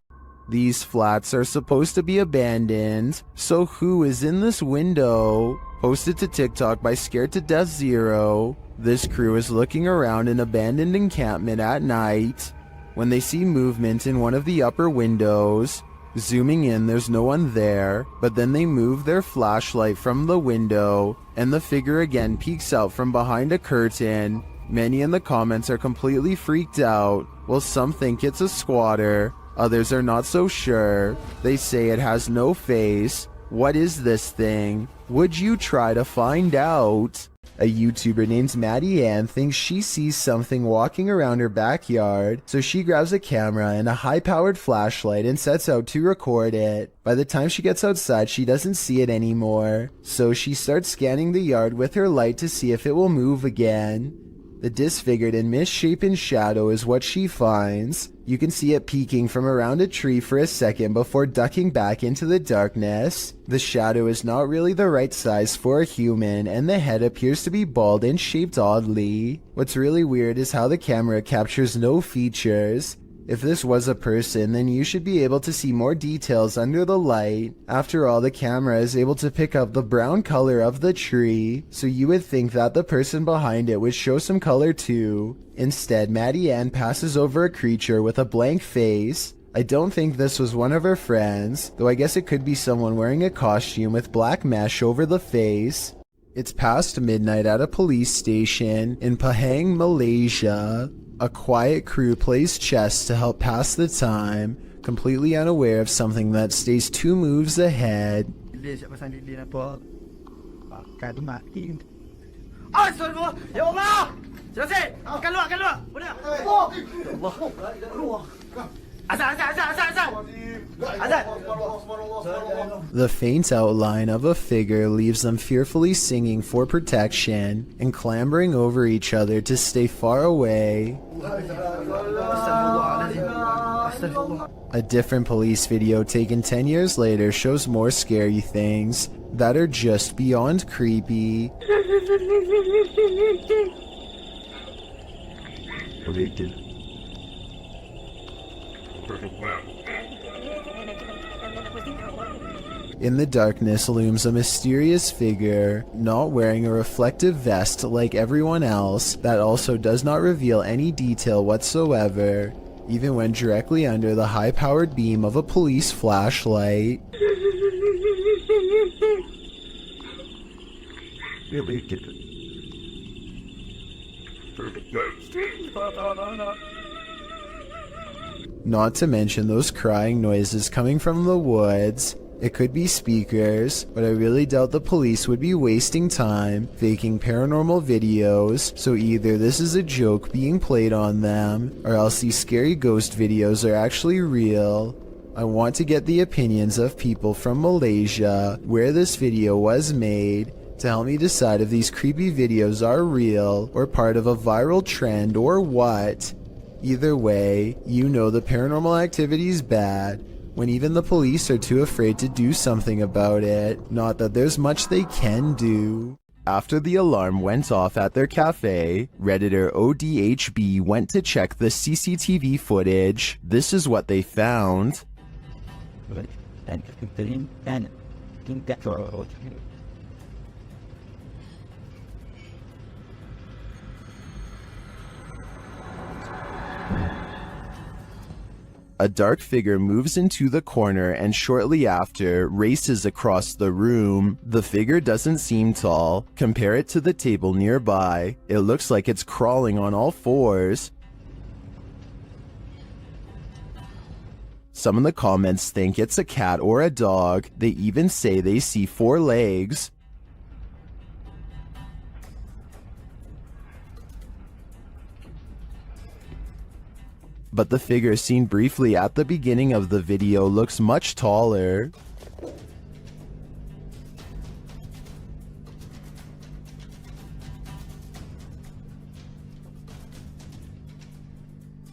S1: These flats are supposed to be abandoned, so who is in this window? Posted to TikTok by Scared to Death Zero. This crew is looking around an abandoned encampment at night when they see movement in one of the upper windows. Zooming in, there's no one there, but then they move their flashlight from the window and the figure again peeks out from behind a curtain. Many in the comments are completely freaked out, while some think it's a squatter. Others are not so sure. They say it has no face. What is this thing? Would you try to find out? A YouTuber named Maddie Ann thinks she sees something walking around her backyard, so she grabs a camera and a high-powered flashlight and sets out to record it. By the time she gets outside, she doesn't see it anymore, so she starts scanning the yard with her light to see if it will move again. The disfigured and misshapen shadow is what she finds. You can see it peeking from around a tree for a second before ducking back into the darkness. The shadow is not really the right size for a human, and the head appears to be bald and shaped oddly. What's really weird is how the camera captures no features. If this was a person, then you should be able to see more details under the light. After all, the camera is able to pick up the brown color of the tree, so you would think that the person behind it would show some color too. Instead, Maddie Ann passes over a creature with a blank face. I don't think this was one of her friends, though I guess it could be someone wearing a costume with black mesh over the face. It's past midnight at a police station in Pahang, Malaysia. A quiet crew plays chess to help pass the time, completely unaware of something that stays 2 moves ahead. The faint outline of a figure leaves them fearfully singing for protection and clambering over each other to stay far away. A different police video taken 10 years later shows more scary things that are just beyond creepy. In the darkness looms a mysterious figure, not wearing a reflective vest like everyone else, that also does not reveal any detail whatsoever, even when directly under the high-powered beam of a police flashlight. Not to mention those crying noises coming from the woods. It could be speakers, but I really doubt the police would be wasting time faking paranormal videos, so either this is a joke being played on them, or else these scary ghost videos are actually real. I want to get the opinions of people from Malaysia, where this video was made, to help me decide if these creepy videos are real, or part of a viral trend, or what. Either way, you know the paranormal activity's bad, when even the police are too afraid to do something about it. Not that there's much they can do. After the alarm went off at their cafe, Redditor ODHB went to check the CCTV footage. This is what they found. A dark figure moves into the corner and shortly after races across the room. The figure doesn't seem tall. Compare it to the table nearby. It looks like it's crawling on all fours. Some in the comments think it's a cat or a dog. They even say they see 4 legs. But the figure seen briefly at the beginning of the video looks much taller.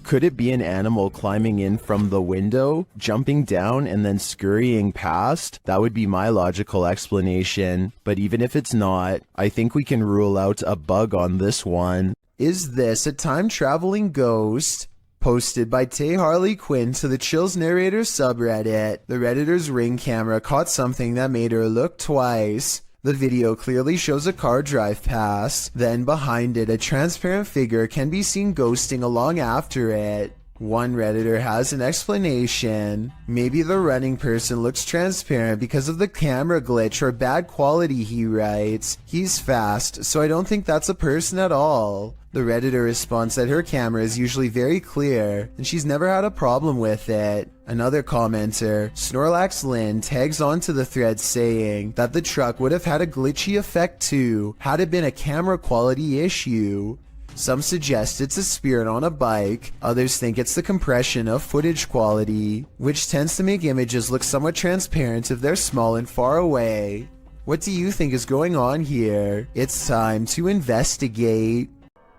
S1: Could it be an animal climbing in from the window, jumping down, and then scurrying past? That would be my logical explanation. But even if it's not, I think we can rule out a bug on this one. Is this a time-traveling ghost? Posted by Tay Harley Quinn to the Chills Narrator subreddit. The Redditor's Ring camera caught something that made her look twice. The video clearly shows a car drive past, then behind it a transparent figure can be seen ghosting along after it. One Redditor has an explanation. Maybe the running person looks transparent because of the camera glitch or bad quality, he writes. He's fast, so I don't think that's a person at all. The Redditor responds that her camera is usually very clear, and she's never had a problem with it. Another commenter, Snorlax Lynn, tags onto the thread saying that the truck would have had a glitchy effect too, had it been a camera quality issue. Some suggest it's a spirit on a bike, others think it's the compression of footage quality, which tends to make images look somewhat transparent if they're small and far away. What do you think is going on here? It's time to investigate.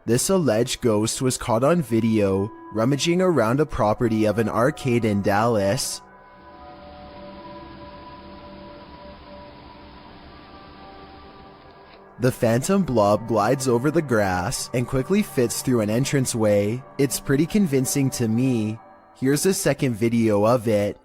S1: This alleged ghost was caught on video, rummaging around a property of an arcade in Dallas. The phantom blob glides over the grass and quickly fits through an entranceway. It's pretty convincing to me. Here's a second video of it.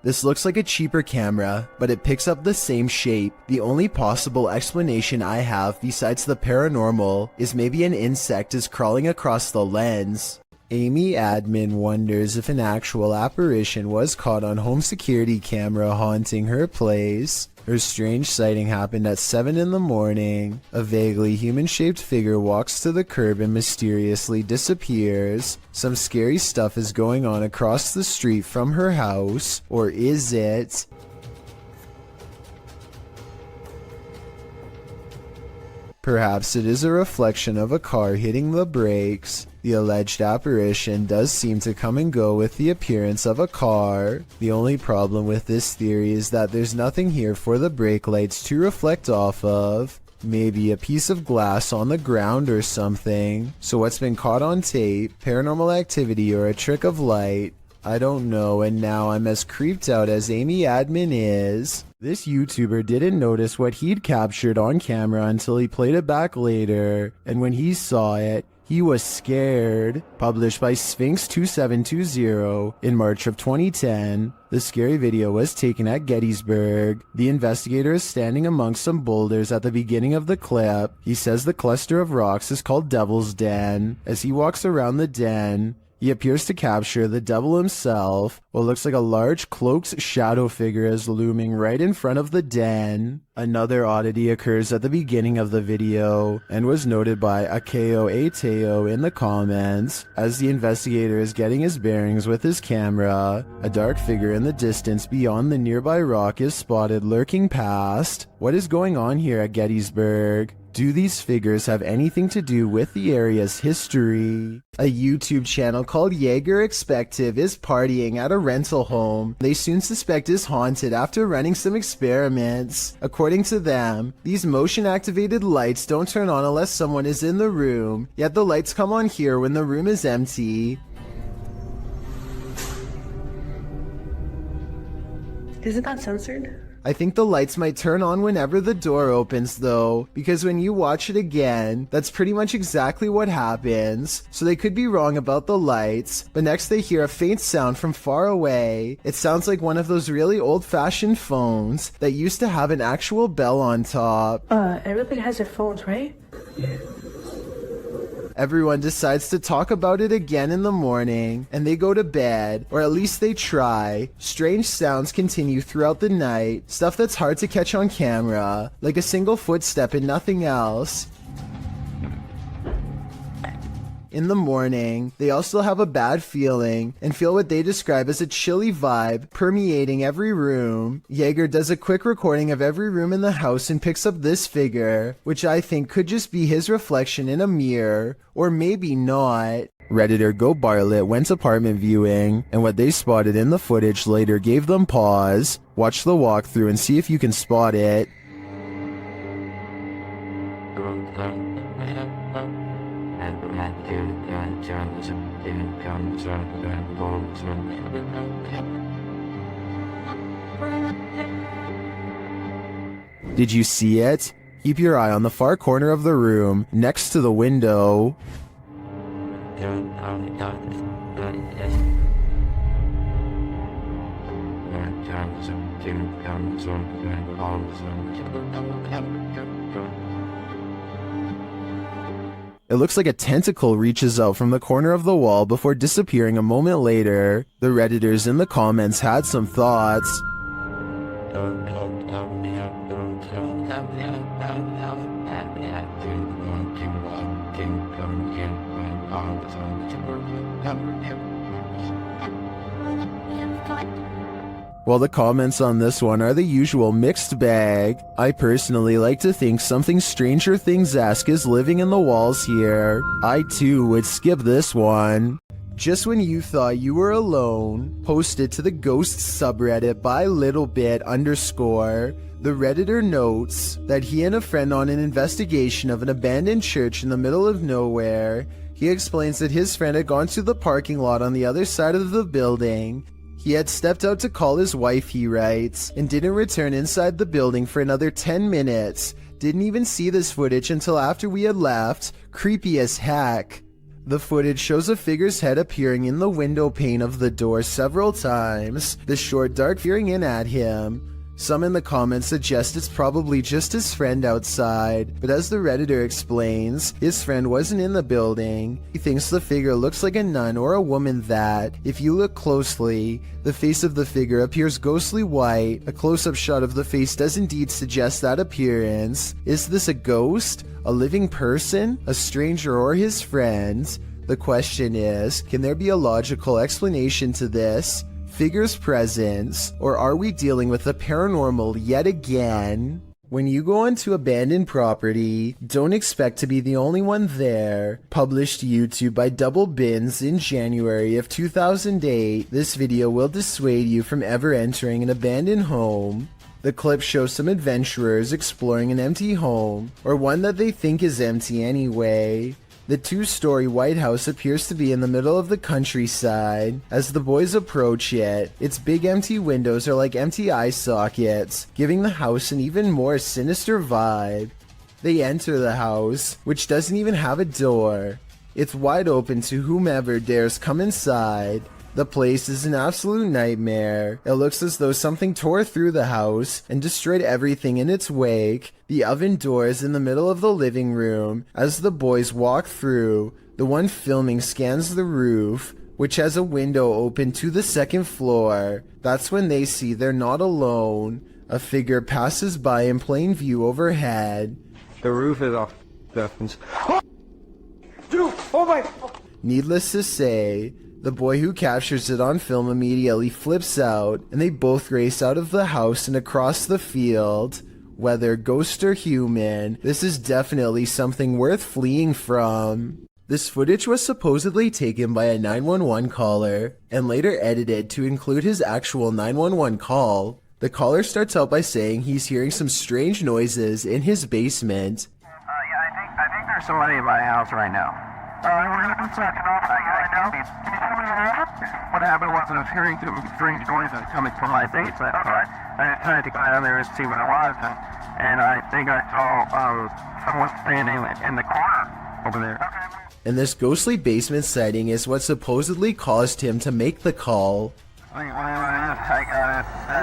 S1: This looks like a cheaper camera, but it picks up the same shape. The only possible explanation I have besides the paranormal is maybe an insect is crawling across the lens. Amy Admin wonders if an actual apparition was caught on home security camera haunting her place. Her strange sighting happened at 7 in the morning. A vaguely human-shaped figure walks to the curb and mysteriously disappears. Some scary stuff is going on across the street from her house. Or is it? Perhaps it is a reflection of a car hitting the brakes. The alleged apparition does seem to come and go with the appearance of a car. The only problem with this theory is that there's nothing here for the brake lights to reflect off of. Maybe a piece of glass on the ground or something. So what's been caught on tape, paranormal activity, or a trick of light? I don't know, and now I'm as creeped out as Amy Admin is. This YouTuber didn't notice what he'd captured on camera until he played it back later, and when he saw it, he was scared. Published by Sphinx2720 in March of 2010, the scary video was taken at Gettysburg. The investigator is standing amongst some boulders at the beginning of the clip. He says the cluster of rocks is called Devil's Den. As he walks around the den, he appears to capture the devil himself. What looks like a large cloaked shadow figure is looming right in front of the den. Another oddity occurs at the beginning of the video and was noted by Akeo Ateo in the comments. As the investigator is getting his bearings with his camera, a dark figure in the distance beyond the nearby rock is spotted lurking past. What is going on here at Gettysburg? Do these figures have anything to do with the area's history? A YouTube channel called Jaeger Expective is partying at a rental home they soon suspect is haunted after running some experiments. According to them, these motion-activated lights don't turn on unless someone is in the room, yet the lights come on here when the room is empty.
S2: Isn't that censored?
S1: I think the lights might turn on whenever the door opens though, because when you watch it again, that's pretty much exactly what happens. So they could be wrong about the lights, but next they hear a faint sound from far away. It sounds like one of those really old-fashioned phones that used to have an actual bell on top.
S2: Everybody has their phones, right?
S1: Everyone decides to talk about it again in the morning, and they go to bed, or at least they try. Strange sounds continue throughout the night, stuff that's hard to catch on camera, like a single footstep and nothing else. In the morning, they also have a bad feeling and feel what they describe as a chilly vibe permeating every room. Jaeger does a quick recording of every room in the house and picks up this figure, which I think could just be his reflection in a mirror, or maybe not. Redditor Go Barlet went apartment viewing, and what they spotted in the footage later gave them pause. Watch the walkthrough and see if you can spot it. Did you see it? Keep your eye on the far corner of the room, next to the window. It looks like a tentacle reaches out from the corner of the wall before disappearing a moment later. The Redditors in the comments had some thoughts. Well, the comments on this one are the usual mixed bag. I personally like to think something Stranger Things-esque is living in the walls here. I too would skip this one. Just when you thought you were alone, posted to the Ghosts subreddit by littlebit_. The Redditor notes that he and a friend on an investigation of an abandoned church in the middle of nowhere. He explains that his friend had gone to the parking lot on the other side of the building. He had stepped out to call his wife, he writes, and didn't return inside the building for another 10 minutes. Didn't even see this footage until after we had left. Creepy as heck. The footage shows a figure's head appearing in the window pane of the door several times, the short dark peering in at him. Some in the comments suggest it's probably just his friend outside, but as the Redditor explains, his friend wasn't in the building. He thinks the figure looks like a nun or a woman that, if you look closely, the face of the figure appears ghostly white. A close-up shot of the face does indeed suggest that appearance. Is this a ghost? A living person? A stranger or his friend? The question is, can there be a logical explanation to this figure's presence, or are we dealing with the paranormal yet again? When you go onto abandoned property, don't expect to be the only one there. Published to YouTube by Double Bins in January of 2008, this video will dissuade you from ever entering an abandoned home. The clip shows some adventurers exploring an empty home, or one that they think is empty anyway. The two-story White House appears to be in the middle of the countryside. As the boys approach it, its big empty windows are like empty eye sockets, giving the house an even more sinister vibe. They enter the house, which doesn't even have a door. It's wide open to whomever dares come inside. The place is an absolute nightmare. It looks as though something tore through the house and destroyed everything in its wake. The oven door is in the middle of the living room. As the boys walk through, the one filming scans the roof, which has a window open to the second floor. That's when they see they're not alone. A figure passes by in plain view overhead.
S6: The roof is off.
S20: Dude, oh my!
S1: Needless to say, the boy who captures it on film immediately flips out, and they both race out of the house and across the field. Whether ghost or human, this is definitely something worth fleeing from. This footage was supposedly taken by a 911 caller, and later edited to include his actual 911 call. The caller starts out by saying he's hearing some strange noises in his basement.
S15: I think there's somebody in my house right now. What happened was I was hearing strange noises coming from my basement. I tried to go down there and see what it was, and I think I saw someone standing in the corner over there.
S1: And this ghostly basement setting is what supposedly caused him to make the call.
S15: I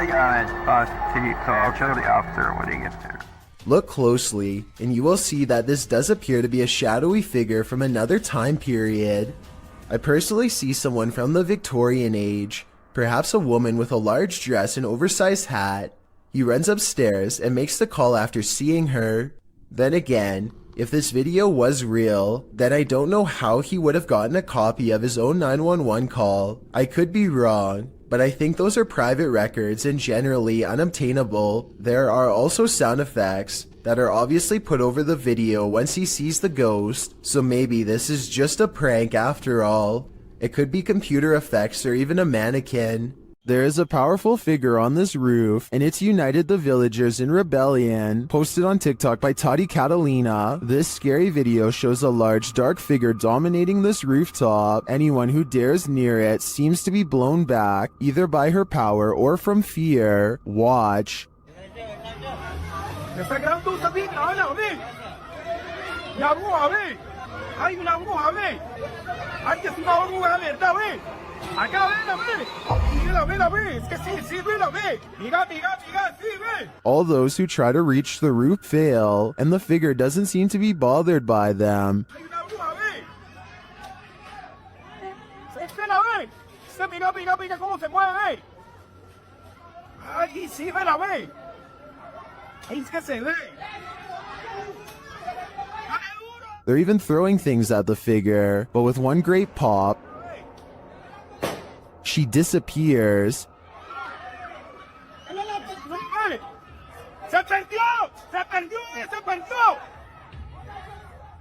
S15: got it, so I'll show the officer when he gets there.
S1: Look closely, and you will see that this does appear to be a shadowy figure from another time period. I personally see someone from the Victorian age, perhaps a woman with a large dress and oversized hat. He runs upstairs and makes the call after seeing her. Then again, if this video was real, then I don't know how he would have gotten a copy of his own 911 call. I could be wrong, but I think those are private records and generally unobtainable. There are also sound effects that are obviously put over the video once he sees the ghost, so maybe this is just a prank after all. It could be computer effects or even a mannequin. There is a powerful figure on this roof, and it's united the villagers in rebellion. Posted on TikTok by Tati Catalina, this scary video shows a large dark figure dominating this rooftop. Anyone who dares near it seems to be blown back, either by her power or from fear. Watch. All those who try to reach the roof fail, and the figure doesn't seem to be bothered by them. They're even throwing things at the figure, but with one great pop, she disappears.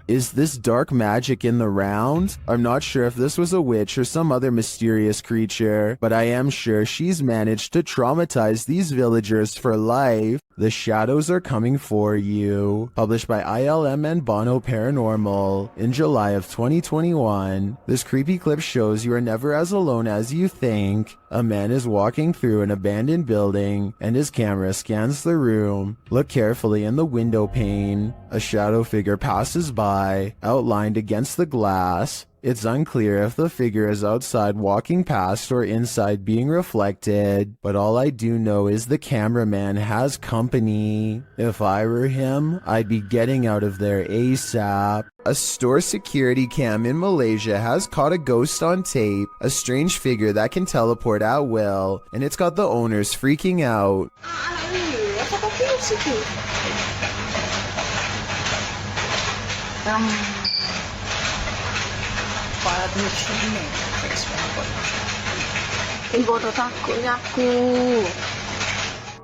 S1: Is this dark magic in the round? I'm not sure if this was a witch or some other mysterious creature, but I am sure she's managed to traumatize these villagers for life. The shadows are coming for you. Published by ILM and Bono Paranormal in July of 2021. This creepy clip shows you are never as alone as you think. A man is walking through an abandoned building, and his camera scans the room. Look carefully in the window pane. A shadow figure passes by, outlined against the glass. It's unclear if the figure is outside walking past or inside being reflected, but all I do know is the cameraman has company. If I were him, I'd be getting out of there ASAP. A store security cam in Malaysia has caught a ghost on tape, a strange figure that can teleport at will, and it's got the owners freaking out.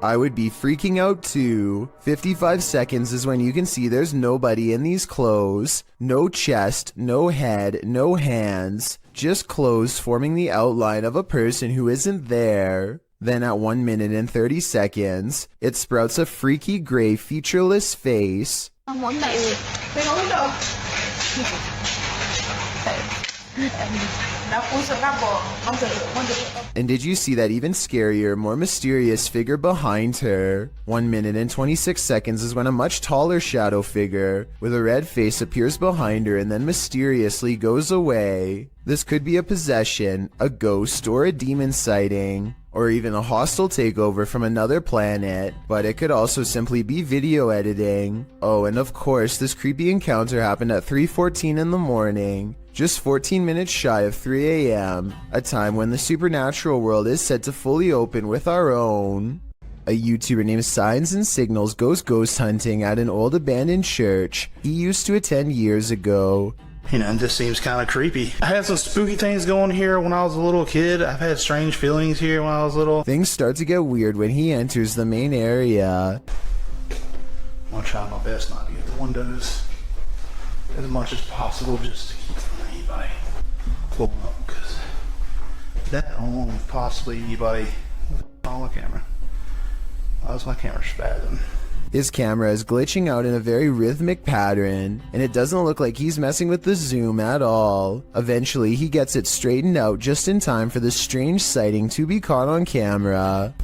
S1: I would be freaking out too. 55 seconds is when you can see there's nobody in these clothes. No chest, no head, no hands. Just clothes forming the outline of a person who isn't there. Then at 1 minute and 30 seconds, it sprouts a freaky gray featureless face. And did you see that even scarier, more mysterious figure behind her? 1 minute and 26 seconds is when a much taller shadow figure with a red face appears behind her and then mysteriously goes away. This could be a possession, a ghost, or a demon sighting, or even a hostile takeover from another planet, but it could also simply be video editing. Oh, and of course, this creepy encounter happened at 3:14 in the morning, just 14 minutes shy of 3 a.m., a time when the supernatural world is said to fully open with our own. A YouTuber named Signs and Signals goes ghost hunting at an old abandoned church he used to attend years ago.
S8: You know, it just seems kind of creepy. I had some spooky things going here when I was a little kid. I've had strange feelings here when I was little.
S1: Things start to get weird when he enters the main area.
S8: I'm gonna try my best not to get the windows as much as possible just to keep from anybody pulling up, because that along with possibly anybody on the camera. Why was my camera spazzing?
S1: His camera is glitching out in a very rhythmic pattern, and it doesn't look like he's messing with the zoom at all. Eventually, he gets it straightened out just in time for this strange sighting to be caught on camera.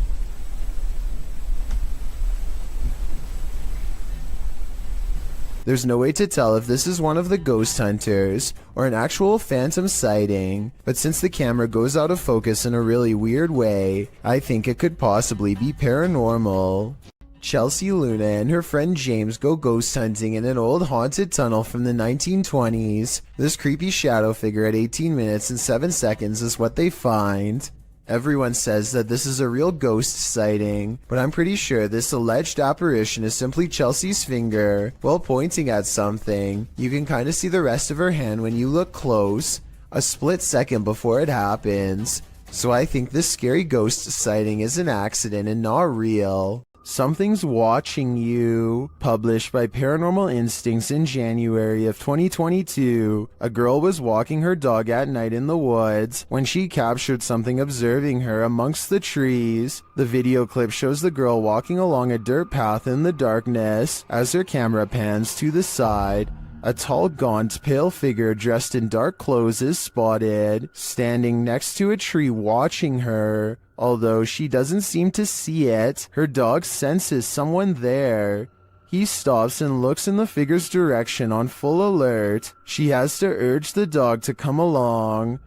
S1: There's no way to tell if this is one of the ghost hunters or an actual phantom sighting, but since the camera goes out of focus in a really weird way, I think it could possibly be paranormal. Chelsea Luna and her friend James go ghost hunting in an old haunted tunnel from the 1920s. This creepy shadow figure at 18 minutes and 7 seconds is what they find. Everyone says that this is a real ghost sighting, but I'm pretty sure this alleged apparition is simply Chelsea's finger while pointing at something. You can kind of see the rest of her hand when you look close, a split second before it happens. So I think this scary ghost sighting is an accident and not real. Something's Watching You, published by Paranormal Instincts in January of 2022. A girl was walking her dog at night in the woods when she captured something observing her amongst the trees. The video clip shows the girl walking along a dirt path in the darkness. As her camera pans to the side, a tall, gaunt, pale figure dressed in dark clothes is spotted, standing next to a tree watching her. Although she doesn't seem to see it, her dog senses someone there. He stops and looks in the figure's direction on full alert. She has to urge the dog to come along.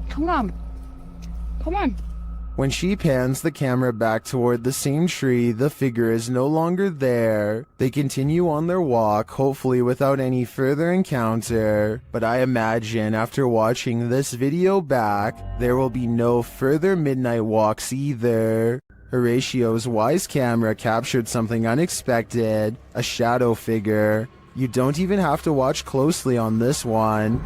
S13: Come on. Come on.
S1: When she pans the camera back toward the same tree, the figure is no longer there. They continue on their walk, hopefully without any further encounter. But I imagine after watching this video back, there will be no further midnight walks either. Horatio's wise camera captured something unexpected, a shadow figure. You don't even have to watch closely on this one.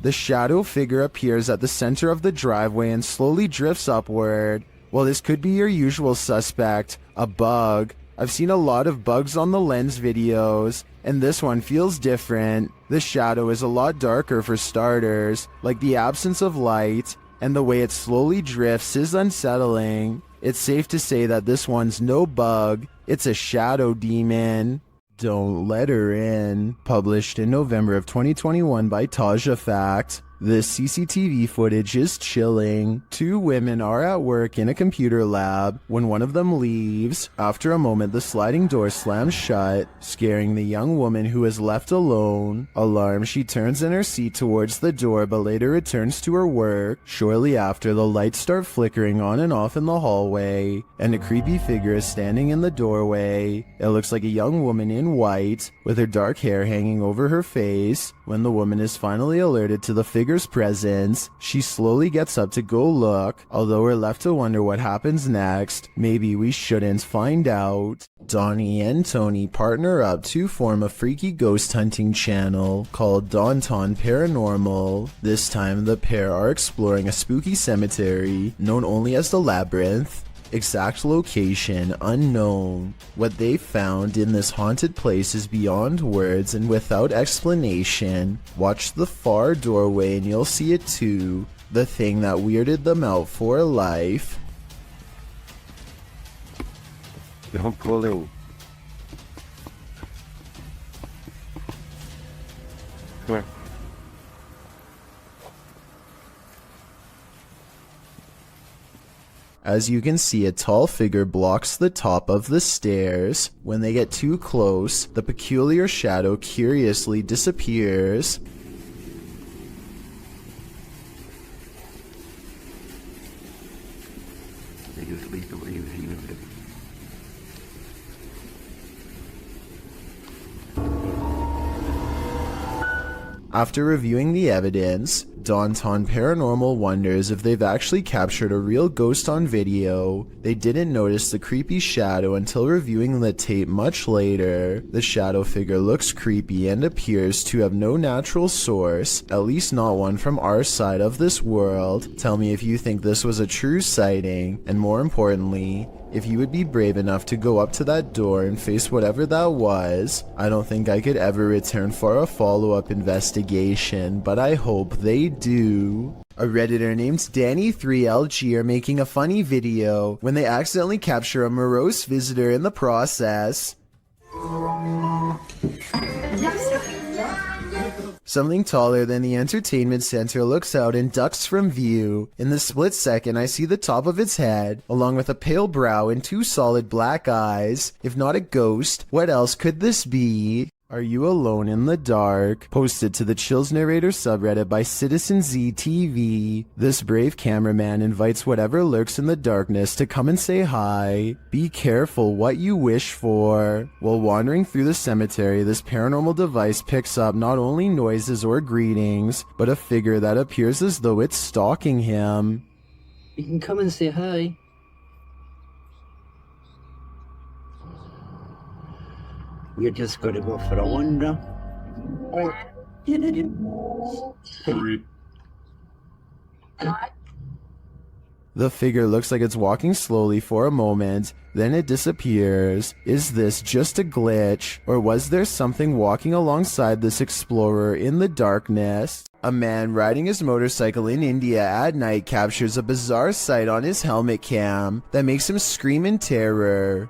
S1: The shadow figure appears at the center of the driveway and slowly drifts upward. Well, this could be your usual suspect, a bug. I've seen a lot of bugs on the lens videos, and this one feels different. The shadow is a lot darker for starters, like the absence of light, and the way it slowly drifts is unsettling. It's safe to say that this one's no bug, it's a shadow demon. Don't Let Her In, published in November of 2021 by Taja Fact. This CCTV footage is chilling. Two women are at work in a computer lab when one of them leaves. After a moment, the sliding door slams shut, scaring the young woman who is left alone. Alarmed, she turns in her seat towards the door but later returns to her work. Shortly after, the lights start flickering on and off in the hallway, and a creepy figure is standing in the doorway. It looks like a young woman in white, with her dark hair hanging over her face. When the woman is finally alerted to the figure's presence, she slowly gets up to go look, although we're left to wonder what happens next. Maybe we shouldn't find out. Donnie and Tony partner up to form a freaky ghost hunting channel called Daunton Paranormal. This time the pair are exploring a spooky cemetery known only as the Labyrinth. Exact location unknown. What they found in this haunted place is beyond words and without explanation. Watch the far doorway and you'll see it too. The thing that weirded them out for life.
S14: Don't pull in. Come here.
S1: As you can see, a tall figure blocks the top of the stairs. When they get too close, the peculiar shadow curiously disappears. After reviewing the evidence, Daunton Paranormal wonders if they've actually captured a real ghost on video. They didn't notice the creepy shadow until reviewing the tape much later. The shadow figure looks creepy and appears to have no natural source, at least not one from our side of this world. Tell me if you think this was a true sighting, and more importantly, if you would be brave enough to go up to that door and face whatever that was. I don't think I could ever return for a follow-up investigation, but I hope they do. A Redditor named Danny3LG are making a funny video when they accidentally capture a morose visitor in the process. Something taller than the entertainment center looks out and ducks from view. In the split second, I see the top of its head, along with a pale brow and two solid black eyes. If not a ghost, what else could this be? Are You Alone in the Dark? Posted to the Chills Narrator subreddit by Citizen ZTV. This brave cameraman invites whatever lurks in the darkness to come and say hi. Be careful what you wish for. While wandering through the cemetery, this paranormal device picks up not only noises or greetings, but a figure that appears as though it's stalking him.
S11: You can come and say hi.
S3: You just gotta go for a wander.
S1: The figure looks like it's walking slowly for a moment, then it disappears. Is this just a glitch, or was there something walking alongside this explorer in the darkness? A man riding his motorcycle in India at night captures a bizarre sight on his helmet cam that makes him scream in terror.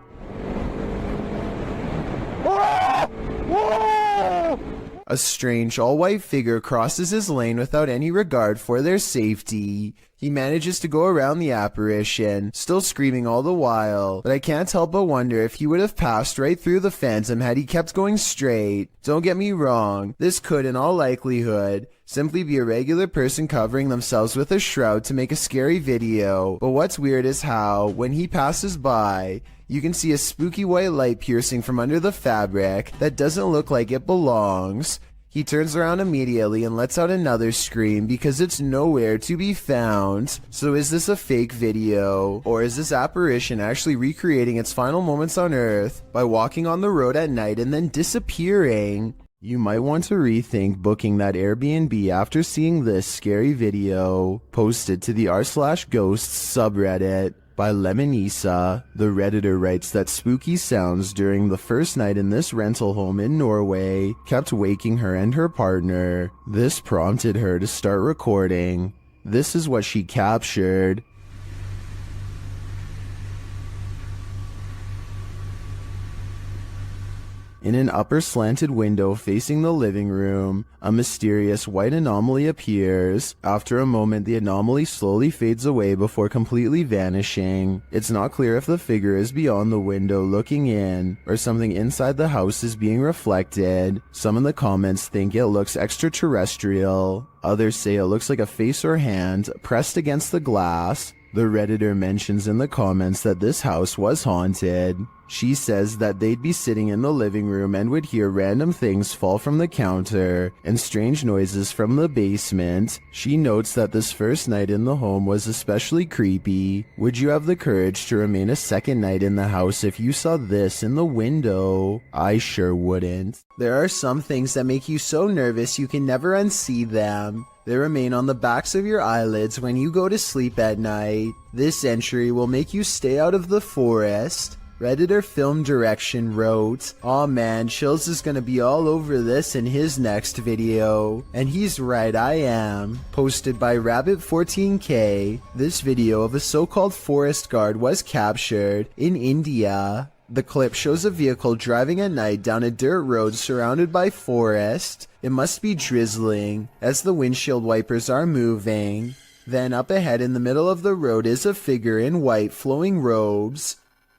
S1: A strange all-white figure crosses his lane without any regard for their safety. He manages to go around the apparition, still screaming all the while, but I can't help but wonder if he would have passed right through the phantom had he kept going straight. Don't get me wrong, this could in all likelihood simply be a regular person covering themselves with a shroud to make a scary video, but what's weird is how, when he passes by, you can see a spooky white light piercing from under the fabric that doesn't look like it belongs. He turns around immediately and lets out another scream because it's nowhere to be found. So is this a fake video? Or is this apparition actually recreating its final moments on Earth by walking on the road at night and then disappearing? You might want to rethink booking that Airbnb after seeing this scary video posted to the r/ghosts subreddit. By Lemonisa, the Redditor writes that spooky sounds during the first night in this rental home in Norway kept waking her and her partner. This prompted her to start recording. This is what she captured. In an upper slanted window facing the living room, a mysterious white anomaly appears. After a moment, the anomaly slowly fades away before completely vanishing. It's not clear if the figure is beyond the window looking in, or something inside the house is being reflected. Some in the comments think it looks extraterrestrial. Others say it looks like a face or hand pressed against the glass. The Redditor mentions in the comments that this house was haunted. She says that they'd be sitting in the living room and would hear random things fall from the counter and strange noises from the basement. She notes that this first night in the home was especially creepy. Would you have the courage to remain a second night in the house if you saw this in the window? I sure wouldn't. There are some things that make you so nervous you can never unsee them. They remain on the backs of your eyelids when you go to sleep at night. This entry will make you stay out of the forest. Redditor Film Direction wrote, "Aw man, Chills is gonna be all over this in his next video." And he's right, I am. Posted by Rabbit14K, this video of a so-called forest guard was captured in India. The clip shows a vehicle driving at night down a dirt road surrounded by forest. It must be drizzling, as the windshield wipers are moving. Then up ahead in the middle of the road is a figure in white flowing robes.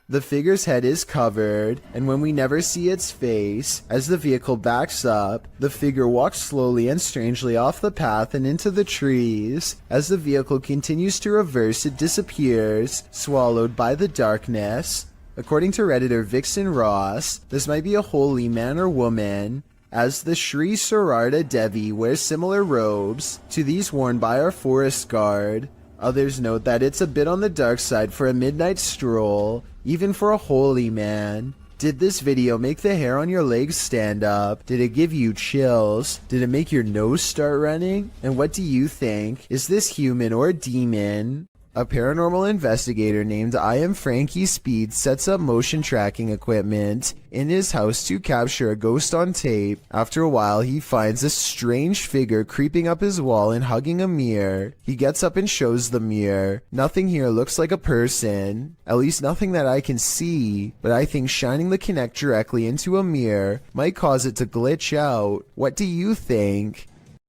S1: The figure's head is covered, and when we never see its face, as the vehicle backs up, the figure walks slowly and strangely off the path and into the trees. As the vehicle continues to reverse, it disappears, swallowed by the darkness. According to Redditor Vixen Ross, this might be a holy man or woman, as the Sri Sarada Devi wears similar robes to these worn by our forest guard. Others note that it's a bit on the dark side for a midnight stroll, even for a holy man. Did this video make the hair on your legs stand up? Did it give you chills? Did it make your nose start running? And what do you think? Is this human or demon? A paranormal investigator named I Am Frankie Speed sets up motion tracking equipment in his house to capture a ghost on tape. After a while, he finds a strange figure creeping up his wall and hugging a mirror. He gets up and shows the mirror. Nothing here looks like a person, at least nothing that I can see, but I think shining the Kinect directly into a mirror might cause it to glitch out. What do you think?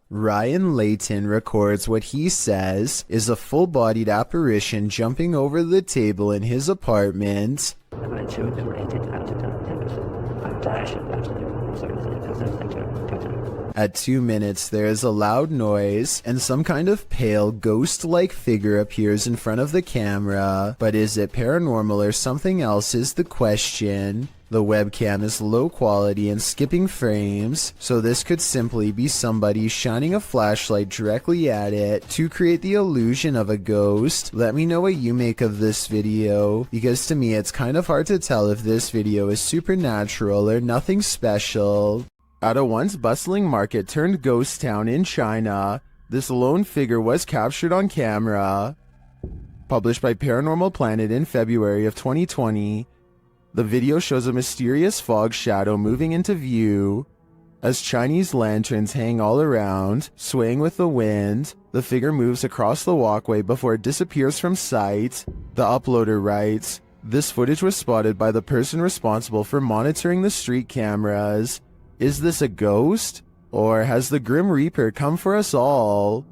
S1: Ryan Layton records what he says is a full-bodied apparition jumping over the table in his apartment. At 2 minutes, there is a loud noise, and some kind of pale, ghost-like figure appears in front of the camera. But is it paranormal or something else is the question. The webcam is low quality and skipping frames, so this could simply be somebody shining a flashlight directly at it to create the illusion of a ghost. Let me know what you make of this video, because to me it's kind of hard to tell if this video is supernatural or nothing special. At a once bustling market turned ghost town in China, this lone figure was captured on camera. Published by Paranormal Planet in February of 2020, the video shows a mysterious fog shadow moving into view. As Chinese lanterns hang all around, swaying with the wind, the figure moves across the walkway before it disappears from sight. The uploader writes, "This footage was spotted by the person responsible for monitoring the street cameras. Is this a ghost? Or has the Grim Reaper come for us all?"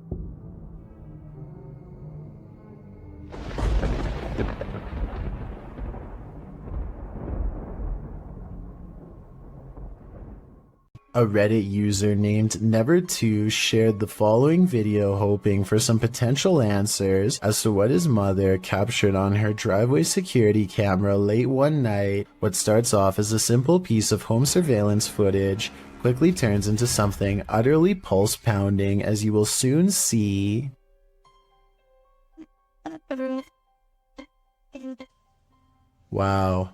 S1: A Reddit user named Never2 shared the following video hoping for some potential answers as to what his mother captured on her driveway security camera late one night. What starts off as a simple piece of home surveillance footage quickly turns into something utterly pulse-pounding, as you will soon see. Wow.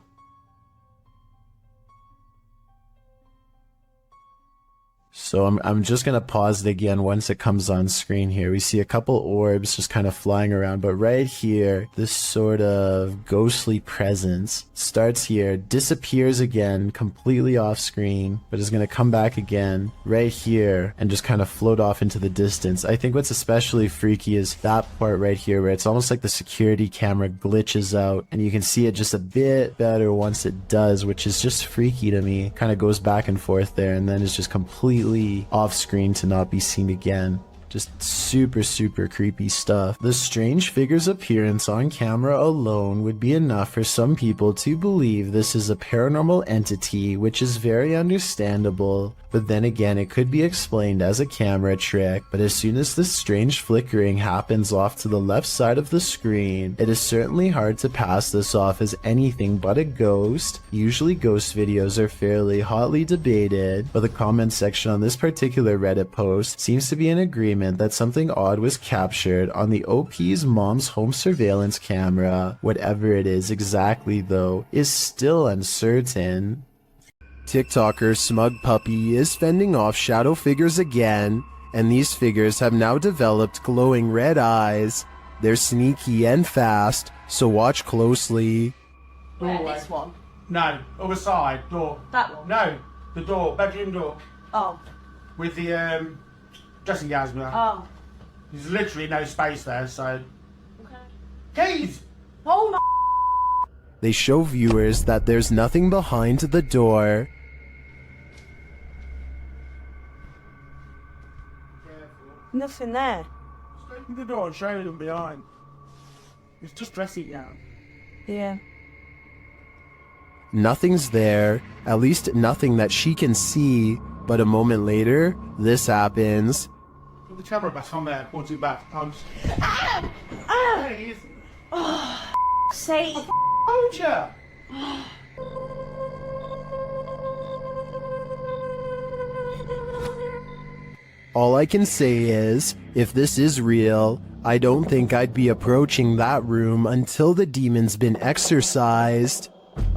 S1: So I'm just going to pause it again once it comes on screen here. We see a couple orbs just kind of flying around, but right here, this sort of ghostly presence starts here, disappears again, completely off screen, but is going to come back again right here and just kind of float off into the distance. I think what's especially freaky is that part right here where it's almost like the security camera glitches out and you can see it just a bit better once it does, which is just freaky to me. Kind of goes back and forth there and then it's just completely off screen to not be seen again. Just super creepy stuff. The strange figure's appearance on camera alone would be enough for some people to believe this is a paranormal entity, which is very understandable. But then again, it could be explained as a camera trick. But as soon as this strange flickering happens off to the left side of the screen, it is certainly hard to pass this off as anything but a ghost. Usually ghost videos are fairly hotly debated, but the comment section on this particular Reddit post seems to be in agreement that something odd was captured on the OP's mom's home surveillance camera. Whatever it is exactly though is still uncertain. TikToker Smug Puppy is fending off shadow figures again, and these figures have now developed glowing red eyes. They're sneaky and fast, so watch closely.
S7: Yeah, this one.
S22: No, other side, door.
S7: That one?
S22: No, the door, bedroom door.
S7: Oh.
S22: With the dressing gowns behind.
S7: Oh.
S22: There's literally no space there, so...
S7: Okay.
S22: Keys!
S7: Oh my...
S1: They show viewers that there's nothing behind the door.
S7: Nothing there.
S22: Just open the door and show them behind. It's just dressing gown.
S7: Yeah.
S1: Nothing's there, at least nothing that she can see, but a moment later, this happens.
S22: Put the camera back on there, point it back.
S7: Ah!
S22: There he is.
S7: Oh, say.
S22: Told ya.
S1: All I can say is, if this is real, I don't think I'd be approaching that room until the demon's been exorcised.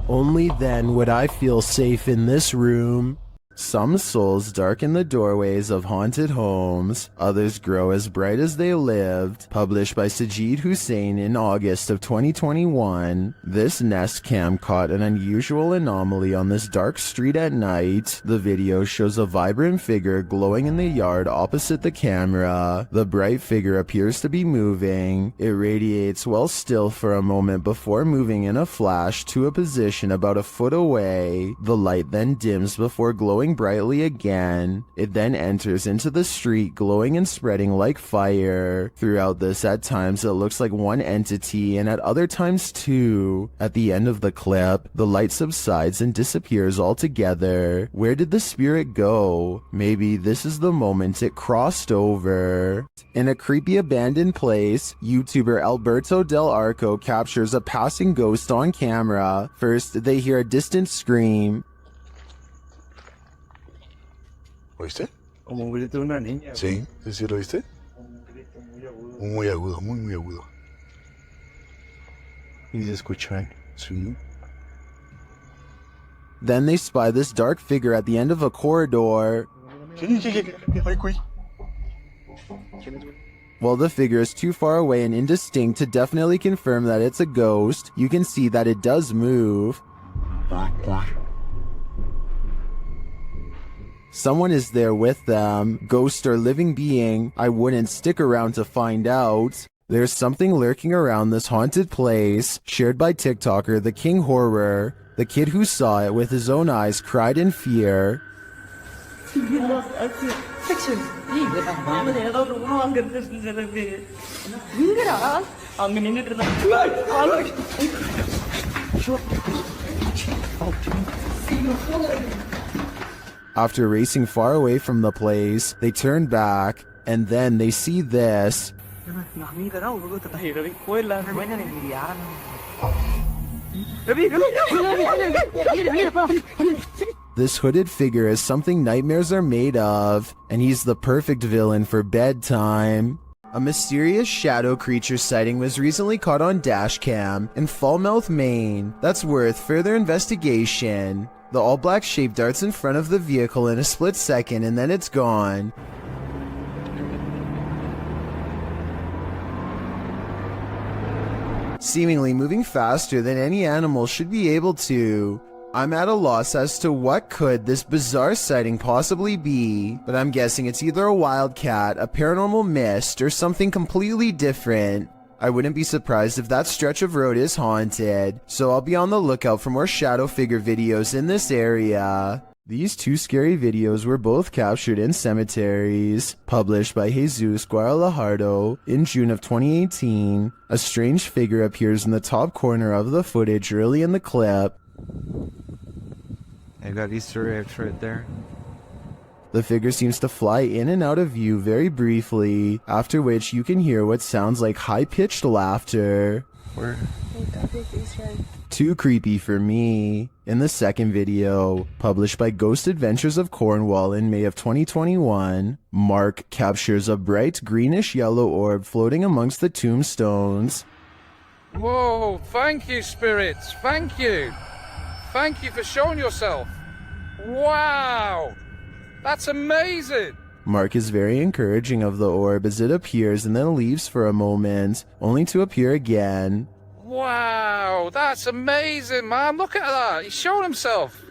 S1: Only then would I feel safe in this room. Some souls darken the doorways of haunted homes, others grow as bright as they lived. Published by Sajid Hussein in August of 2021, this Nest Cam caught an unusual anomaly on this dark street at night. The video shows a vibrant figure glowing in the yard opposite the camera. The bright figure appears to be moving. It radiates while still for a moment before moving in a flash to a position about a foot away. The light then dims before glowing glowing brightly again. It then enters into the street, glowing and spreading like fire. Throughout this, at times it looks like one entity, and at other times two. At the end of the clip, the light subsides and disappears altogether. Where did the spirit go? Maybe this is the moment it crossed over. In a creepy abandoned place, YouTuber Alberto Del Arco captures a passing ghost on camera. First, they hear a distant scream.
S4: ¿Oíste?
S14: Como un grito de una niña.
S4: Sí, sí, ¿lo oíste? Muy agudo, muy agudo.
S8: ¿Y se escucha?
S4: Sí.
S1: Then they spy this dark figure at the end of a corridor. While the figure is too far away and indistinct to definitely confirm that it's a ghost, you can see that it does move. Someone is there with them, ghost or living being. I wouldn't stick around to find out. There's something lurking around this haunted place, shared by TikToker The King Horror. The kid who saw it with his own eyes cried in fear. After racing far away from the place, they turn back, and then they see this. This hooded figure is something nightmares are made of, and he's the perfect villain for bedtime. A mysterious shadow creature sighting was recently caught on dashcam in Falmouth, Maine. That's worth further investigation. The all-black shape darts in front of the vehicle in a split second, and then it's gone. Seemingly moving faster than any animal should be able to. I'm at a loss as to what could this bizarre sighting possibly be, but I'm guessing it's either a wildcat, a paranormal mist, or something completely different. I wouldn't be surprised if that stretch of road is haunted, so I'll be on the lookout for more shadow figure videos in this area. These two scary videos were both captured in cemeteries, published by Jesus Guaralajardo in June of 2018. A strange figure appears in the top corner of the footage early in the clip.
S16: I got Easter eggs right there.
S1: The figure seems to fly in and out of view very briefly, after which you can hear what sounds like high-pitched laughter.
S16: Where?
S1: Too creepy for me. In the second video, published by Ghost Adventures of Cornwall in May of 2021, Mark captures a bright greenish-yellow orb floating amongst the tombstones.
S6: Whoa, thank you, spirits, thank you. Thank you for showing yourself. Wow, that's amazing.
S1: Mark is very encouraging of the orb as it appears and then leaves for a moment, only to appear again.
S6: Wow, that's amazing, man. Look at that. He's showing himself.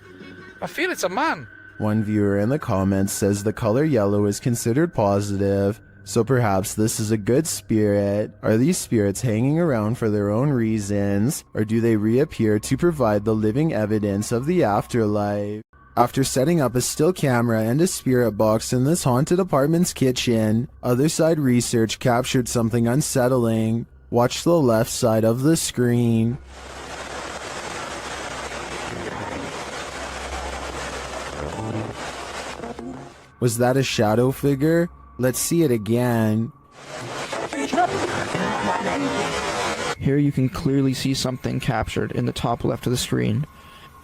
S6: I feel it's a man.
S1: One viewer in the comments says the color yellow is considered positive, so perhaps this is a good spirit. Are these spirits hanging around for their own reasons, or do they reappear to provide the living evidence of the afterlife? After setting up a still camera and a spirit box in this haunted apartment's kitchen, Other Side Research captured something unsettling. Watch the left side of the screen. Was that a shadow figure? Let's see it again.
S19: Here you can clearly see something captured in the top left of the screen.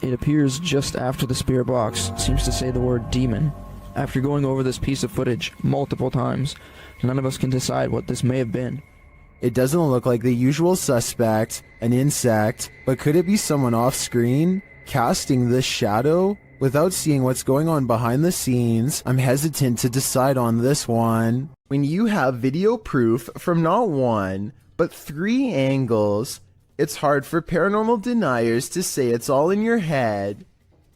S19: It appears just after the spirit box seems to say the word demon. After going over this piece of footage multiple times, none of us can decide what this may have been.
S1: It doesn't look like the usual suspect, an insect, but could it be someone off screen, casting this shadow? Without seeing what's going on behind the scenes, I'm hesitant to decide on this one. When you have video proof from not one, but 3 angles, it's hard for paranormal deniers to say it's all in your head.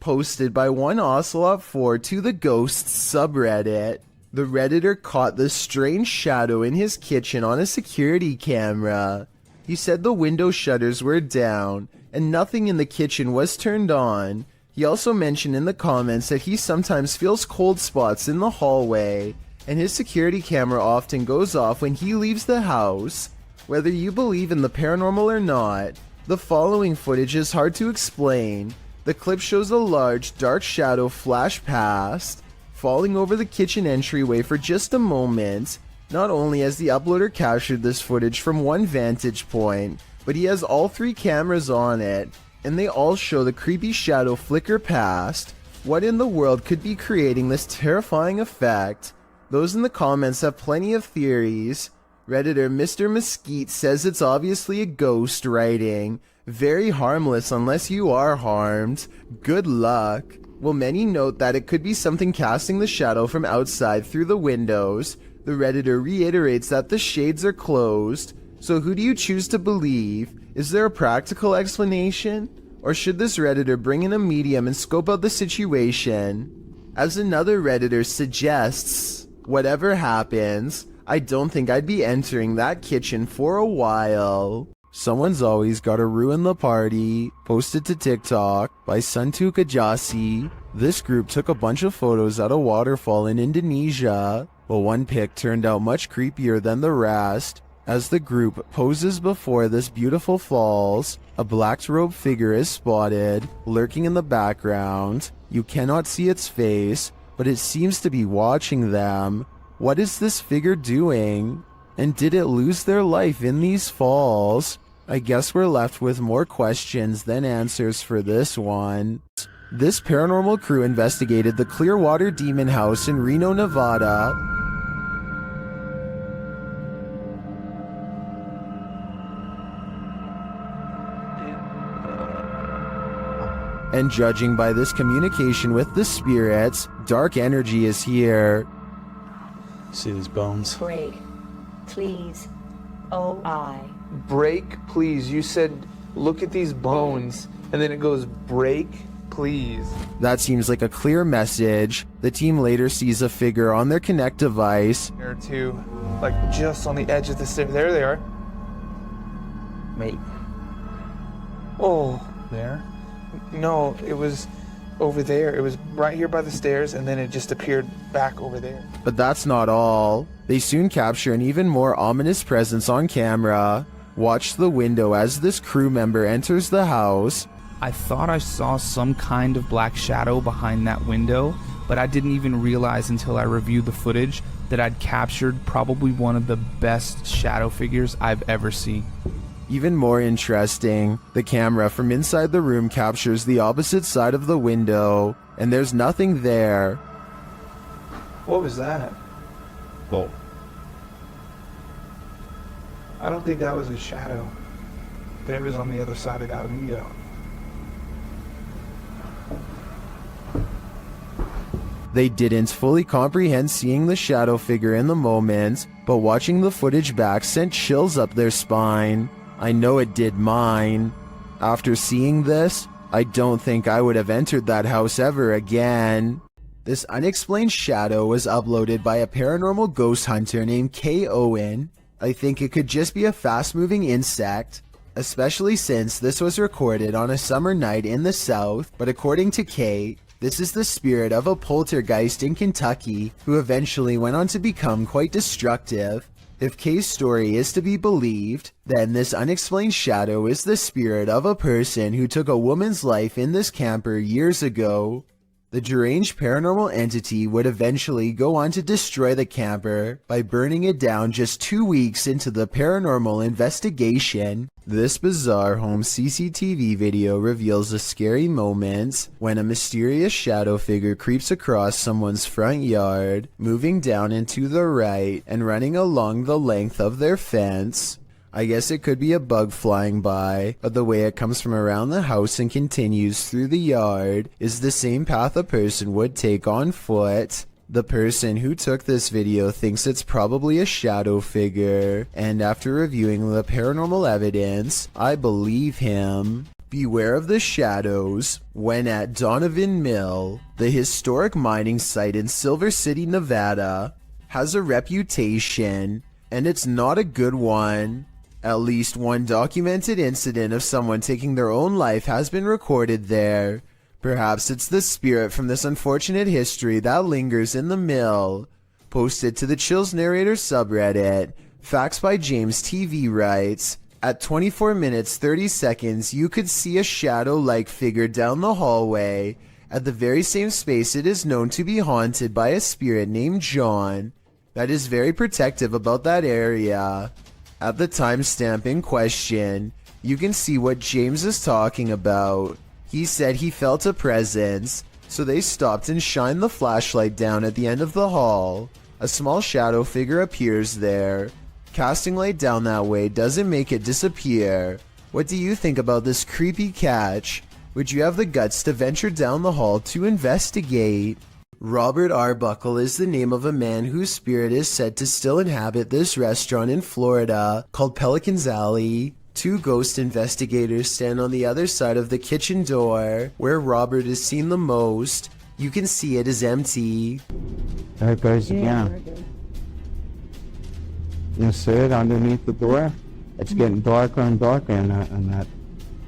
S1: Posted by one Ocelot4 to the Ghosts subreddit. The Redditor caught this strange shadow in his kitchen on a security camera. He said the window shutters were down, and nothing in the kitchen was turned on. He He also mentioned in the comments that he sometimes feels cold spots in the hallway, and his security camera often goes off when he leaves the house. Whether you believe in the paranormal or not, the following footage is hard to explain. The clip shows a large, dark shadow flash past, falling over the kitchen entryway for just a moment. Not only has the uploader captured this footage from one vantage point, but he has all 3 cameras on it, and they all show the creepy shadow flicker past. What in the world could be creating this terrifying effect? Those in the comments have plenty of theories. Redditor Mr. Mesquite says it's obviously a ghost writing. Very harmless unless you are harmed. Good luck. Well, many note that it could be something casting the shadow from outside through the windows. The Redditor reiterates that the shades are closed. So who do you choose to believe? Is there a practical explanation? Or should this Redditor bring in a medium and scope out the situation? As another Redditor suggests, whatever happens, I don't think I'd be entering that kitchen for a while. Someone's always gotta ruin the party. Posted to TikTok by Suntuka Jasi. This group took a bunch of photos at a waterfall in Indonesia, but one pic turned out much creepier than the rest. As the group poses before this beautiful falls, a black-robed figure is spotted, lurking in the background. You cannot see its face, but it seems to be watching them. What is this figure doing? And did it lose their life in these falls? I guess we're left with more questions than answers for this one. This paranormal crew investigated the Clearwater Demon House in Reno, Nevada. And judging by this communication with the spirits, dark energy is here.
S22: See these bones?
S9: Break, please. Oh, I.
S17: Break, please. You said, look at these bones. And then it goes, break, please.
S1: That seems like a clear message. The team later sees a figure on their Kinect device.
S17: There too, like just on the edge of the stairs. There they are. Wait. Oh.
S22: There?
S17: No, it was over there. It was right here by the stairs, and then it just appeared back over there.
S1: But that's not all. They soon capture an even more ominous presence on camera. Watch the window as this crew member enters the house.
S18: I thought I saw some kind of black shadow behind that window, but I didn't even realize until I reviewed the footage that I'd captured probably one of the best shadow figures I've ever seen.
S1: Even more interesting, the camera from inside the room captures the opposite side of the window, and there's nothing there.
S17: What was that?
S14: Whoa.
S17: I don't think that was a shadow. But it was on the other side of that window.
S1: They didn't fully comprehend seeing the shadow figure in the moment, but watching the footage back sent chills up their spine. I know it did mine. After seeing this, I don't think I would have entered that house ever again. This unexplained shadow was uploaded by a paranormal ghost hunter named K. Owen. I think it could just be a fast-moving insect, especially since this was recorded on a summer night in the South, but according to K, this is the spirit of a poltergeist in Kentucky who eventually went on to become quite destructive. If Kay's story is to be believed, then this unexplained shadow is the spirit of a person who took a woman's life in this camper years ago. The deranged paranormal entity would eventually go on to destroy the camper by burning it down just 2 weeks into the paranormal investigation. This bizarre home CCTV video reveals a scary moment when a mysterious shadow figure creeps across someone's front yard, moving down and to the right and running along the length of their fence. I guess it could be a bug flying by, but the way it comes from around the house and continues through the yard is the same path a person would take on foot. The person who took this video thinks it's probably a shadow figure, and after reviewing the paranormal evidence, I believe him. Beware of the shadows. When at Donovan Mill, the historic mining site in Silver City, Nevada, has a reputation, and it's not a good one. At least one documented incident of someone taking their own life has been recorded there, Perhaps it's the spirit from this unfortunate history that lingers in the mill. Posted to the Chills Narrator subreddit, Facts by James TV writes, at 24 minutes 30 seconds you could see a shadow-like figure down the hallway. At the very same space it is known to be haunted by a spirit named John that is very protective about that area. At the timestamp in question, you can see what James is talking about. He said he felt a presence, so they stopped and shined the flashlight down at the end of the hall. A small shadow figure appears there. Casting light down that way doesn't make it disappear. What do you think about this creepy catch? Would you have the guts to venture down the hall to investigate? Robert Arbuckle is the name of a man whose spirit is said to still inhabit this restaurant in Florida called Pelican's Alley. Two ghost investigators stand on the other side of the kitchen door, where Robert is seen the most. You can see it is empty.
S5: There it goes again. You see it underneath the door? It's getting darker and darker in that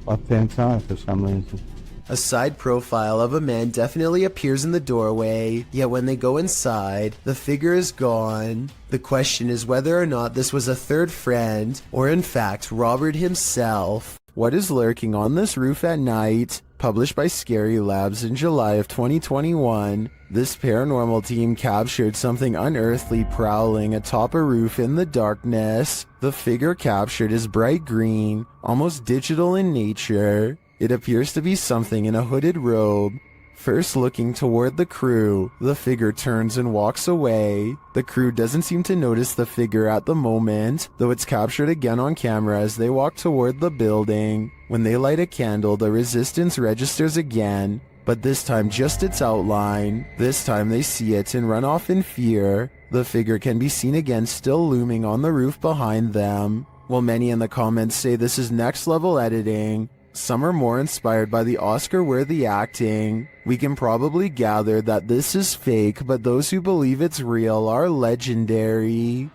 S5: left-hand side for some reason.
S1: A side profile of a man definitely appears in the doorway, yet when they go inside, the figure is gone. The question is whether or not this was a third friend, or in fact Robert himself. What is lurking on this roof at night? Published by Scary Labs in July of 2021, this paranormal team captured something unearthly prowling atop a roof in the darkness. The figure captured is bright green, almost digital in nature. It appears to be something in a hooded robe. First looking toward the crew, the figure turns and walks away. The crew doesn't seem to notice the figure at the moment, though it's captured again on camera as they walk toward the building. When they light a candle, the resistance registers again, but this time just its outline. This time they see it and run off in fear. The figure can be seen again still looming on the roof behind them. While many in the comments say this is next level editing, some are more inspired by the Oscar-worthy acting. We can probably gather that this is fake, but those who believe it's real are legendary.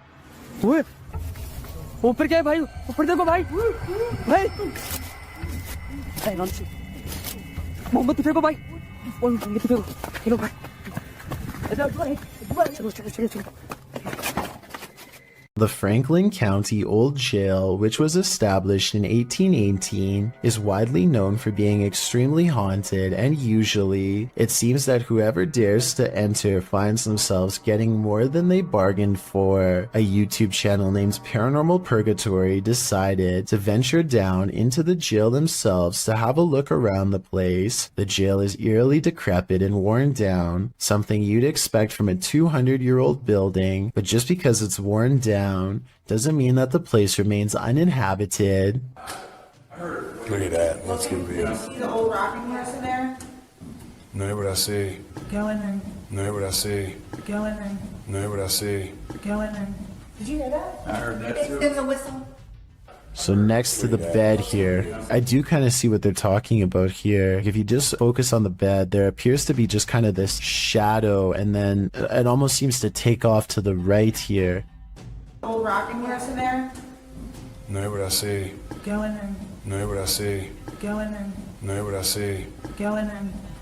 S20: ऊपर क्या है भाई ऊपर देखो भाई भाई मोमबत्ती फेंको भाई मोमबत्ती फेंको चलो भाई चलो चलो चलो चलो
S1: The Franklin County Old Jail, which was established in 1818, is widely known for being extremely haunted, and usually, it seems that whoever dares to enter finds themselves getting more than they bargained for. A YouTube channel named Paranormal Purgatory decided to venture down into the jail themselves to have a look around the place. The jail is eerily decrepit and worn down, something you'd expect from a 200-year-old building, but just because it's worn down doesn't mean that the place remains uninhabited.
S10: Look at that. Let's get real.
S23: See the old rocking horse in there?
S10: No, what I see.
S23: Go in there.
S10: No, what I see.
S23: Go in there.
S10: No, what I see.
S23: Go in there. Did you hear that?
S10: I heard that too.
S23: There's a whistle.
S1: So next to the bed here, I do kind of see what they're talking about here. If you just focus on the bed, there appears to be just kind of this shadow, and then it almost seems to take off to the right here.
S23: Old rocking horse in there?
S10: No, what I see.
S23: Go in there.
S10: No, what I see.
S23: Go in there.
S10: No, what I see.
S23: Go in there.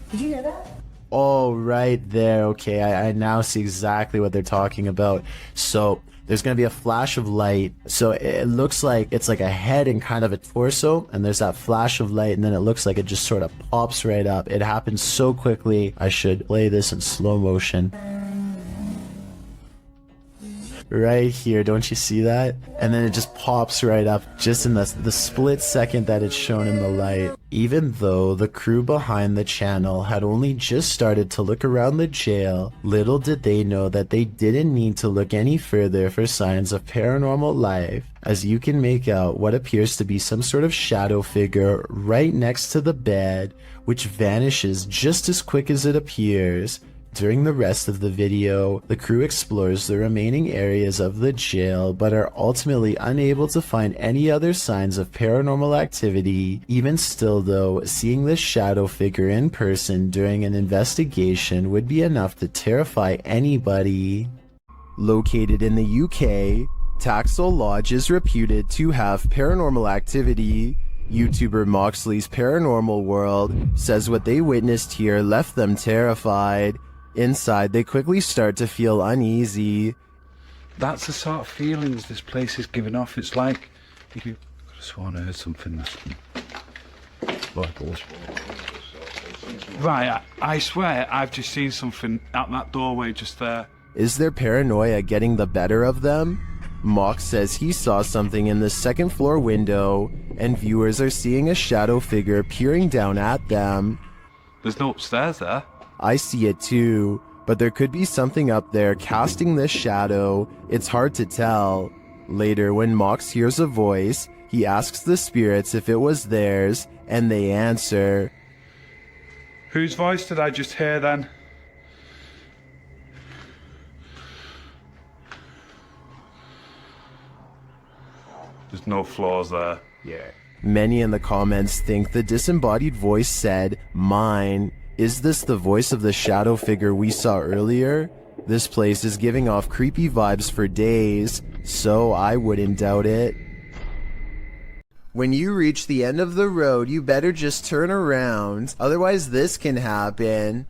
S23: Did you hear that?
S1: Oh, right there. Okay, I now see exactly what they're talking about. So there's going to be a flash of light. So it looks like it's like a head and kind of a torso, and there's that flash of light, and then it looks like it just sort of pops right up. It happens so quickly. I should play this in slow motion. Right here, don't you see that? And then it just pops right up just in the split second that it's shown in the light. Even though the crew behind the channel had only just started to look around the jail, little did they know that they didn't need to look any further for signs of paranormal life, as you can make out what appears to be some sort of shadow figure right next to the bed, which vanishes just as quick as it appears. During the rest of the video, the crew explores the remaining areas of the jail, but are ultimately unable to find any other signs of paranormal activity. Even still though, seeing this shadow figure in person during an investigation would be enough to terrify anybody. Located in the UK, Taxel Lodge is reputed to have paranormal activity. YouTuber Moxley's Paranormal World says what they witnessed here left them terrified. Inside, they quickly start to feel uneasy.
S6: That's the sort of feelings this place is giving off. It's like if you could have sworn I heard something. Right, I swear I've just seen something out that doorway just there.
S1: Is their paranoia getting the better of them? Mox says he saw something in the second floor window, and viewers are seeing a shadow figure peering down at them.
S6: There's no upstairs there.
S1: I see it too, but there could be something up there casting this shadow. It's hard to tell. Later, when Mox hears a voice, he asks the spirits if it was theirs, and they answer.
S6: Whose voice did I just hear then? There's no floors there. Yeah.
S1: Many in the comments think the disembodied voice said, "Mine." Is this the voice of the shadow figure we saw earlier? This place is giving off creepy vibes for days, so I wouldn't doubt it. When you reach the end of the road, you better just turn around, otherwise this can happen.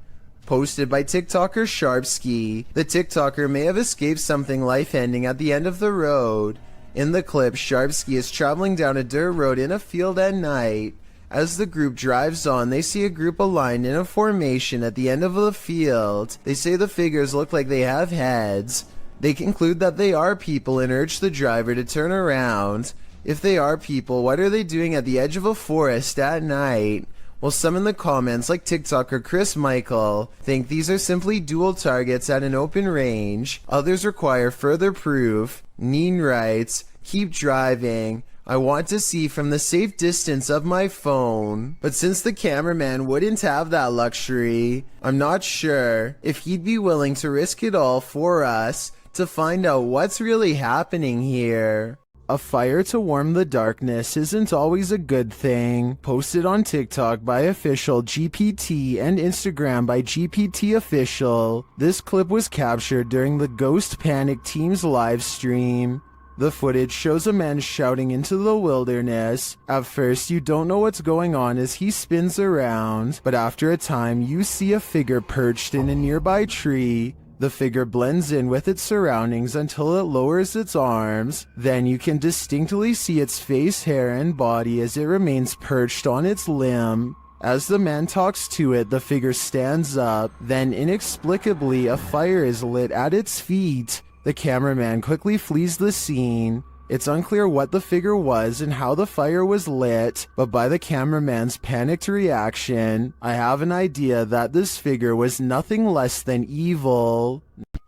S1: Posted by TikToker Sharpski. The TikToker may have escaped something life-ending at the end of the road. In the clip, Sharpski is traveling down a dirt road in a field at night. As the group drives on, they see a group aligned in a formation at the end of the field. They say the figures look like they have heads. They conclude that they are people and urge the driver to turn around. If they are people, what are they doing at the edge of a forest at night? Well, some in the comments, like TikToker Chris Michael, think these are simply dual targets at an open range. Others require further proof. Neen writes, "Keep driving. I want to see from the safe distance of my phone." But since the cameraman wouldn't have that luxury, I'm not sure if he'd be willing to risk it all for us to find out what's really happening here. A fire to warm the darkness isn't always a good thing. Posted on TikTok by official GPT and Instagram by GPT official. This clip was captured during the Ghost Panic team's live stream. The footage shows a man shouting into the wilderness. At first, you don't know what's going on as he spins around, but after a time, you see a figure perched in a nearby tree. The figure blends in with its surroundings until it lowers its arms. Then you can distinctly see its face, hair, and body as it remains perched on its limb. As the man talks to it, the figure stands up. Then inexplicably, a fire is lit at its feet. The cameraman quickly flees the scene. It's unclear what the figure was and how the fire was lit, but by the cameraman's panicked reaction, I have an idea that this figure was nothing less than evil.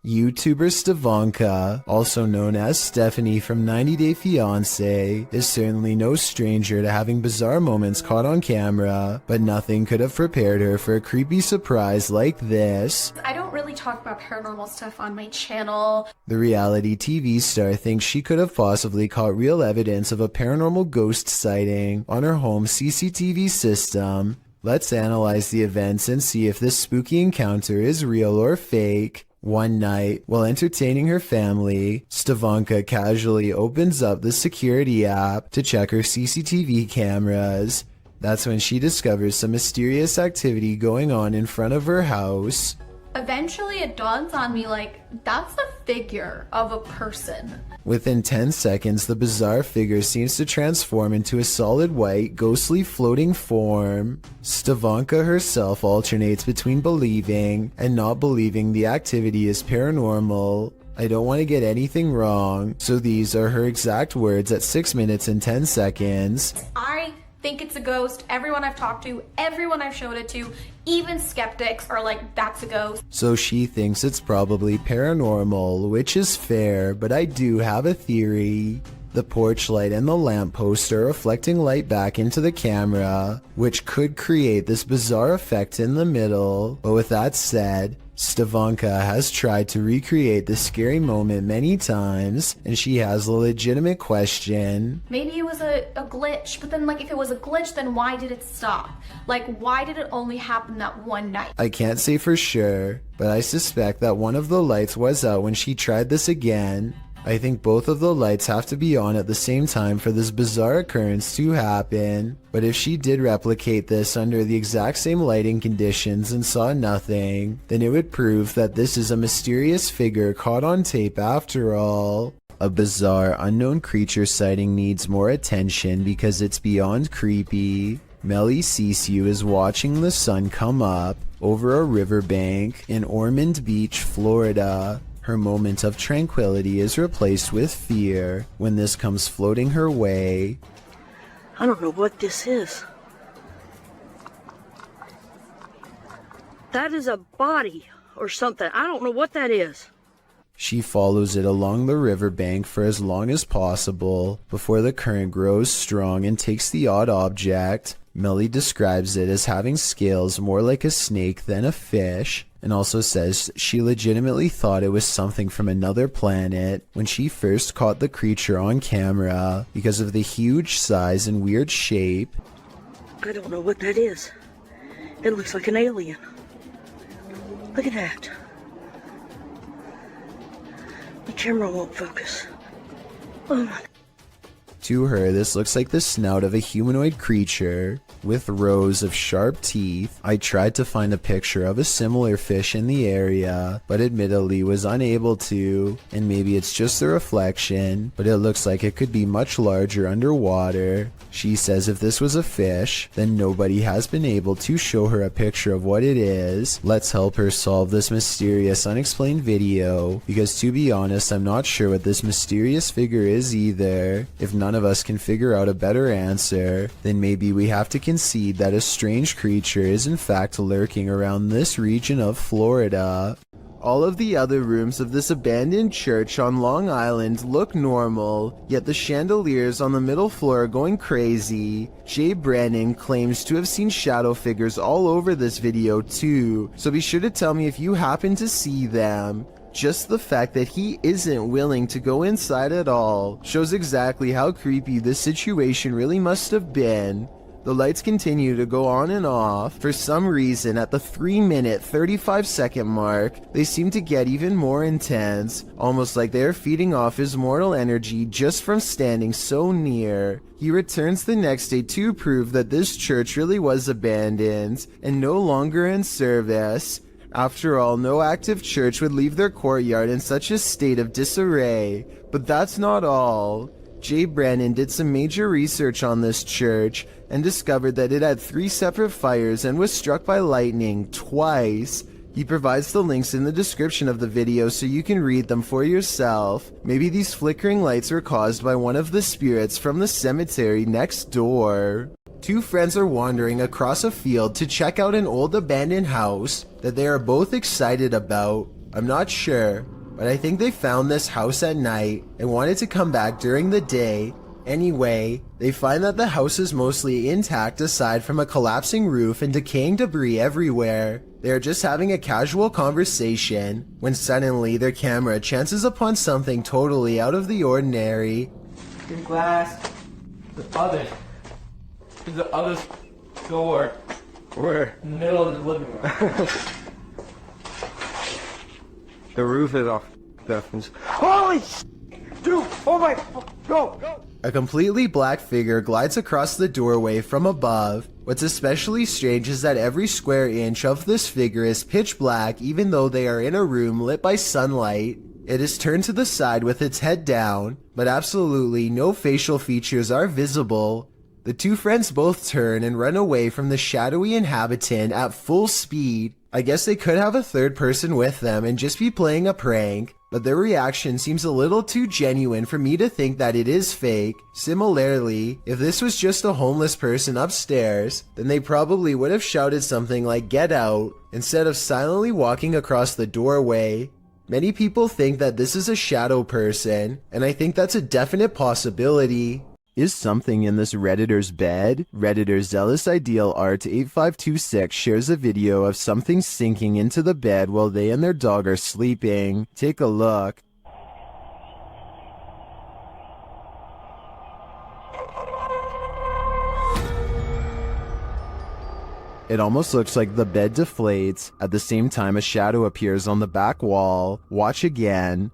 S1: YouTuber Stevanka, also known as Stephanie from 90 Day Fiancé, is certainly no stranger to having bizarre moments caught on camera, but nothing could have prepared her for a creepy surprise like this.
S2: I don't really talk about paranormal stuff on my channel.
S1: The reality TV star thinks she could have possibly caught real evidence of a paranormal ghost sighting on her home CCTV system. Let's analyze the events and see if this spooky encounter is real or fake. One night, while entertaining her family, Stevanka casually opens up the security app to check her CCTV cameras. That's when she discovers some mysterious activity going on in front of her house.
S2: Eventually it dawns on me, like, that's the figure of a person.
S1: Within 10 seconds, the bizarre figure seems to transform into a solid white, ghostly floating form. Stevanka herself alternates between believing and not believing the activity is paranormal. I don't want to get anything wrong, so these are her exact words at 6 minutes and 10 seconds.
S2: I think it's a ghost. Everyone I've talked to, everyone I've showed it to, even skeptics are like, that's a ghost.
S1: So she thinks it's probably paranormal, which is fair, but I do have a theory. The porch light and the lamppost are reflecting light back into the camera, which could create this bizarre effect in the middle. But with that said, Stevanka has tried to recreate this scary moment many times, and she has a legitimate question.
S2: Maybe it was a glitch, but then, like, if it was a glitch, then why did it stop? Like, why did it only happen that one night?
S1: I can't say for sure, but I suspect that one of the lights was out when she tried this again. I think both of the lights have to be on at the same time for this bizarre occurrence to happen. But if she did replicate this under the exact same lighting conditions and saw nothing, then it would prove that this is a mysterious figure caught on tape after all. A bizarre unknown creature sighting needs more attention because it's beyond creepy. Melly Sisu is watching the sun come up over a riverbank in Ormond Beach, Florida. Her moment of tranquility is replaced with fear when this comes floating her way.
S7: I don't know what this is. That is a body or something. I don't know what that is.
S1: She follows it along the riverbank for as long as possible before the current grows strong and takes the odd object. Melly describes it as having scales more like a snake than a fish, and also says she legitimately thought it was something from another planet when she first caught the creature on camera because of the huge size and weird shape.
S7: I don't know what that is. It looks like an alien. Look at that. The camera won't focus. Oh my.
S1: To her, this looks like the snout of a humanoid creature with rows of sharp teeth. I tried to find a picture of a similar fish in the area, but admittedly was unable to, and maybe it's just the reflection, but it looks like it could be much larger underwater. She says if this was a fish, then nobody has been able to show her a picture of what it is. Let's help her solve this mysterious unexplained video, because to be honest, I'm not sure what this mysterious figure is either. If none of us can figure out a better answer, then maybe we have to concede that a strange creature is in fact lurking around this region of Florida. All of the other rooms of this abandoned church on Long Island look normal, yet the chandeliers on the middle floor are going crazy. Jay Brennan claims to have seen shadow figures all over this video too, so be sure to tell me if you happen to see them. Just the fact that he isn't willing to go inside at all shows exactly how creepy this situation really must have been. The lights continue to go on and off. For some reason, at the 3-minute 35-second mark, they seem to get even more intense, almost like they are feeding off his mortal energy just from standing so near. He returns the next day to prove that this church really was abandoned and no longer in service. After all, no active church would leave their courtyard in such a state of disarray. But that's not all. Jay Brennan did some major research on this church and discovered that it had 3 separate fires and was struck by lightning twice. He provides the links in the description of the video so you can read them for yourself. Maybe these flickering lights were caused by one of the spirits from the cemetery next door. 2 friends are wandering across a field to check out an old abandoned house that they are both excited about. I'm not sure, but I think they found this house at night and wanted to come back during the day. Anyway, they find that the house is mostly intact aside from a collapsing roof and decaying debris everywhere. They are just having a casual conversation when suddenly their camera chances upon something totally out of the ordinary.
S20: Your glass. The other door.
S16: Where?
S20: In the middle of the living room.
S16: The roof is off. Deafens.
S20: Holy sh**! Dude! Oh my... Go! Go!
S1: A completely black figure glides across the doorway from above. What's especially strange is that every square inch of this figure is pitch black even though they are in a room lit by sunlight. It is turned to the side with its head down, but absolutely no facial features are visible. The 2 friends both turn and run away from the shadowy inhabitant at full speed. I guess they could have a third person with them and just be playing a prank, but their reaction seems a little too genuine for me to think that it is fake. Similarly, if this was just a homeless person upstairs, then they probably would have shouted something like "Get out" instead of silently walking across the doorway. Many people think that this is a shadow person, and I think that's a definite possibility. Is something in this Redditor's bed? Redditor Zealous Ideal Art 8526 shares a video of something sinking into the bed while they and their dog are sleeping. Take a look. It almost looks like the bed deflates. At the same time, a shadow appears on the back wall. Watch again.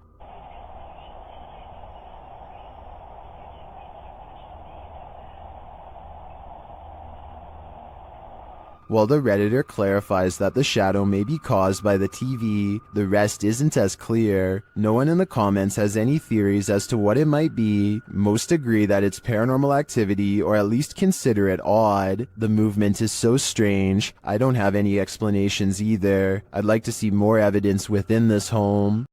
S1: While the Redditor clarifies that the shadow may be caused by the TV, the rest isn't as clear. No one in the comments has any theories as to what it might be. Most agree that it's paranormal activity, or at least consider it odd. The movement is so strange. I don't have any explanations either. I'd like to see more evidence within this home.